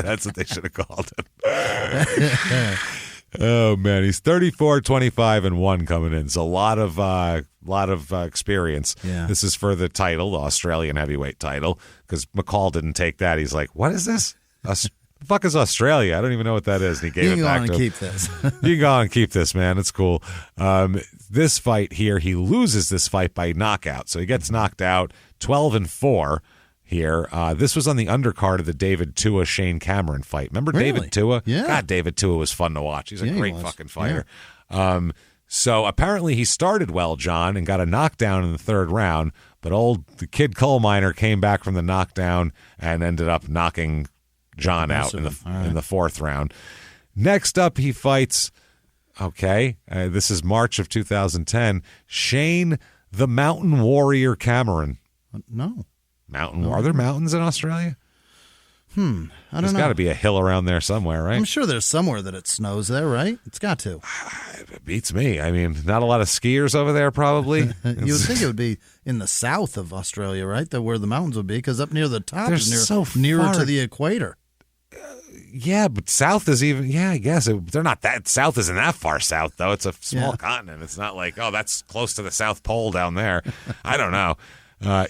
That's what they should have called him. Oh man, he's 34-25-1 coming in. So a lot of experience. Yeah. This is for the title, the Australian heavyweight title, because McCall didn't take that. He's like, "What is this? The fuck is Australia? I don't even know what that is." And he gave it back to him. You can go on and keep this. You can go on and keep this, man. It's cool. This fight here, he loses this fight by knockout. So he gets knocked out 12-4. Here, this was on the undercard of the David Tua Shane Cameron fight. Remember David Tua? Yeah. God, David Tua was fun to watch. He's a great fucking fighter. Yeah. So apparently he started well, John, and got a knockdown in the third round. But the Kid Coal Miner came back from the knockdown and ended up knocking John out in the fourth round. Next up, he fights. This is March of 2010. Shane the Mountain Warrior Cameron. No. Are there mountains in Australia? I don't know. There's got to be a hill around there somewhere, right? I'm sure there's somewhere that it snows there, right? It's got to. It beats me. I mean, not a lot of skiers over there, probably. You would think it would be in the south of Australia, right? Where the mountains would be, because up near the top is nearer to the equator. Yeah, but south is even. Yeah, I guess they're not that. South isn't that far south, though. It's a small continent. It's not like, oh, that's close to the South Pole down there. I don't know.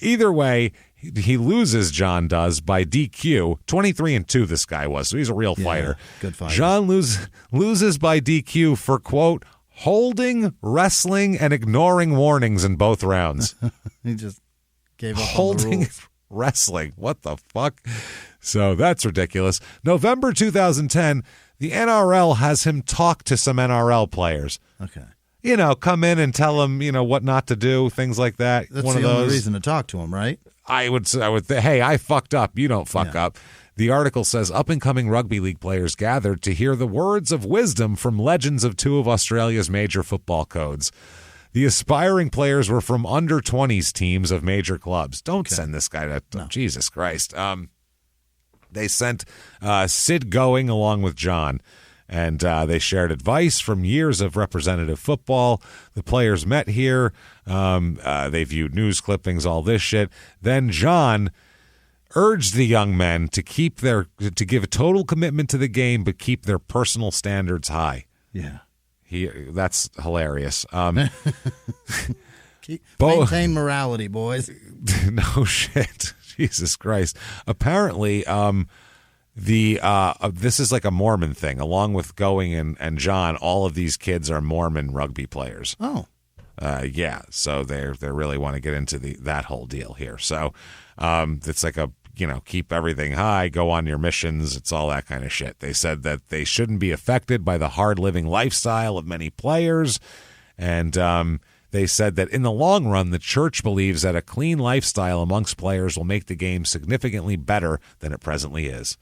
Either way, he loses, John does, by DQ. 23-2 this guy was, so he's a real fighter. Good fighter. John loses by DQ for, quote, holding, wrestling, and ignoring warnings in both rounds. He just gave up holding, on the rules. Wrestling. What the fuck? So that's ridiculous. November 2010, the NRL has him talk to some NRL players. Okay. Come in and tell him, what not to do, things like that. That's one the of those. only reason to talk to him, right? I would hey, I fucked up. You don't fuck up. The article says up-and-coming rugby league players gathered to hear the words of wisdom from legends of two of Australia's major football codes. The aspiring players were from under-20s teams of major clubs. Don't send this guy to Jesus Christ. They sent Sid Going along with John. And they shared advice from years of representative football. The players met here. They viewed news clippings, all this shit. Then John urged the young men to give a total commitment to the game, but keep their personal standards high. Yeah, that's hilarious. Maintain morality, boys. No shit, Jesus Christ. Apparently, this is like a Mormon thing. Along with Going and John, all of these kids are Mormon rugby players. Oh, yeah. So they really want to get into that whole deal here. So it's like a keep everything high, go on your missions. It's all that kind of shit. They said that they shouldn't be affected by the hard living lifestyle of many players. And they said that in the long run, the church believes that a clean lifestyle amongst players will make the game significantly better than it presently is.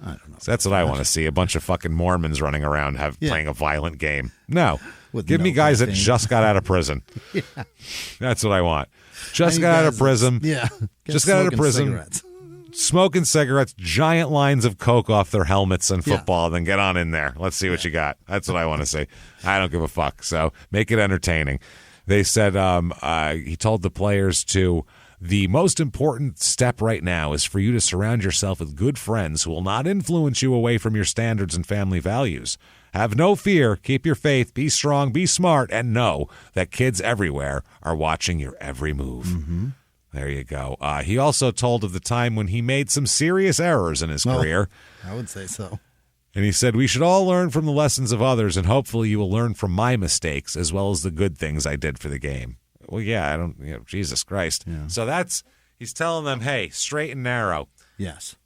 I don't know. So that's what I want to see. A bunch of fucking Mormons running around playing a violent game. No. Give me guys that just got out of prison. Yeah. That's what I want. Just got out of prison. Yeah. Just got out of prison. Cigarettes. Smoking cigarettes, giant lines of coke off their helmets and football, then get on in there. Let's see what you got. That's what I want to see. I don't give a fuck. So make it entertaining. They said he told the players to, the most important step right now is for you to surround yourself with good friends who will not influence you away from your standards and family values. Have no fear, keep your faith, be strong, be smart, and know that kids everywhere are watching your every move. Mm-hmm. There you go. He also told of the time when he made some serious errors in his career. I would say so. And he said, we should all learn from the lessons of others, and hopefully you will learn from my mistakes as well as the good things I did for the game. Well, yeah, Jesus Christ. Yeah. So he's telling them, hey, straight and narrow. Yes.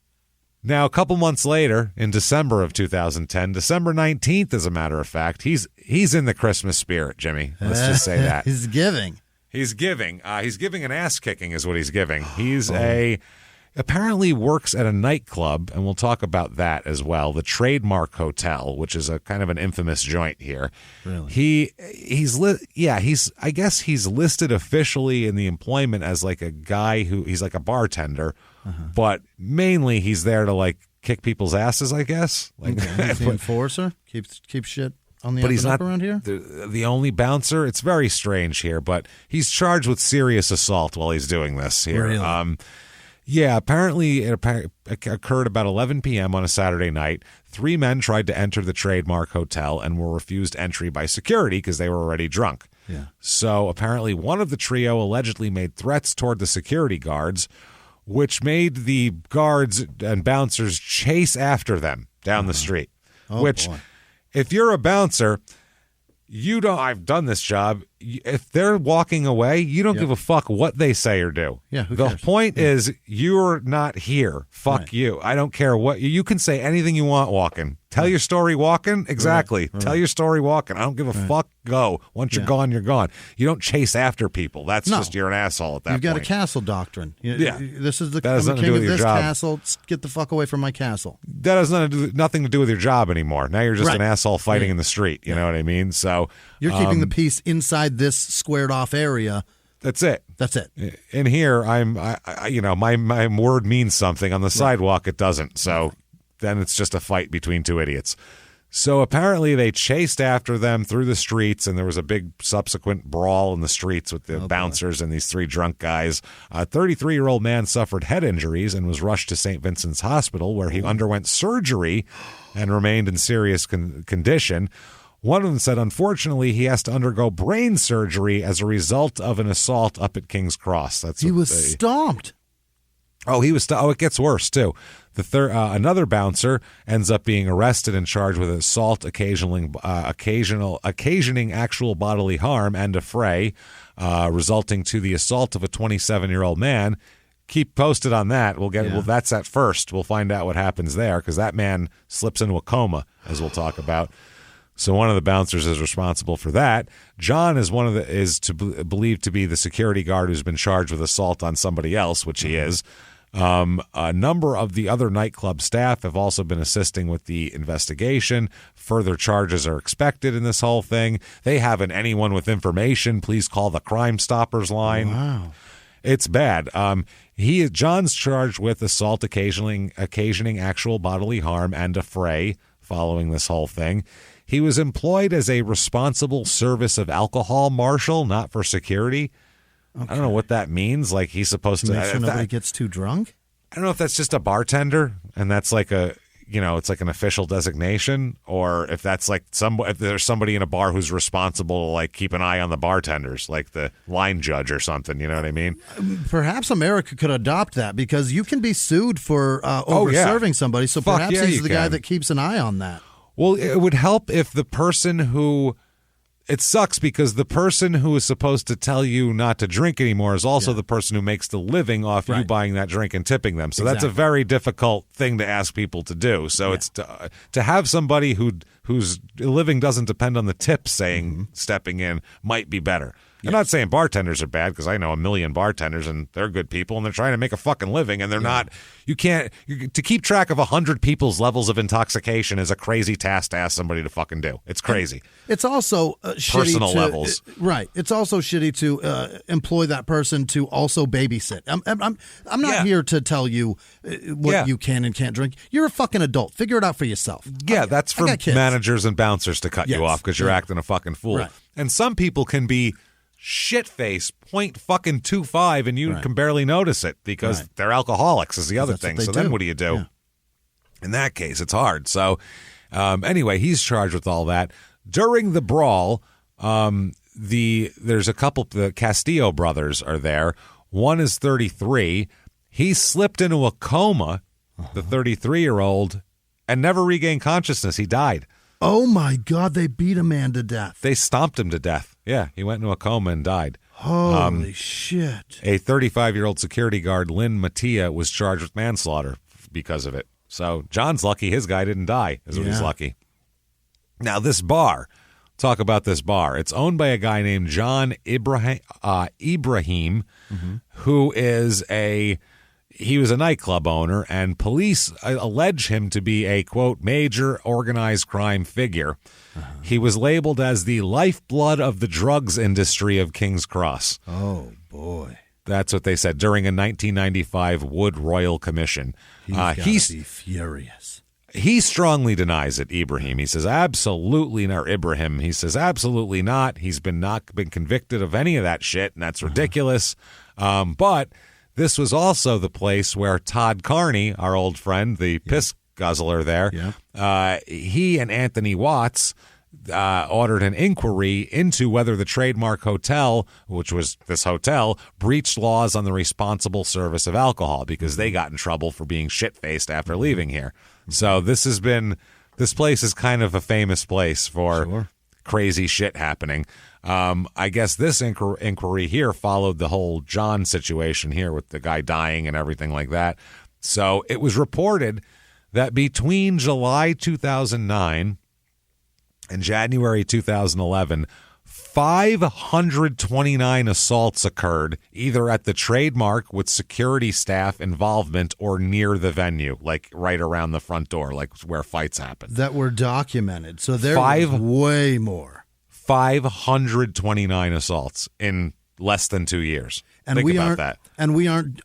Now, a couple months later, in December of 2010, December 19th, as a matter of fact, he's in the Christmas spirit, Jimmy. Let's just say that. He's giving. He's giving. He's giving an ass kicking is what he's giving. He's apparently works at a nightclub, and we'll talk about that as well, the Trademark Hotel, which is a kind of an infamous joint here. Really? I guess he's listed officially in the employment as like a guy he's like a bartender, but mainly he's there to like kick people's asses, I guess. Like he's the enforcer? Keep shit on the up he's and up not around here? The only bouncer. It's very strange here, but he's charged with serious assault while he's doing this here. Really? Yeah, apparently it occurred about 11 p.m. on a Saturday night. 3 men tried to enter the Trademark Hotel and were refused entry by security because they were already drunk. Yeah. So apparently one of the trio allegedly made threats toward the security guards, which made the guards and bouncers chase after them down the street. Oh, which, boy. If you're a bouncer, I've done this job. If they're walking away, you don't give a fuck what they say or do. Yeah, who the cares? point is, you're not here. Fuck you. I don't care what you can say anything you want walking. Tell your story walking. Exactly. Right. Tell your story walking. I don't give a fuck. Go. Once you're gone, you're gone. You don't chase after people. That's just you're an asshole at that point. You've got a castle doctrine. This is the That has I'm the nothing to do king of with your this job. castle. Get the fuck away from my castle. That has nothing to do with your job anymore. Now you're just Right. an asshole fighting in the street. You know what I mean? So You're keeping the peace inside this squared off area. That's it. That's it. In here, my word means something. On the sidewalk, it doesn't. So then it's just a fight between two idiots. So apparently they chased after them through the streets, and there was a big subsequent brawl in the streets with the bouncers and these 3 drunk guys. A 33-year-old man suffered head injuries and was rushed to St. Vincent's Hospital, where he underwent surgery and remained in serious condition. One of them said, unfortunately, he has to undergo brain surgery as a result of an assault up at King's Cross. He was stomped. Oh, he was. It gets worse too. Another bouncer ends up being arrested and charged with assault, occasioning actual bodily harm and a fray, resulting to the assault of a 27-year-old man. Keep posted on that. Well, that's at first. We'll find out what happens there because that man slips into a coma, as we'll talk about. So one of the bouncers is responsible for that. John is believed to be the security guard who's been charged with assault on somebody else, which he is. A number of the other nightclub staff have also been assisting with the investigation. Further charges are expected in this whole thing. They haven't anyone with information. Please call the Crime Stoppers line. Wow. It's bad. John's charged with assault occasioning actual bodily harm and a fray following this whole thing. He was employed as a responsible service of alcohol marshal, not for security. Okay. I don't know what that means. Like he's supposed to make sure nobody gets too drunk. I don't know if that's just a bartender and that's like it's like an official designation, or if that's like if there's somebody in a bar who's responsible to like keep an eye on the bartenders, like the line judge or something. You know what I mean? Perhaps America could adopt that because you can be sued for over-serving somebody. So perhaps he's the guy that keeps an eye on that. Well, it would help if the person who it sucks because the person who is supposed to tell you not to drink anymore is also the person who makes the living off you buying that drink and tipping them. So that's a very difficult thing to ask people to do. So it's to have somebody whose living doesn't depend on the tip saying stepping in might be better. I'm not saying bartenders are bad because I know a million bartenders and they're good people and they're trying to make a fucking living and they're not. You can't to keep track of 100 people's levels of intoxication is a crazy task to ask somebody to fucking do. It's crazy. It's also shitty personal levels, right? It's also shitty to employ that person to also babysit. I'm not here to tell you what you can and can't drink. You're a fucking adult. Figure it out for yourself. Yeah, that's for managers and bouncers to cut you off because you're acting a fucking fool. Right. And some people can be shit-face, .25, and you can barely notice it because they're alcoholics is the other thing. So then what do you do? In that case, it's hard. So anyway, he's charged with all that. During the brawl, there's a couple, the Castillo brothers are there. One is 33. He slipped into a coma, the 33-year-old, and never regained consciousness. He died. Oh, my God, they beat a man to death. They stomped him to death. Yeah, he went into a coma and died. Holy shit. A 35-year-old security guard, Lynn Mattia, was charged with manslaughter because of it. So John's lucky his guy didn't die, is what he's lucky. Now, this bar, talk about this bar. It's owned by a guy named John Ibrahim, who is he was a nightclub owner, and police allege him to be a, quote, major organized crime figure. He was labeled as the lifeblood of the drugs industry of King's Cross. Oh, boy. That's what they said during a 1995 Wood Royal Commission. He's be furious. He strongly denies it, Ibrahim. He says, absolutely not. Ibrahim. He says, absolutely not. He's not been convicted of any of that shit, and that's ridiculous. But this was also the place where Todd Carney, our old friend, the piss guzzler there, he and Anthony Watts ordered an inquiry into whether the Trademark Hotel, which was this hotel, breached laws on the responsible service of alcohol because they got in trouble for being shit-faced after leaving here. So this place is kind of a famous place for crazy shit happening. I guess this inquiry here followed the whole John situation here with the guy dying and everything like that. So it was reported that between July 2009 and January 2011, 529 assaults occurred either at the Trademark with security staff involvement or near the venue, like right around the front door, like where fights happen. That were documented. So there was way more. 529 assaults in less than 2 years. And Think we about aren't that. And we aren't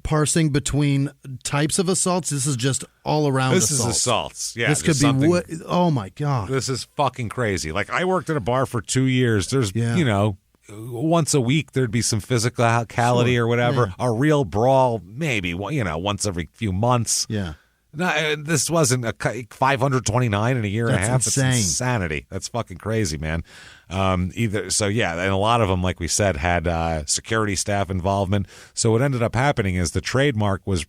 parsing between types of assaults. This is just all around This assaults. is assaults. Yeah, this could be oh my God. This is fucking crazy. Like, I worked at a bar for 2 years. There's, once a week there'd be some physicality or whatever. A real brawl, maybe, once every few months. Yeah. No, this wasn't a 529 in a year and a half. Insane. It's insanity. That's fucking crazy, man. And a lot of them, like we said, had security staff involvement. So what ended up happening is the Trademark was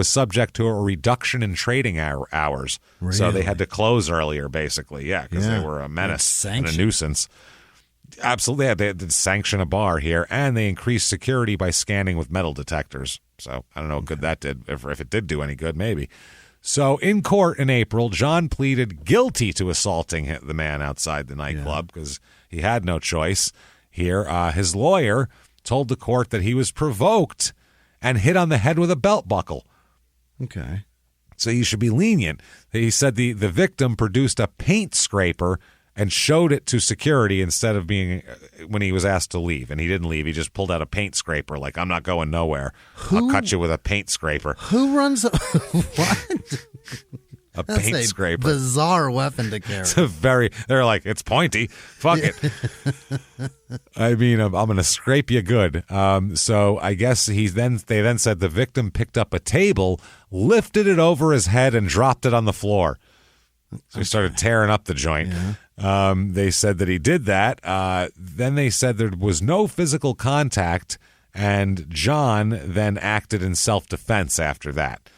subject to a reduction in trading hours. Really? So they had to close earlier, basically. Because they were a menace and a nuisance. Absolutely. They had to sanction a bar here, and they increased security by scanning with metal detectors. So I don't know what good that did. If it did do any good, maybe. So in court in April, John pleaded guilty to assaulting the man outside the nightclub because he had no choice here. His lawyer told the court that he was provoked and hit on the head with a belt buckle. Okay. So you should be lenient. He said the victim produced a paint scraper and showed it to security instead of being when he was asked to leave. And he didn't leave. He just pulled out a paint scraper like, I'm not going nowhere. I'll cut you with a paint scraper. Who runs what? That's paint scraper. Bizarre weapon to carry. They're like, it's pointy. Fuck it. I mean, I'm going to scrape you good. So I guess they then said the victim picked up a table, lifted it over his head, and dropped it on the floor. So he started tearing up the joint. They said that he did that. Then they said there was no physical contact, and John then acted in self-defense after that.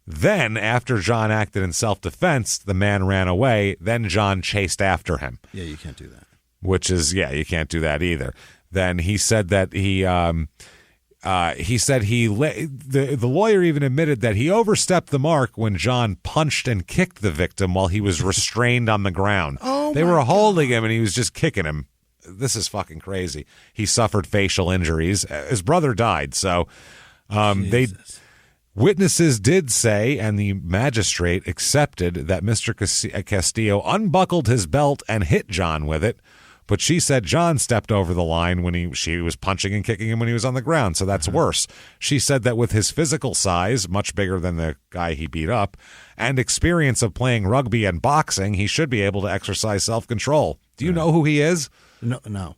Then, after John acted in self-defense, the man ran away. Then John chased after him. Yeah, you can't do that. which is, you can't do that either. Then he said that the lawyer even admitted that he overstepped the mark when John punched and kicked the victim while he was restrained on the ground. They were holding him and he was just kicking him. This is fucking crazy. He suffered facial injuries. His brother died. So witnesses did say, and the magistrate accepted, that Mr. Castillo unbuckled his belt and hit John with it. But she said John stepped over the line when she was punching and kicking him when he was on the ground, so that's worse. She said that with his physical size, much bigger than the guy he beat up, and experience of playing rugby and boxing, he should be able to exercise self-control. Do you know who he is? No.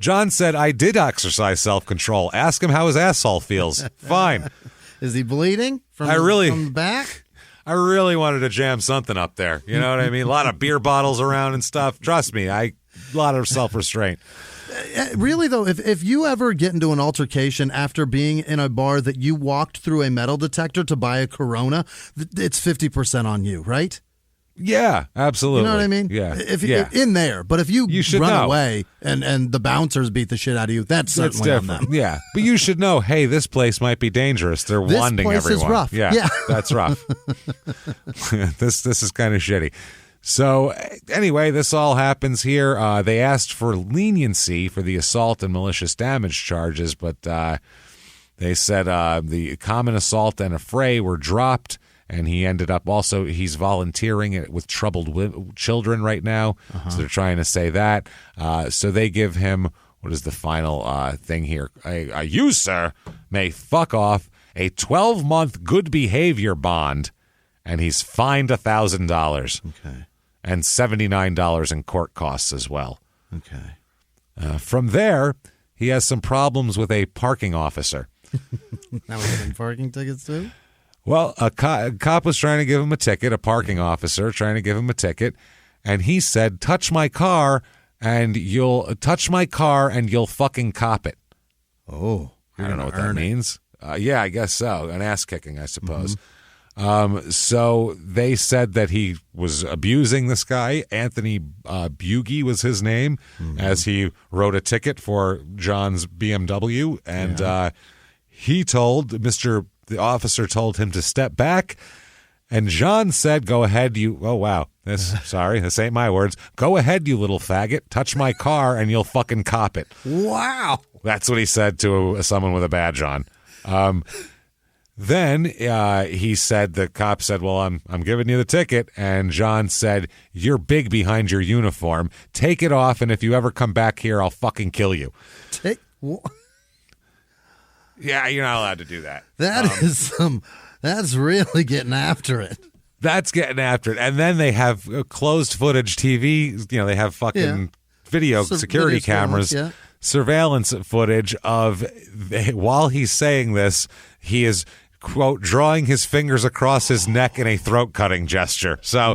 John said, I did exercise self-control. Ask him how his asshole feels. Fine. Is he bleeding from the back? I really wanted to jam something up there. You know what I mean? A lot of beer bottles around and stuff. Trust me, a lot of self-restraint. Really, though, if you ever get into an altercation after being in a bar that you walked through a metal detector to buy a Corona, it's 50% on you, right? Yeah, absolutely. You know what I mean? Yeah. In there. But if you run know. away and the bouncers beat the shit out of you, that's certainly different. On them. Yeah. But you should know, hey, this place might be dangerous. They're wanding everyone. This place is rough. Yeah. That's rough. This is kind of shitty. So anyway, this all happens here. They asked for leniency for the assault and malicious damage charges, but they said the common assault and affray were dropped. And he ended up he's volunteering with troubled children right now. So they're trying to say that. So they give him, what is the final thing here? You, sir, may fuck off a 12-month good behavior bond, and he's fined $1,000. Okay. And $79 in court costs as well. Okay. From there, he has some problems with a parking officer. Now we're getting parking tickets too? Well, a cop was trying to give him a ticket, a parking officer trying to give him a ticket, and he said, touch my car and you'll fucking cop it. Oh. I don't know what that means. Yeah, I guess so. An ass kicking, I suppose. Mm-hmm. So they said that he was abusing this guy. Anthony Bugie was his name, as he wrote a ticket for John's BMW, and he told the officer told him to step back, and John said, go ahead, this ain't my words. Go ahead, you little faggot. Touch my car and you'll fucking cop it. Wow. That's what he said to someone with a badge on. Then he said, the cop said, well, I'm giving you the ticket. And John said, you're big behind your uniform. Take it off, and if you ever come back here, I'll fucking kill you. Yeah, you're not allowed to do that. That's really getting after it. That's getting after it. And then they have closed footage TV. You know, they have fucking video security cameras, surveillance footage of while he's saying this, he is, quote, drawing his fingers across his neck in a throat-cutting gesture. So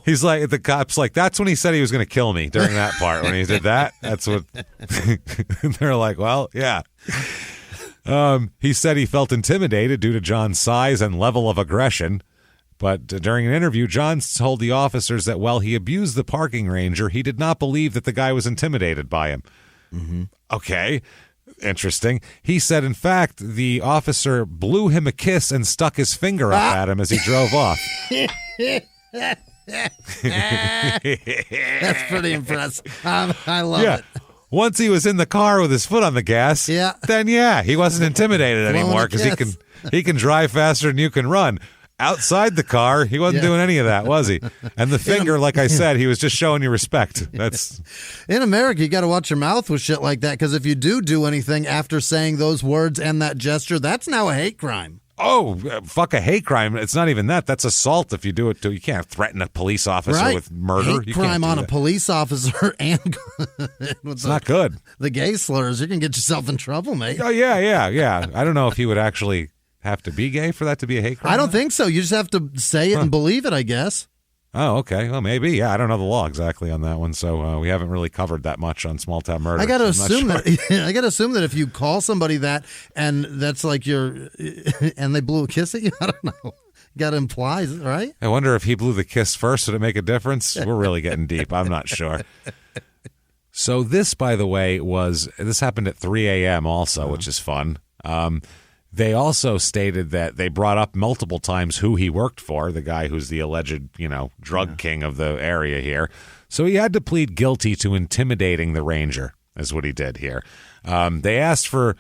he's like, the cop's like, that's when he said he was going to kill me during that part. When he did that, that's what they're like, well, yeah. He said he felt intimidated due to John's size and level of aggression. But during an interview, John told the officers that while he abused the parking ranger, he did not believe that the guy was intimidated by him. Mm-hmm. Okay, interesting. He said, in fact, the officer blew him a kiss and stuck his finger up at him as he drove off. That's pretty impressive. I love it. Once he was in the car with his foot on the gas, then he wasn't intimidated anymore because he can drive faster than you can run. Outside the car, he wasn't doing any of that, was he? And the finger, like I said, he was just showing you respect. That's in America, you got to watch your mouth with shit like that, because if you do anything after saying those words and that gesture, that's now a hate crime. Oh, fuck a hate crime. It's not even that. That's assault if you do it. You can't threaten a police officer with murder. Hate crime on a police officer and it's not good. The gay slurs, you can get yourself in trouble, mate. Oh, yeah. I don't know if he would actually have to be gay for that to be a hate crime. I don't think so. You just have to say it and believe it, I guess. Oh, okay. Well, maybe. Yeah, I don't know the law exactly on that one, so we haven't really covered that much on small town murder. I got to assume that if you call somebody that and that's like and they blew a kiss at you, I don't know. Got to imply, right? I wonder if he blew the kiss first, would it make a difference? We're really getting deep. I'm not sure. So this, by the way, this happened at 3 a.m. also, which is fun. They also stated that they brought up multiple times who he worked for, the guy who's the alleged, drug king of the area here. So he had to plead guilty to intimidating the ranger, is what he did here. They asked for,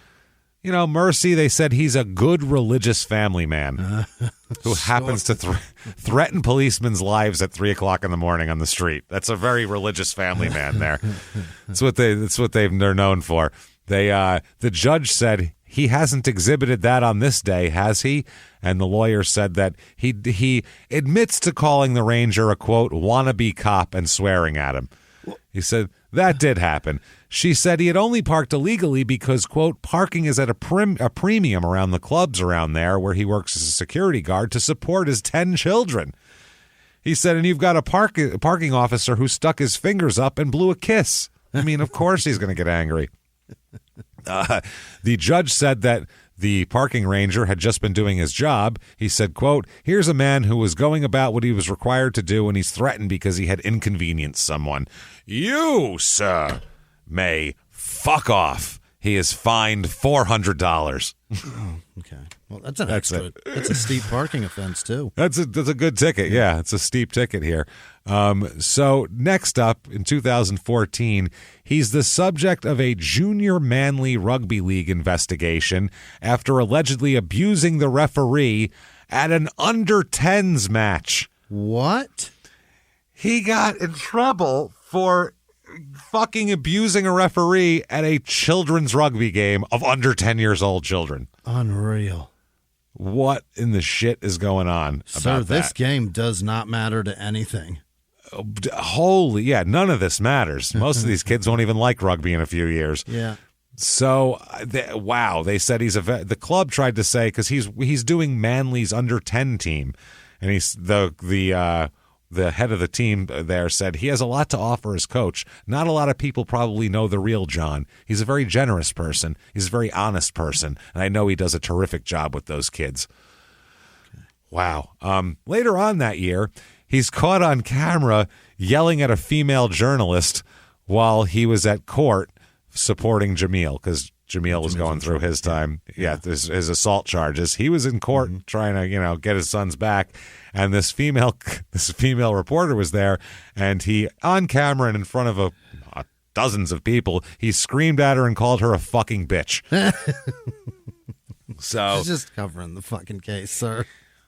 mercy. They said he's a good religious family man who happens to threaten policemen's lives at 3 o'clock in the morning on the street. That's a very religious family man there. That's what they're known for. The judge said he hasn't exhibited that on this day, has he? And the lawyer said that he admits to calling the ranger a, quote, wannabe cop and swearing at him. He said that did happen. She said he had only parked illegally because, quote, parking is at a premium around the clubs around there where he works as a security guard to support his 10 children. He said, and you've got a parking officer who stuck his fingers up and blew a kiss. I mean, of course he's going to get angry. The judge said that the parking ranger had just been doing his job. He said, quote, here's a man who was going about what he was required to do, and he's threatened because he had inconvenienced someone. You, sir, may fuck off. He is fined $400. Oh, okay. Well, that's a steep parking offense, too. That's a good ticket. Yeah, it's a steep ticket here. So next up, in 2014, he's the subject of a junior Manly Rugby League investigation after allegedly abusing the referee at an under-10s match. What? He got in trouble for fucking abusing a referee at a children's rugby game of under 10 years old children. Unreal. What in the shit is going on about that? So this that? Game does not matter to anything. None of this matters. Most of these kids won't even like rugby in a few years. Yeah. So, they said the club tried to say, because he's doing Manly's under 10 team, and he's the head of the team there said he has a lot to offer as coach. Not a lot of people probably know the real John. He's a very generous person. He's a very honest person, and I know he does a terrific job with those kids. Okay. Wow. Later on that year, he's caught on camera yelling at a female journalist while he was at court supporting Jimmie, because Jimmie was going through his time. Yeah, his assault charges. He was in court trying to, get his sons back, and this female reporter was there, and he, on camera and in front of dozens of people, he screamed at her and called her a fucking bitch. So he's just covering the fucking case, sir.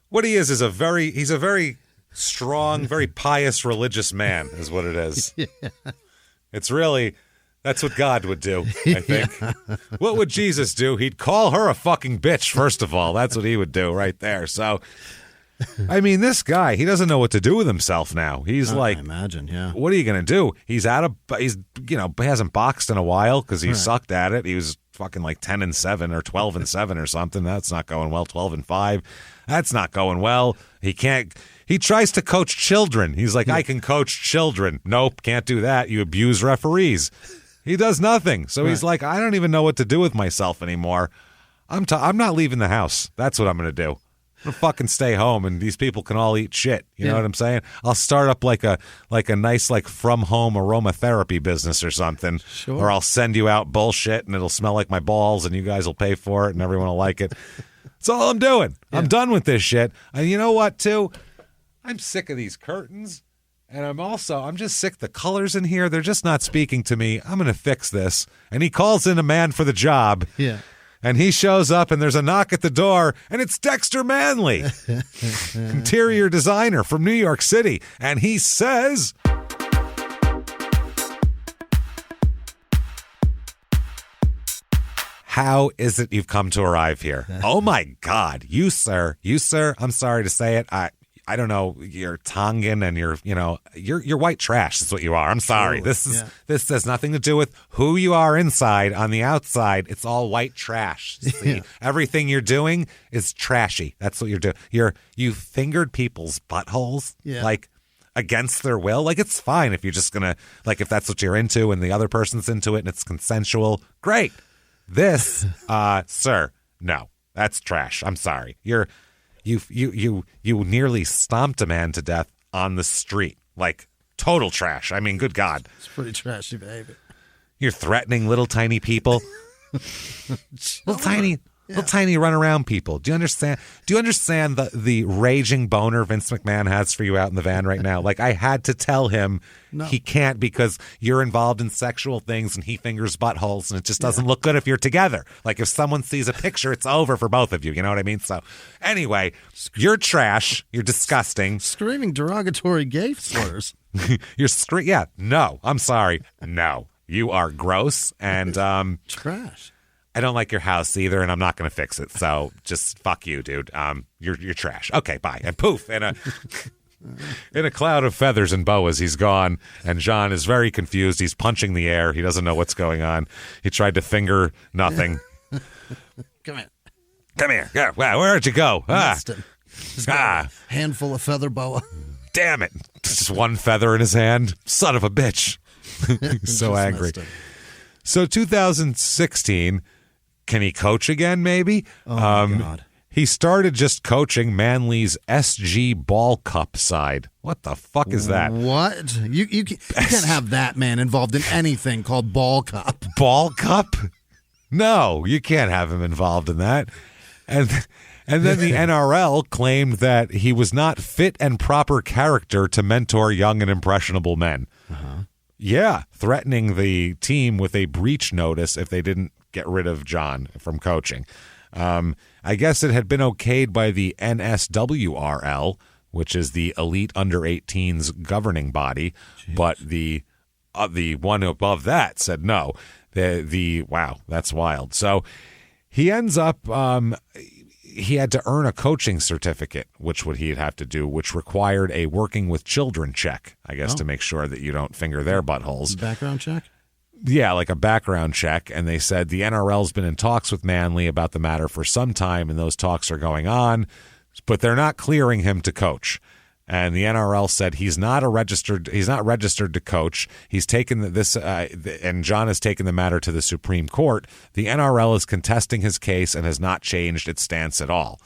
What he is a very strong, very pious religious man, is what it is. Yeah. It's really. That's what God would do, I think. Yeah. What would Jesus do? He'd call her a fucking bitch, first of all. That's what he would do right there. So, I mean, this guy, he doesn't know what to do with himself now. He's I imagine, yeah. What are you going to do? He hasn't boxed in a while because he sucked at it. He was fucking like 10-7 or 12-7 or something. That's not going well. 12-5. That's not going well. He tries to coach children. He's like, I can coach children. Nope, can't do that. You abuse referees. He does nothing. So he's like, I don't even know what to do with myself anymore. I'm not leaving the house. That's what I'm going to do. I'm going to fucking stay home, and these people can all eat shit. You know what I'm saying? I'll start up like a nice from home aromatherapy business or something. Sure. Or I'll send you out bullshit, and it'll smell like my balls, and you guys will pay for it, and everyone will like it. That's all I'm doing. Yeah. I'm done with this shit. And you know what, too? I'm sick of these curtains. And I'm just sick. The colors in here, they're just not speaking to me. I'm going to fix this. And he calls in a man for the job. Yeah. And he shows up, and there's a knock at the door, and it's Dexter Manley, interior designer from New York City. And he says, how is it you've come to arrive here? Oh, my God. You, sir, I'm sorry to say it. I don't know, you're Tongan and you're white trash is what you are. I'm sorry. Totally. This has nothing to do with who you are inside. On the outside, it's all white trash. See, everything you're doing is trashy. That's what you're doing. You fingered people's buttholes like against their will. Like, it's fine if you're just gonna, like, if that's what you're into and the other person's into it and it's consensual. Great. This, sir, no, that's trash. I'm sorry. You nearly stomped a man to death on the street. Like, total trash. I mean, good God. It's pretty trashy behavior. You're threatening little tiny people. Little tiny run around people. Do you understand? Do you understand the raging boner Vince McMahon has for you out in the van right now? Like, I had to tell him he can't because you're involved in sexual things and he fingers buttholes and it just doesn't look good if you're together. Like, if someone sees a picture, it's over for both of you. You know what I mean? So anyway, you're trash. You're disgusting. Screaming derogatory gay slurs. Yeah. No, I'm sorry. No, you are gross and trash. I don't like your house either, and I'm not going to fix it. So just fuck you, dude. You're trash. Okay, bye. And poof, in a cloud of feathers and boas, he's gone. And John is very confused. He's punching the air. He doesn't know what's going on. He tried to finger nothing. Come here. Yeah, wow, where'd you go? A handful of feather boa. Damn it. Just one feather in his hand. Son of a bitch. He's so angry. So 2016... Can he coach again, maybe? Oh, my God. He started just coaching Manly's SG Ball Cup side. What the fuck is that? What? You can't have that man involved in anything called Ball Cup. Ball Cup? No, you can't have him involved in that. And then the NRL claimed that he was not fit and proper character to mentor young and impressionable men. Uh-huh. Yeah, threatening the team with a breach notice if they didn't get rid of John from coaching. I guess it had been okayed by the NSWRL, which is the Elite Under-18s governing body, but the one above that said no. Wow, that's wild. So he ends up he had to earn a coaching certificate, which he'd have to do, which required a working with children check, I guess, to make sure that you don't finger their buttholes. Background check? Yeah, like a background check. And they said the NRL's been in talks with Manly about the matter for some time, and those talks are going on, but they're not clearing him to coach. And the NRL said he's not registered to coach. He's taken this, and John has taken the matter to the Supreme Court. The NRL is contesting his case and has not changed its stance at all.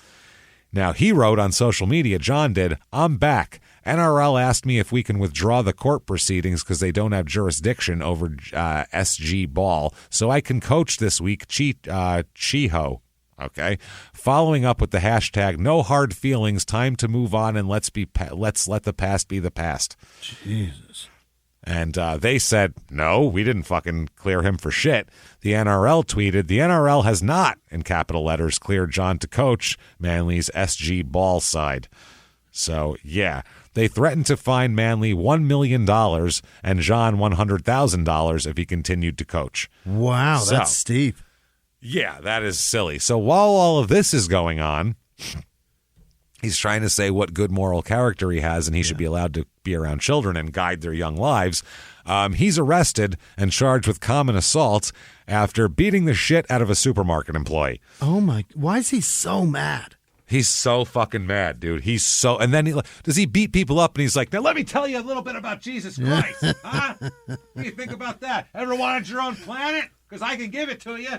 Now, he wrote on social media, John did, "I'm back. NRL asked me if we can withdraw the court proceedings because they don't have jurisdiction over SG Ball, so I can coach this week, Chiho." Okay. Following up with the hashtag, "No hard feelings, time to move on and let's let the past be the past." Jesus. And they said, no, we didn't fucking clear him for shit. The NRL tweeted, "The NRL has not," in capital letters, "cleared John to coach Manly's SG Ball side." So, yeah, they threatened to fine Manly $1 million and John $100,000 if he continued to coach. Wow, that's steep. Yeah, that is silly. So while all of this is going on, he's trying to say what good moral character he has, and he should be allowed to be around children and guide their young lives. He's arrested and charged with common assault after beating the shit out of a supermarket employee. Oh, my. Why is he so mad? He's so fucking mad, dude. And then does he beat people up and he's like, "Now let me tell you a little bit about Jesus Christ. Huh? What do you think about that? Ever wanted your own planet? Because I can give it to you."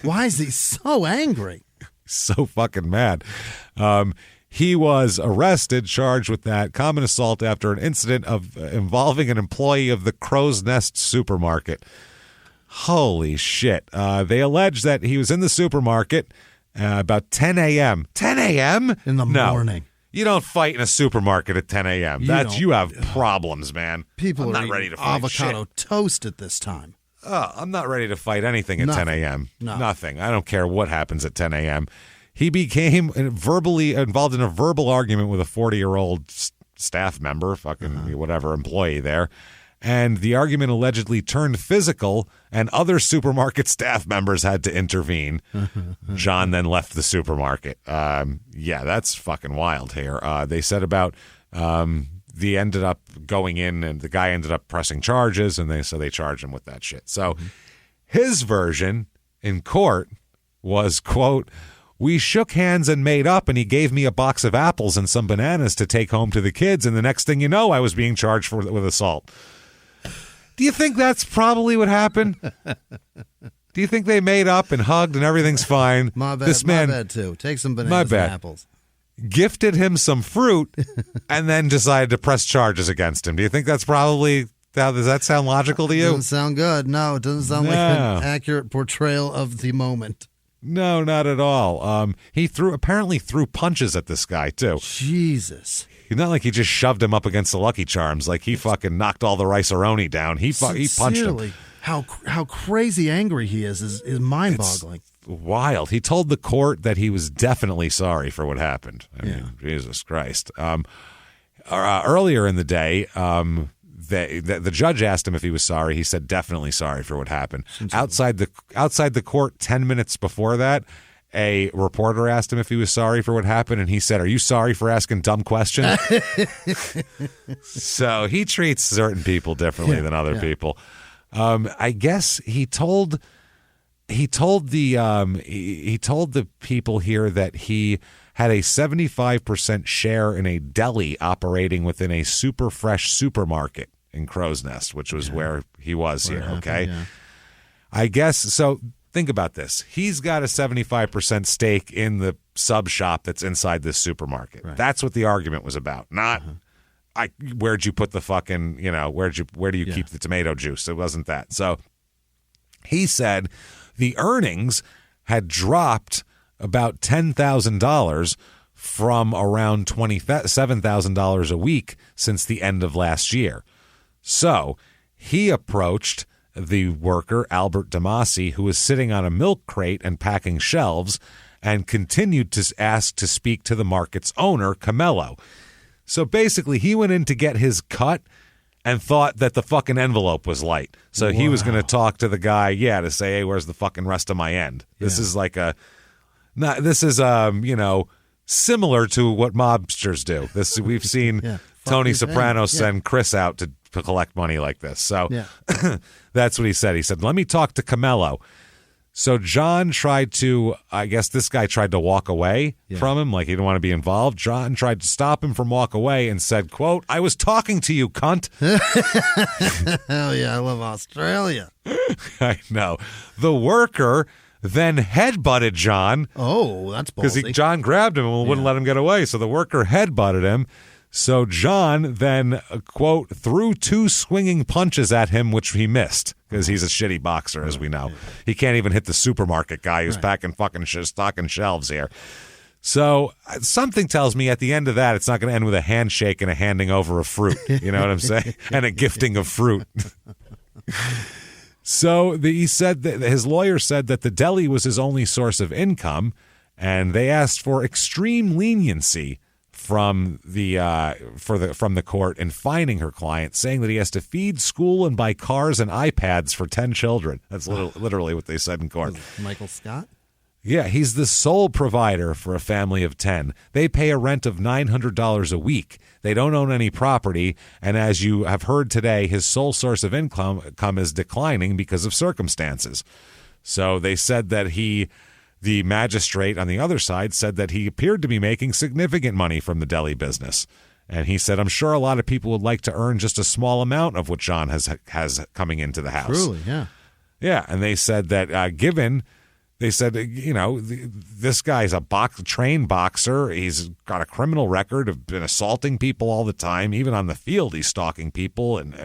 Why is he so angry? So fucking mad. He was arrested, charged with that common assault after an incident involving an employee of the Crow's Nest supermarket. Holy shit. They allege that he was in the supermarket about 10 a.m. 10 a.m.? In the morning. You don't fight in a supermarket at 10 a.m. You have problems, man. People I'm are not ready to fight avocado shit. toast at this time. I'm not ready to fight anything at 10 a.m. Nothing. I don't care what happens at 10 a.m. He became verbally involved in a verbal argument with a 40-year-old staff member, whatever, employee there. And the argument allegedly turned physical, and other supermarket staff members had to intervene. John then left the supermarket. Yeah, that's fucking wild here. They said about they ended up going in, and the guy ended up pressing charges, and they charged him with that shit. So his version in court was, quote, "We shook hands and made up, and he gave me a box of apples and some bananas to take home to the kids, and the next thing you know, I was being charged with assault." Do you think that's probably what happened? Do you think they made up and hugged and everything's fine? My bad, my bad too. Take some bananas and apples. gifted him some fruit, and then decided to press charges against him. Do you think that's probably... Does that sound logical to you? Doesn't sound good. No, it doesn't sound like an accurate portrayal of the moment. No, not at all. He apparently threw punches at this guy, too. Jesus. It's not like he just shoved him up against the Lucky Charms. Like, he fucking knocked all the rice-a-roni down. He punched him. How crazy angry he is mind-boggling. It's wild. He told the court that he was definitely sorry for what happened. I mean, Jesus Christ. Earlier in the day... The judge asked him if he was sorry. He said definitely sorry for what happened. Outside the court 10 minutes before that, a reporter asked him if he was sorry for what happened, and he said, "Are you sorry for asking dumb questions?" So he treats certain people differently than other people. I guess he told the people here that he had a 75% share in a deli operating within a super fresh supermarket in Crow's Nest, which was where he was here, okay? I guess, so think about this. He's got a 75% stake in the sub shop that's inside this supermarket. Right. That's what the argument was about, not where'd you put the fucking, where do you keep the tomato juice? It wasn't that. So he said the earnings had dropped about $10,000 from around $27,000 a week since the end of last year. So he approached the worker, Albert Damasi, who was sitting on a milk crate and packing shelves, and continued to ask to speak to the market's owner, Camello. So basically, he went in to get his cut and thought that the fucking envelope was light. So he was going to talk to the guy, to say, hey, where's the fucking rest of my end? This is like similar to what mobsters do. We've seen Tony Soprano send Chris out to collect money like this. So that's what he said. He said, let me talk to Camello. So John tried to, I guess this guy tried to walk away from him, like he didn't want to be involved. John tried to stop him from walk away and said, quote, "I was talking to you, cunt." Hell yeah, I love Australia. I know. The worker then headbutted John. Oh, that's ballsy. Because John grabbed him and wouldn't let him get away. So the worker headbutted him. So John then, quote, threw 2 swinging punches at him, which he missed because he's a shitty boxer, as we know. He can't even hit the supermarket guy who's packing fucking stocking shelves here. So something tells me at the end of that, it's not going to end with a handshake and a handing over of fruit. You know what I'm saying? And a gifting of fruit. So he said that his lawyer said that the deli was his only source of income, and they asked for extreme leniency from the court in fining her client, saying that he has to feed, school, and buy cars and iPads for 10 children. That's literally what they said in court. Michael Scott? Yeah, he's the sole provider for a family of 10. They pay a rent of $900 a week. They don't own any property, and as you have heard today, his sole source of income is declining because of circumstances. So they said that the magistrate on the other side said that he appeared to be making significant money from the deli business. And he said, I'm sure a lot of people would like to earn just a small amount of what John has coming into the house. Truly, yeah. Yeah, and they said that this guy's a trained boxer. He's got a criminal record of been assaulting people all the time. Even on the field, he's stalking people and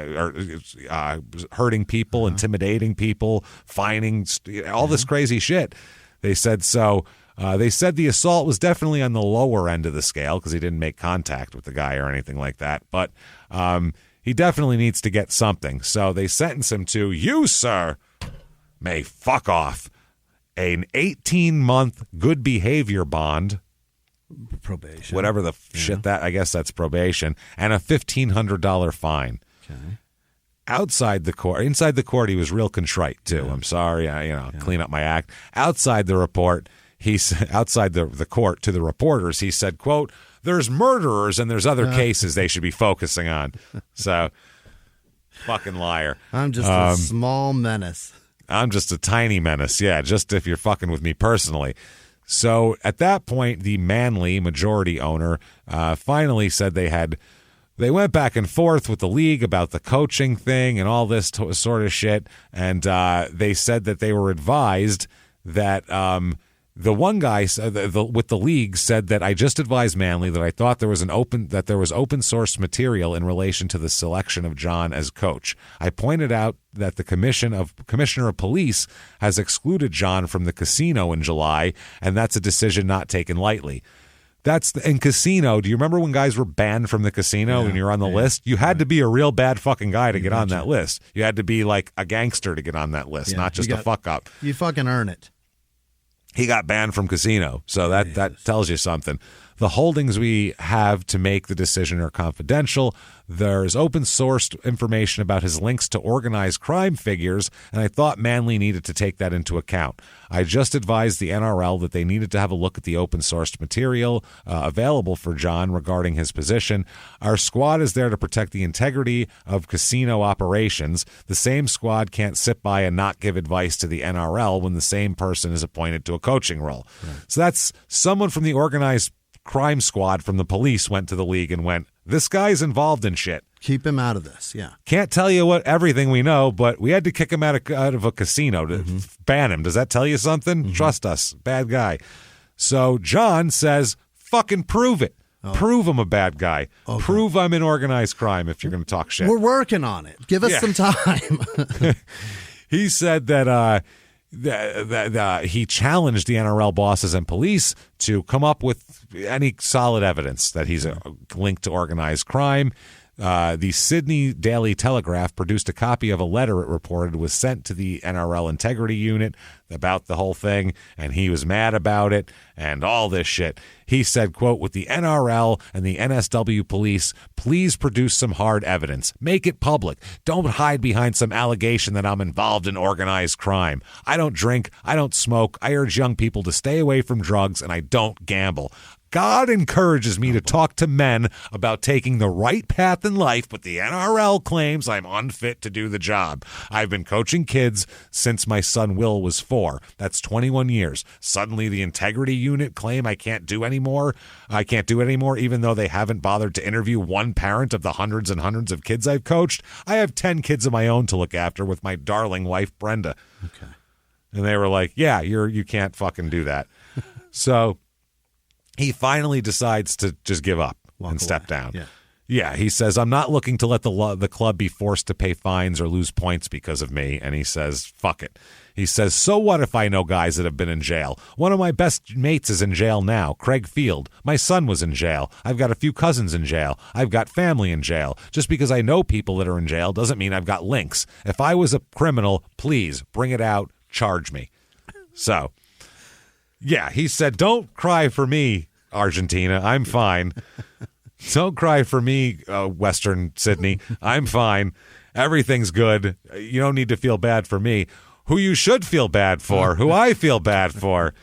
hurting people, intimidating people, fining, all this crazy shit. They said so. They said the assault was definitely on the lower end of the scale because he didn't make contact with the guy or anything like that. But he definitely needs to get something. So they sentenced him to, you, sir, may fuck off. An 18-month good behavior bond. Probation. Whatever the shit that, I guess that's probation. And a $1,500 fine. Okay. Inside the court, he was real contrite too. Yeah. I'm sorry, clean up my act. Outside the report, outside the court to the reporters, he said, quote, there's murderers and there's other cases they should be focusing on. So, fucking liar. I'm just a small menace. I'm just a tiny menace. Yeah, just if you're fucking with me personally. So at that point, the Manly majority owner finally said they went back and forth with the league about the coaching thing and all this sort of shit. And they said that they were advised that The one guy with the league said that I just advised Manley that I thought there was open source material in relation to the selection of John as coach. I pointed out that the commissioner of police has excluded John from the casino in July, and that's a decision not taken lightly. In casino, do you remember when guys were banned from the casino and you're on the list? You had to be a real bad fucking guy to get on that list. You had to be like a gangster to get on that list, not just a fuck up. You fucking earn it. He got banned from casino, so that tells you something. The holdings we have to make the decision are confidential. There's open-sourced information about his links to organized crime figures, and I thought Manley needed to take that into account. I just advised the NRL that they needed to have a look at the open-sourced material available for John regarding his position. Our squad is there to protect the integrity of casino operations. The same squad can't sit by and not give advice to the NRL when the same person is appointed to a coaching role. Right. So that's someone from the organized crime squad from the police went to the league and went, this guy's involved in shit. Keep him out of this, yeah. Can't tell you everything we know, but we had to kick him out of a casino to ban him. Does that tell you something? Trust us. Bad guy. So John says, fucking prove it. Prove I'm a bad guy. Okay. Prove I'm in organized crime if you're going to talk shit. We're working on it. Give us some time. He said that he challenged the NRL bosses and police to come up with any solid evidence that he's linked to organized crime. The Sydney Daily Telegraph produced a copy of a letter it reported was sent to the NRL Integrity Unit about the whole thing, and he was mad about it and all this shit. He said, quote, with the NRL and the NSW police, please produce some hard evidence. Make it public. Don't hide behind some allegation that I'm involved in organized crime. I don't drink. I don't smoke. I urge young people to stay away from drugs, and I don't gamble. God encourages me to talk to men about taking the right path in life, but the NRL claims I'm unfit to do the job. I've been coaching kids since my son Will was 4. That's 21 years. Suddenly the Integrity Unit claim I can't do it anymore, even though they haven't bothered to interview one parent of the hundreds and hundreds of kids I've coached. I have 10 kids of my own to look after with my darling wife, Brenda. Okay. And they were like, yeah, you can't fucking do that. So he finally decides to just give up and step down. Yeah, he says, I'm not looking to let the club be forced to pay fines or lose points because of me. And he says, fuck it. He says, so what if I know guys that have been in jail? One of my best mates is in jail now, Craig Field. My son was in jail. I've got a few cousins in jail. I've got family in jail. Just because I know people that are in jail doesn't mean I've got links. If I was a criminal, please bring it out. Charge me. So, yeah, he said, don't cry for me, Argentina. I'm fine. Don't cry for me, Western Sydney. I'm fine. Everything's good. You don't need to feel bad for me. Who you should feel bad for, who I feel bad for,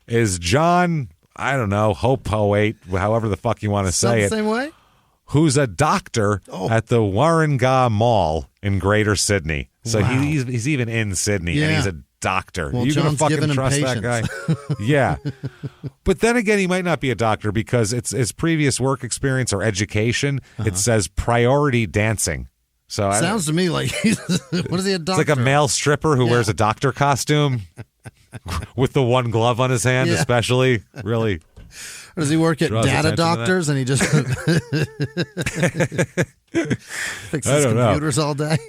is John, I don't know, Hopoate, however the fuck you want to say it. Same way? Who's a doctor at the Warringah Mall in Greater Sydney. So he's even in Sydney, and he's a doctor. Well, Are you going to fucking trust patience. that guy? Yeah. But then again, he might not be a doctor because it's his previous work experience or education. It says priority dancing. So sounds to me like what is he, a doctor? It's like a male stripper who wears a doctor costume with the one glove on his hand, especially. Really. Or does he work at Data Doctors and he just fixes computers all day?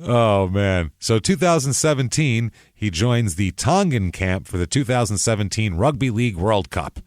Oh, man. So 2017, he joins the Tongan camp for the 2017 Rugby League World Cup.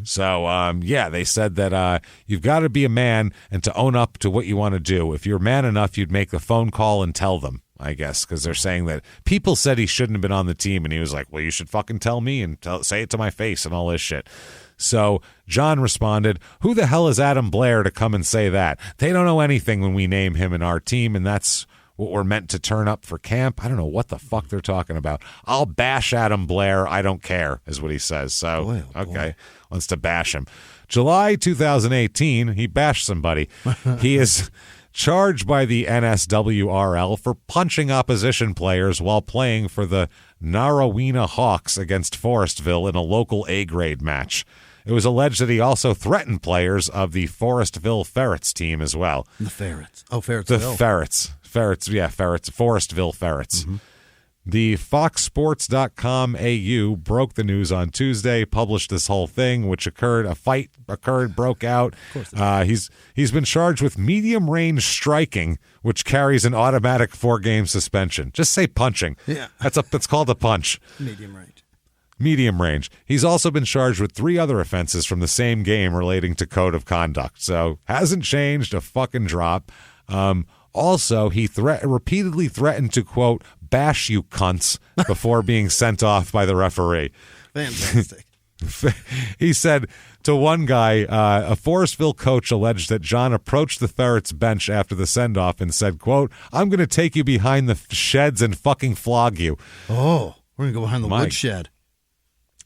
So, they said that you've got to be a man and to own up to what you want to do. If you're man enough, you'd make the phone call and tell them, I guess, because they're saying that people said he shouldn't have been on the team, and he was like, well, you should fucking tell me and say it to my face and all this shit. So John responded, who the hell is Adam Blair to come and say that? They don't know anything when we name him in our team, and that's what we're meant to turn up for camp. I don't know what the fuck they're talking about. I'll bash Adam Blair. I don't care, is what he says. So, okay, wants to bash him. July 2018, he bashed somebody. He is charged by the NSWRL for punching opposition players while playing for the Narawena Hawks against Forestville in a local A-grade match. It was alleged that he also threatened players of the Forestville Ferrets team as well. The Ferrets. Oh, Ferretsville. The Ferrets. Ferrets, yeah, Ferrets. Forestville Ferrets. The FoxSports.com AU broke the news on Tuesday, published this whole thing, which occurred. A fight occurred, broke out. He's been charged with medium-range striking, which carries an automatic 4-game suspension. Just say punching. Yeah. That's called a punch. Medium range. He's also been charged with 3 other offenses from the same game relating to code of conduct. So hasn't changed a fucking drop. Also, he repeatedly threatened to, quote, bash you cunts before being sent off by the referee. Fantastic. He said to one guy, a Forestville coach alleged that John approached the Ferrets bench after the send-off and said, quote, I'm going to take you behind the sheds and fucking flog you. Oh, we're going to go behind the woodshed.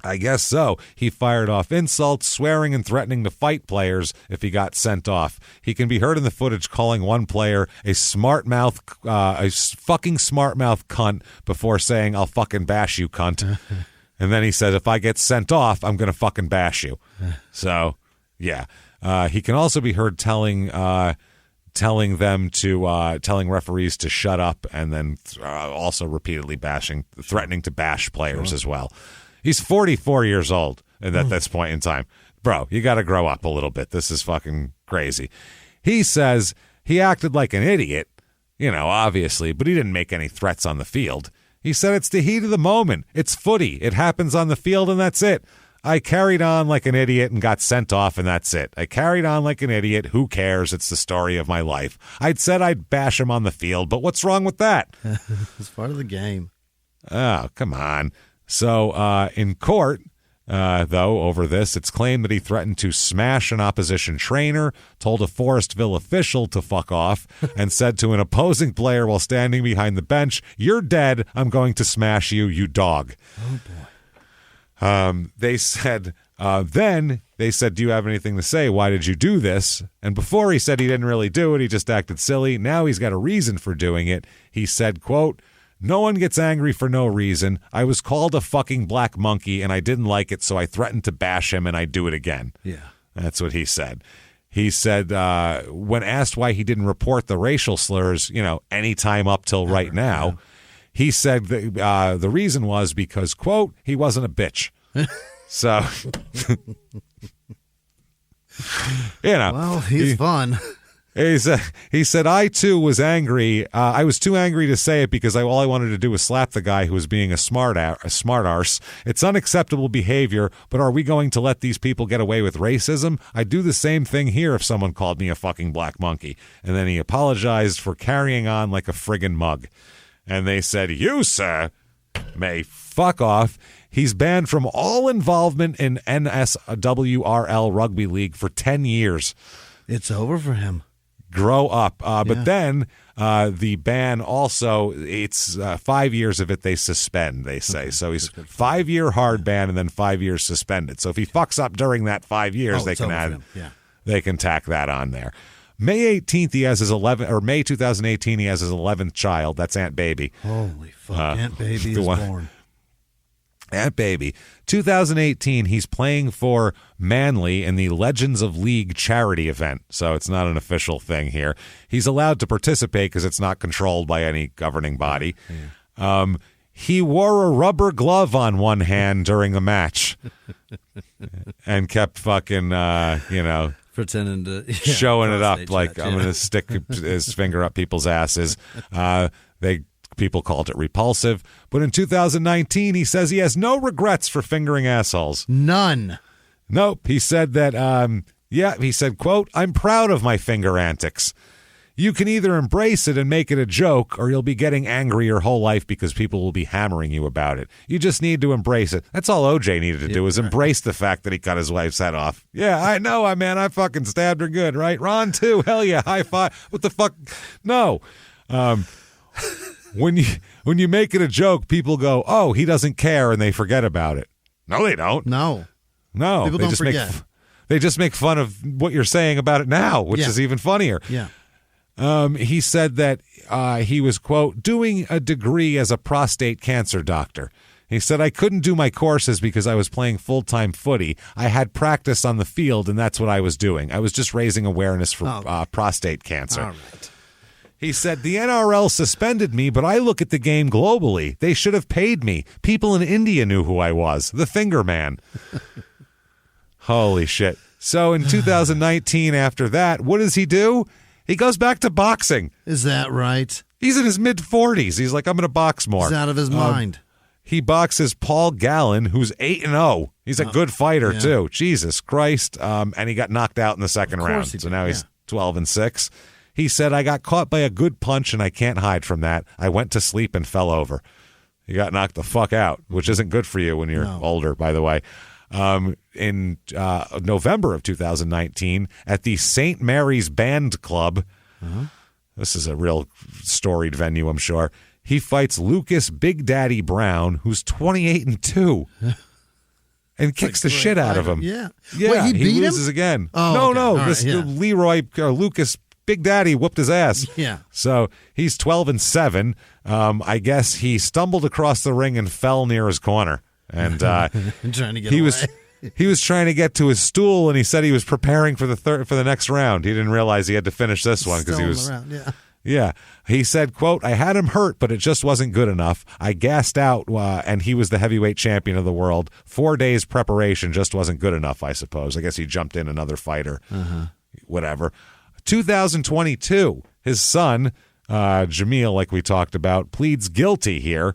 I guess so. He fired off insults, swearing and threatening to fight players if he got sent off. He can be heard in the footage calling one player a fucking smart mouth cunt before saying, I'll fucking bash you, cunt. And then he says, if I get sent off, I'm going to fucking bash you. So, yeah. He can also be heard telling referees to shut up, and then also repeatedly threatening to bash players as well. He's 44 years old at this point in time. Bro, you got to grow up a little bit. This is fucking crazy. He says he acted like an idiot, obviously, but he didn't make any threats on the field. He said it's the heat of the moment. It's footy. It happens on the field, and that's it. I carried on like an idiot and got sent off, and that's it. I carried on like an idiot. Who cares? It's the story of my life. I'd said I'd bash him on the field, but what's wrong with that? It's part of the game. Oh, come on. So in court, though, over this, it's claimed that he threatened to smash an opposition trainer, told a Forestville official to fuck off, and said to an opposing player while standing behind the bench, you're dead, I'm going to smash you, you dog. Oh, boy. They said, do you have anything to say? Why did you do this? And before he said he didn't really do it, he just acted silly. Now he's got a reason for doing it. He said, quote, no one gets angry for no reason. I was called a fucking black monkey and I didn't like it, so I threatened to bash him and I'd do it again. Yeah. That's what he said. He said when asked why he didn't report the racial slurs, any time up till right now, he said that, the reason was because, quote, he wasn't a bitch. So, Well, he's fun. He said, I, too, was angry. I was too angry to say it because all I wanted to do was slap the guy who was being a smart arse. It's unacceptable behavior, but are we going to let these people get away with racism? I'd do the same thing here if someone called me a fucking black monkey. And then he apologized for carrying on like a friggin' mug. And they said, you, sir, may fuck off. He's banned from all involvement in NSWRL Rugby League for 10 years. It's over for him. Grow up. But then the ban also, it's 5 years of it they suspend, they say. Okay. So he's 5-year hard ban and then 5 years suspended. So if he fucks up during that 5 years, they can tack that on there. May 18th, he has his 11th, or May 2018, he has his 11th child. That's Aunt Baby. Holy fuck, Aunt Baby is born. Aunt Baby. 2018, he's playing for Manly in the Legends of League charity event, so it's not an official thing here. He's allowed to participate because it's not controlled by any governing body. Yeah. He wore a rubber glove on one hand during the match and kept fucking, pretending to showing it up like I'm going to stick his finger up people's asses. People called it repulsive. But in 2019, he says he has no regrets for fingering assholes. None. Nope. He said that, he said, quote, I'm proud of my finger antics. You can either embrace it and make it a joke, or you'll be getting angry your whole life because people will be hammering you about it. You just need to embrace it. That's all OJ needed to do, was embrace the fact that he cut his wife's head off. Yeah, I know, man. I fucking stabbed her good, right? Ron, too. Hell yeah. High five. What the fuck? No. When you make it a joke, people go, oh, he doesn't care, and they forget about it. No, they don't. No. People don't forget. They just make fun of what you're saying about it now, which is even funnier. Yeah. He said that he was, quote, doing a degree as a prostate cancer doctor. He said, I couldn't do my courses because I was playing full-time footy. I had practice on the field, and that's what I was doing. I was just raising awareness for prostate cancer. All right. He said, the NRL suspended me, but I look at the game globally. They should have paid me. People in India knew who I was. The finger man. Holy shit. So in 2019, after that, what does he do? He goes back to boxing. Is that right? He's in his mid-40s. He's like, I'm going to box more. He's out of his mind. He boxes Paul Gallen, who's 8-0. He's a good fighter, too. Jesus Christ. And he got knocked out in the second round. So now he's 12-6. He said, I got caught by a good punch, and I can't hide from that. I went to sleep and fell over. He got knocked the fuck out, which isn't good for you when you're older, by the way. In November of 2019, at the St. Mary's Band Club, this is a real storied venue, I'm sure, he fights Lucas Big Daddy Brown, who's 28-2. And kicks the shit out of him. Yeah. Yeah, Wait, he loses him? again. Oh, no. okay. This Right, Lucas Big Daddy whooped his ass. Yeah. So he's 12-7. I guess he stumbled across the ring and fell near his corner. And trying to get away. He was trying to get to his stool, and he said he was preparing for the next round. He didn't realize he had to finish this one because he was. Yeah. He said, quote, I had him hurt, but it just wasn't good enough. I gassed out, and he was the heavyweight champion of the world. 4 days preparation just wasn't good enough, I suppose. I guess he jumped in another fighter. Whatever. 2022, his son, Jimmie, like we talked about, pleads guilty here.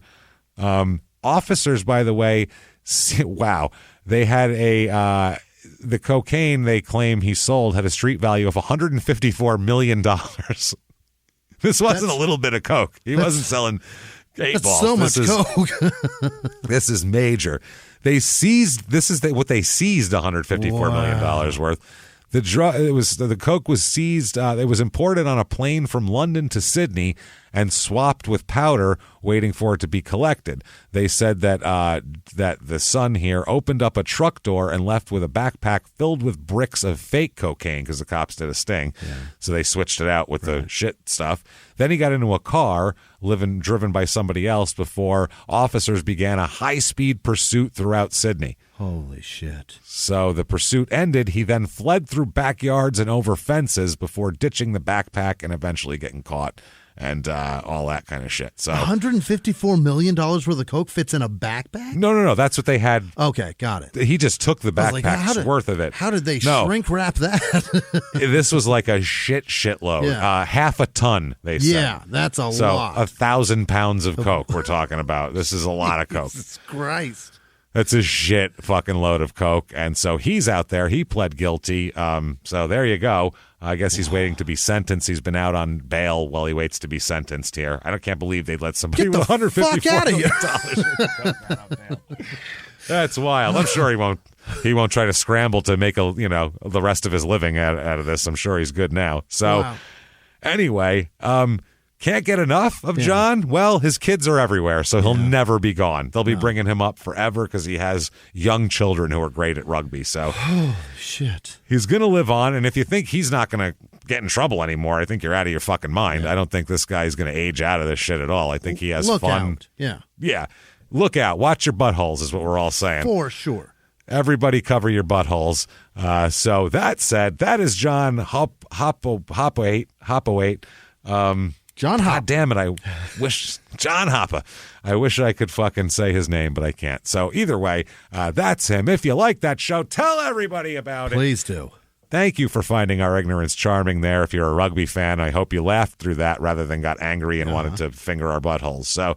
Officers, by the way, wow, they had the cocaine they claim he sold had a street value of $154 million. This wasn't a little bit of coke. He wasn't selling 8 balls. So much coke. This is major. They seized. What they seized $154 million worth. The coke was seized. It was imported on a plane from London to Sydney and swapped with powder, waiting for it to be collected. They said that the son here opened up a truck door and left with a backpack filled with bricks of fake cocaine because the cops did a sting. Yeah. So they switched it out with the shit stuff. Then he got into a car driven by somebody else before officers began a high-speed pursuit throughout Sydney. Holy shit. So the pursuit ended. He then fled through backyards and over fences before ditching the backpack and eventually getting caught and all that kind of shit. So $154 million worth of coke fits in a backpack? No. That's what they had. Okay, got it. He just took the backpack's worth of it. How did they shrink wrap that? This was like a shitload. Yeah. Half a ton, they said. Yeah, that's a lot. So 1,000 pounds of coke we're talking about. This is a lot of coke. Jesus Christ. That's a shit fucking load of coke. And so he's out there. He pled guilty. So there you go. I guess he's waiting to be sentenced. He's been out on bail while he waits to be sentenced here. I can't believe they'd let somebody with $154 million. That's wild. I'm sure he won't try to scramble to make the rest of his living out of this. I'm sure he's good now. So anyway, can't get enough of John? Well, his kids are everywhere, so he'll never be gone. They'll be bringing him up forever because he has young children who are great at rugby. So, shit. He's going to live on, and if you think he's not going to get in trouble anymore, I think you're out of your fucking mind. I don't think this guy's going to age out of this shit at all. I think he has fun. Out. Yeah. Yeah. Look out. Watch your buttholes is what we're all saying. For sure. Everybody cover your buttholes. So that said, that is John Hopoate. John Hopoate. God damn it, I wish John Hopoate. I wish I could fucking say his name, but I can't. So either way, that's him. If you like that show, tell everybody about it. Please do. Thank you for finding our ignorance charming there. If you're a rugby fan, I hope you laughed through that rather than got angry and wanted to finger our buttholes. So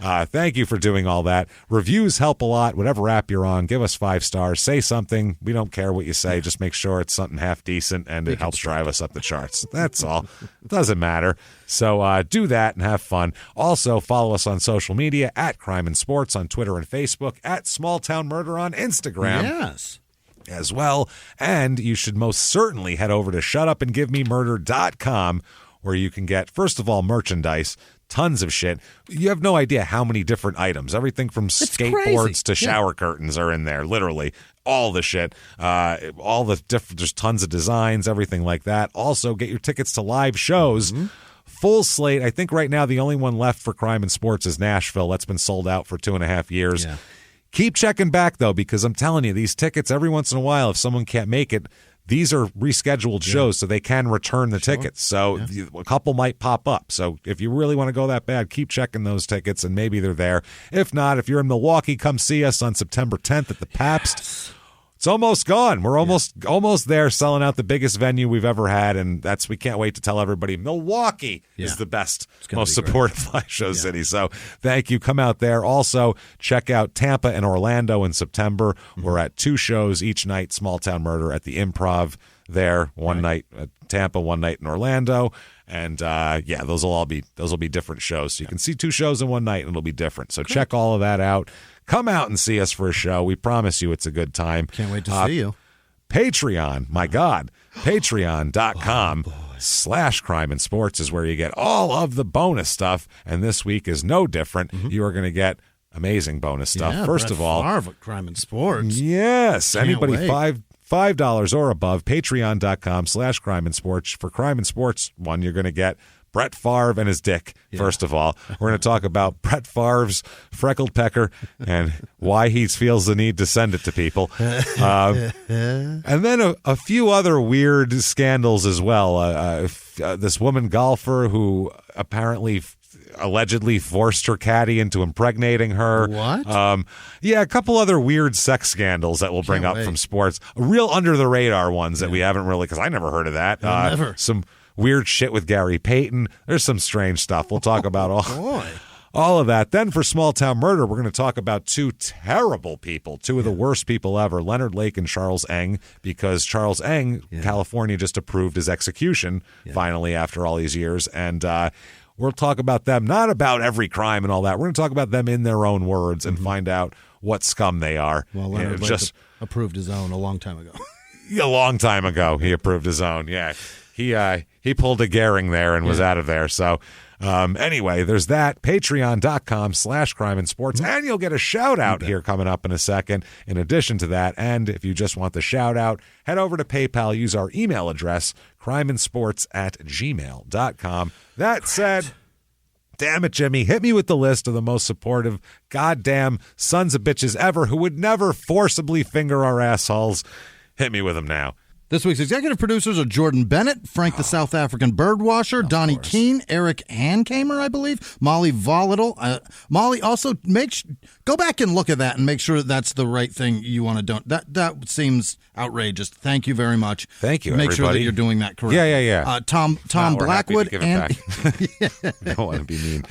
thank you for doing all that. Reviews help a lot. Whatever app you're on, give us 5 stars. Say something. We don't care what you say. Just make sure it's something half decent and it helps drive us up the charts. That's all. It doesn't matter. So do that and have fun. Also, follow us on social media at Crime and Sports on Twitter and Facebook, at Small Town Murder on Instagram. Yes. As well. And you should most certainly head over to shutupandgivememurder.com where you can get, first of all, merchandise, tons of shit. You have no idea how many different items. Everything from skateboards to shower curtains are in there, literally. All the shit. All the different, there's tons of designs, everything like that. Also, get your tickets to live shows. Mm-hmm. Full slate. I think right now the only one left for Crime and Sports is Nashville. That's been sold out for 2.5 years. Yeah. Keep checking back, though, because I'm telling you, these tickets, every once in a while, if someone can't make it, these are rescheduled shows, so they can return the tickets. So a couple might pop up. So if you really want to go that bad, keep checking those tickets, and maybe they're there. If not, if you're in Milwaukee, come see us on September 10th at the Pabst. It's almost gone. We're almost there, selling out the biggest venue we've ever had, and we can't wait to tell everybody Milwaukee is the best, most supportive live show city. So thank you. Come out there. Also, check out Tampa and Orlando in September. We're at 2 shows each night, Small Town Murder at the Improv there, one night at Tampa, one night in Orlando. And those will be different shows. So you can see 2 shows in one night and it'll be different. So check all of that out. Come out and see us for a show. We promise you it's a good time. Can't wait to see you. Patreon, my God. Patreon.com/crime and sports is where you get all of the bonus stuff. And this week is no different. You are going to get amazing bonus stuff. First of all, crime and sports. Yes. Can't Anybody wait. $5 or above, patreon.com/crime and sports. For crime and sports one, you're going to get Brett Favre and his dick, first of all. We're going to talk about Brett Favre's freckled pecker and why he feels the need to send it to people. And then a few other weird scandals as well. This woman golfer who allegedly forced her caddy into impregnating her. What? A couple other weird sex scandals that we'll bring up from sports. Real under-the-radar ones that we haven't really, because I never heard of that. Never. Some weird shit with Gary Payton. There's some strange stuff. We'll talk about all of that. Then for Small Town Murder, we're going to talk about 2 terrible people, 2 of the worst people ever, Leonard Lake and Charles Eng, because Charles Eng, California just approved his execution finally after all these years. And we'll talk about them, not about every crime and all that. We're going to talk about them in their own words and find out what scum they are. Well, Leonard Lake approved his own a long time ago. A long time ago, he approved his own. Yeah. He pulled a Gehring there and was out of there. So anyway, there's that. Patreon.com/crime and sports. And you'll get a shout out here coming up in a second. In addition to that, and if you just want the shout out, head over to PayPal. Use our email address, crimeandsports@gmail.com. That said, damn it, Jimmy, hit me with the list of the most supportive goddamn sons of bitches ever who would never forcibly finger our assholes. Hit me with them now. This week's executive producers are Jordan Bennett, Frank the South African birdwasher, Donnie Keene, Eric Hankamer, I believe, Molly Volatile. Molly, also go back and look at that and make sure that's the right thing you want to do. That seems outrageous. Thank you very much. Thank you, Make everybody. sure that you're doing that correctly. Yeah. Tom Blackwood and I don't want to be mean.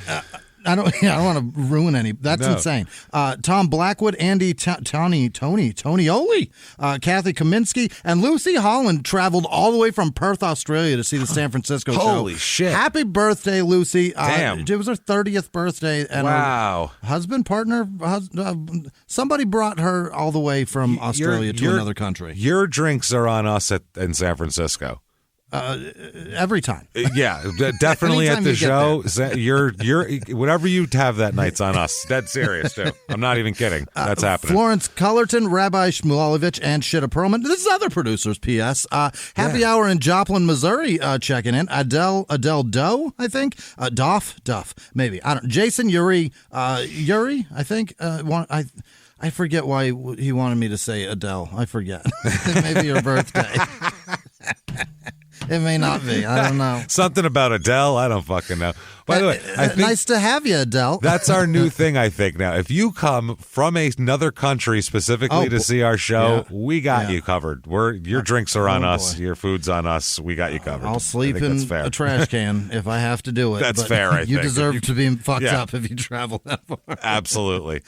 I don't want to ruin any. That's insane. Tom Blackwood, Andy Tonioli, Kathy Kaminsky, and Lucy Holland traveled all the way from Perth, Australia to see the San Francisco show. Holy shit. Happy birthday, Lucy. Damn. It was her 30th birthday. And wow. Her partner, somebody brought her all the way from Australia to another country. Your drinks are on us in San Francisco. Every time. Yeah, definitely at the show. You're whatever you have that night's on us. Dead serious too. I'm not even kidding. That's happening. Florence Cullerton, Rabbi Shmulevich, and Shitta Perlman. This is other producers. P.S. Happy Hour in Joplin, Missouri. Checking in. Adele Doe, I think. Duff, maybe. I don't. Jason Yuri. I think. I forget why he wanted me to say Adele. I forget. Maybe your birthday. It may not be. I don't know. Something about Adele. I don't fucking know. By the way, I think nice to have you, Adele. That's our new thing, I think, now. If you come from another country specifically to see our show, we got you covered. Your drinks are on us. Your food's on us. We got you covered. I'll sleep in a trash can if I have to do it. That's fair, I think. You deserve to be fucked up if you travel that far. Absolutely.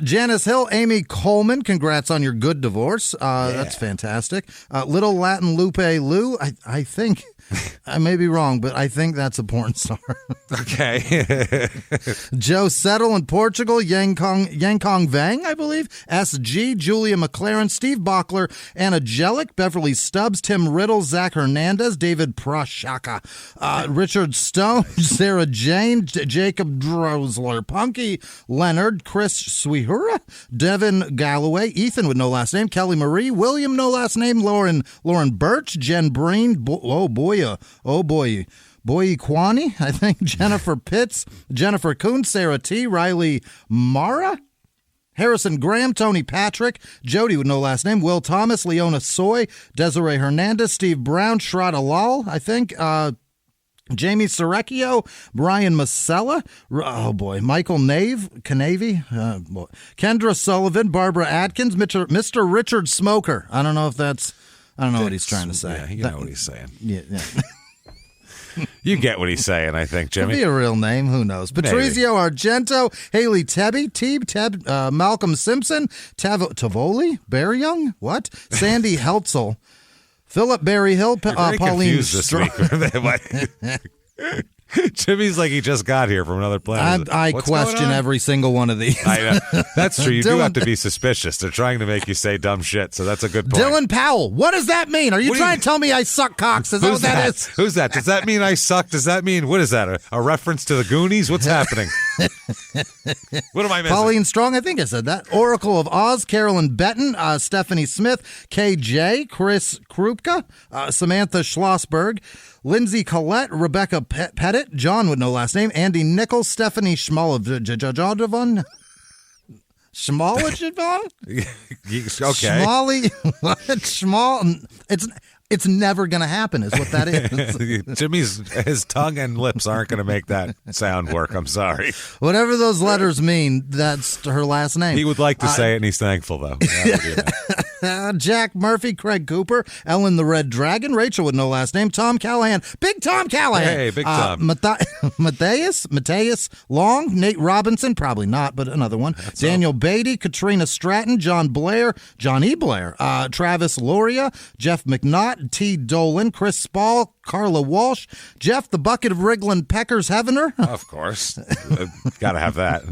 Janice Hill, Amy Coleman, congrats on your good divorce. That's fantastic. Little Latin Lupe Lou, I think... I may be wrong, but I think that's a porn star. Okay. Joe Settle in Portugal, Yang Kong Vang, I believe. SG, Julia McLaren, Steve Bockler, Anna Jellick, Beverly Stubbs, Tim Riddle, Zach Hernandez, David Proshaka, Richard Stone, Sarah Jane, Jacob Drosler, Punky Leonard, Chris Swihura, Devin Galloway, Ethan with no last name, Kelly Marie, William no last name, Lauren Birch, Jen Breen, Boy Kwani, I think, Jennifer Pitts, Jennifer Kuhn, Sarah T, Riley Mara, Harrison Graham, Tony Patrick, Jody with no last name, Will Thomas, Leona Soy, Desiree Hernandez, Steve Brown, Shrada Lal, I think, Jamie Serecchio, Brian Masella, Michael Canavy, Kendra Sullivan, Barbara Atkins, Mr. Richard Smoker. I don't know what he's trying to say. Yeah, you know what he's saying. Yeah. You get what he's saying, I think, Jimmy. Could be a real name. Who knows? Patrizio Argento, Haley Tebby, Malcolm Simpson, Tavoli, Berryyoung, what? Sandy Heltzel, Philip Berryhill, Pauline Strong. Jimmy's like he just got here from another planet. I question every single one of these. I know. That's true. You do have to be suspicious. They're trying to make you say dumb shit, so that's a good point. Dylan Powell, what does that mean? Are you trying to tell me I suck cocks? Is that what that is? Who's that? Does that mean I suck? Does that mean, what is that, a reference to the Goonies? What's happening? What am I missing? Pauline Strong, I think I said that. Oracle of Oz, Carolyn Benton, Stephanie Smith, KJ, Chris Krupka, Samantha Schlossberg, Lindsay Collette, Rebecca Pettit, John with no last name, Andy Nichols, Stephanie Schmalajovan. Schmalajovan? Okay. It's never going to happen is what that is. His tongue and lips aren't going to make that sound work. I'm sorry. Whatever those letters mean, that's her last name. He would like to say it, and he's thankful, though. Jack Murphy, Craig Cooper, Ellen the Red Dragon, Rachel with no last name, Tom Callahan, Big Tom Callahan. Hey, Big Tom. Matthias Long, Nate Robinson, probably not, but another one. That's Daniel Beatty, Katrina Stratton, John E. Blair, Travis Loria, Jeff McNaught, T. Dolan, Chris Spall, Carla Walsh, Jeff the Bucket of Wriglin Peckers Heavener. Of course. Got to have that.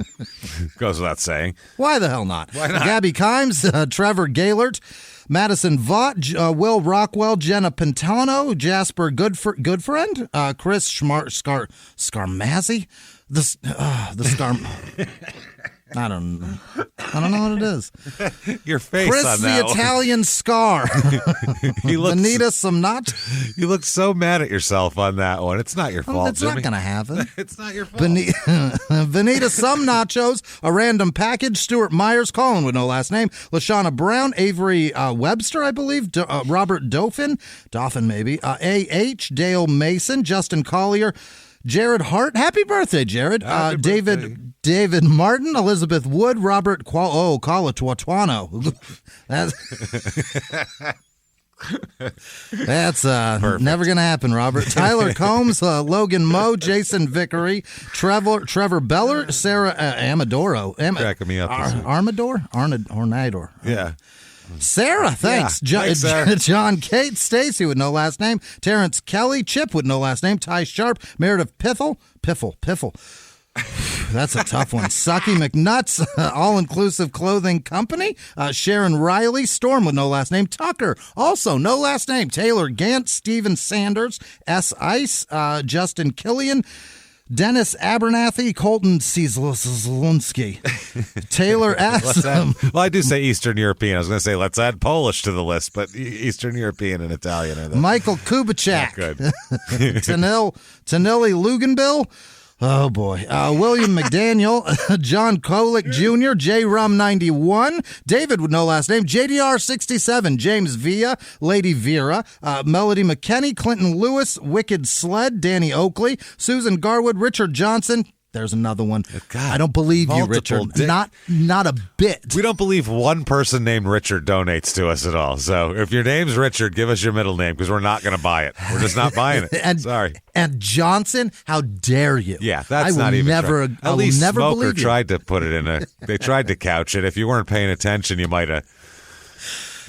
Goes without saying. Why the hell not? Why not? Gabby Kimes, Trevor Gaylert, Madison Vaught, Will Rockwell, Jenna Pintano, Jasper Goodfriend, Chris Scarmazzi, I don't know what it is. Your face Chris on that the Italian Scar. Vanita Somnat. You look so mad at yourself on that one. It's not your fault, It's Jimmy. not going to happen. It's not your fault. Vanita Some Nachos, A Random Package, Stuart Myers, Colin with no last name, Lashana Brown, Avery Webster, I believe, Robert Dauphin maybe, A.H., Dale Mason, Justin Collier, Jared Hart. Happy birthday, Jared. David Martin, Elizabeth Wood, Robert Colatuano. That's never going to happen, Robert. Tyler Combs, Logan Moe, Jason Vickery, Trevor Beller, Sarah Amadoro. Cracking me up. Arnidor. Yeah. Sarah, thanks. Yeah, thanks, Sarah. John Kate, Stacy with no last name, Terrence Kelly, Chip with no last name, Ty Sharp, Meredith Piffle. That's a tough one. Sucky McNuts, All-Inclusive Clothing Company, Sharon Riley, Storm with no last name, Tucker, also no last name, Taylor Gant, Steven Sanders, S. Ice, Justin Killian, Dennis Abernathy, Colton Cieslunski, Taylor S. Well, I do say Eastern European. I was going to say let's add Polish to the list, but Eastern European and Italian are the Michael Kubachak. Good. Tanili Luganbill. Oh, boy. William McDaniel, John Kolick Jr., J. Rum 91, David with no last name, JDR 67, James Villa, Lady Vera, Melody McKenney, Clinton Lewis, Wicked Sled, Danny Oakley, Susan Garwood, Richard Johnson. There's another one. God, I don't believe you, Richard. Not a bit. We don't believe one person named Richard donates to us at all. So if your name's Richard, give us your middle name because we're not going to buy it. We're just not buying it. Sorry. And Johnson, how dare you? Yeah, that's not even never. true. At least never Smoker tried to put it in they tried to couch it. If you weren't paying attention, you might have.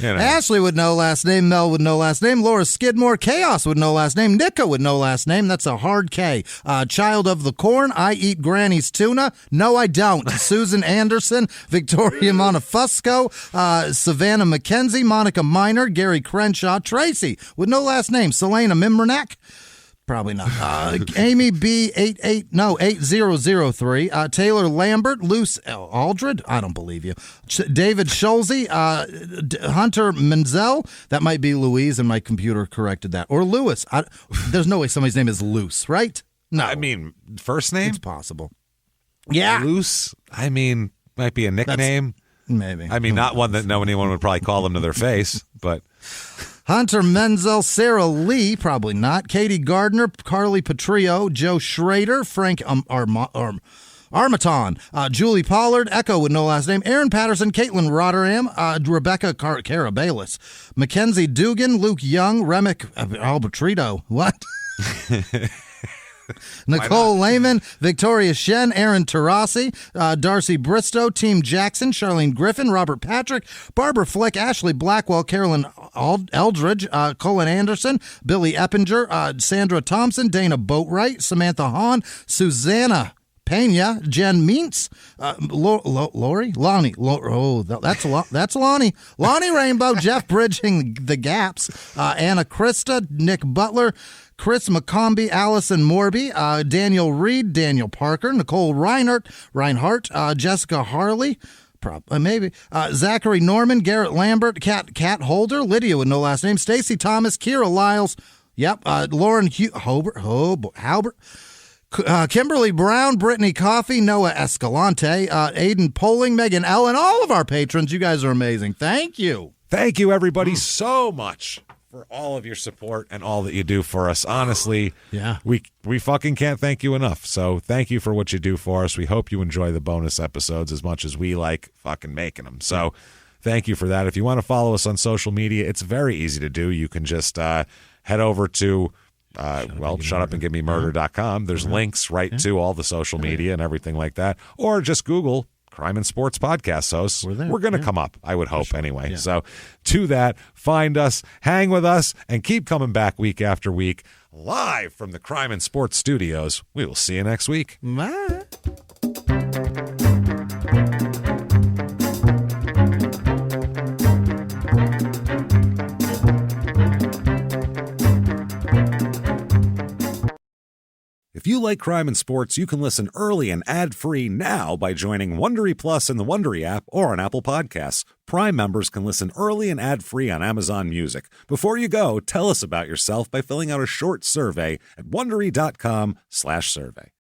Ashley with no last name, Mel with no last name, Laura Skidmore, Chaos with no last name, Nika with no last name, that's a hard K. Child of the Corn, I eat Granny's tuna, no I don't. Susan Anderson, Victoria Monofusco, Savannah McKenzie, Monica Miner, Gary Crenshaw, Tracy with no last name, Selena Mimranak. Probably not. Amy B 8003. Taylor Lambert, Luce Aldred. I don't believe you. David Schulze, Hunter Menzel. That might be Louise, and my computer corrected that. Or Lewis. There's no way somebody's name is Luce, right? No. I mean, first name? It's possible. Yeah. Luce? I mean, might be a nickname. Maybe. I mean, not one that anyone would probably call them to their face, but... Hunter Menzel, Sarah Lee, probably not. Katie Gardner, Carly Petrillo, Joe Schrader, Frank Armaton, Julie Pollard, Echo with no last name, Aaron Patterson, Caitlin Rotterdam, Rebecca Carabalis, Mackenzie Dugan, Luke Young, Remick Albertrito. What? Nicole Lehman, Victoria Shen, Aaron Tarasi, Darcy Bristow, Team Jackson, Charlene Griffin, Robert Patrick, Barbara Flick, Ashley Blackwell, Carolyn Eldridge, Colin Anderson, Billy Eppinger, Sandra Thompson, Dana Boatwright, Samantha Hahn, Susanna Pena, Jen Meents, Lori, Lonnie, that's Lonnie, Lonnie Rainbow, Jeff Bridging the Gaps, Anna Krista, Nick Butler, Chris McCombie, Allison Morby, Daniel Reed, Daniel Parker, Nicole Reinhardt, Jessica Harley, maybe, Zachary Norman, Garrett Lambert, Kat Holder, Lydia with no last name, Stacy Thomas, Kira Lyles, Lauren Halbert, Kimberly Brown, Brittany Coffey, Noah Escalante, Aiden Poling, Megan L, and all of our patrons. You guys are amazing. Thank you. Thank you, everybody, so much for all of your support and all that you do for us. Honestly, we fucking can't thank you enough. So thank you for what you do for us. We hope you enjoy the bonus episodes as much as we like fucking making them. So thank you for that. If you want to follow us on social media, it's very easy to do. You can just head over to shutupandgivememurder.com. There's links to all the social media and everything like that. Or just Google Crime and Sports Podcast hosts. We're going to come up, I would hope, anyway. So to that, find us, hang with us, and keep coming back week after week, live from the Crime and Sports studios. We will see you next week. Bye. If you like Crime and Sports, you can listen early and ad-free now by joining Wondery Plus in the Wondery app or on Apple Podcasts. Prime members can listen early and ad-free on Amazon Music. Before you go, tell us about yourself by filling out a short survey at Wondery.com/survey.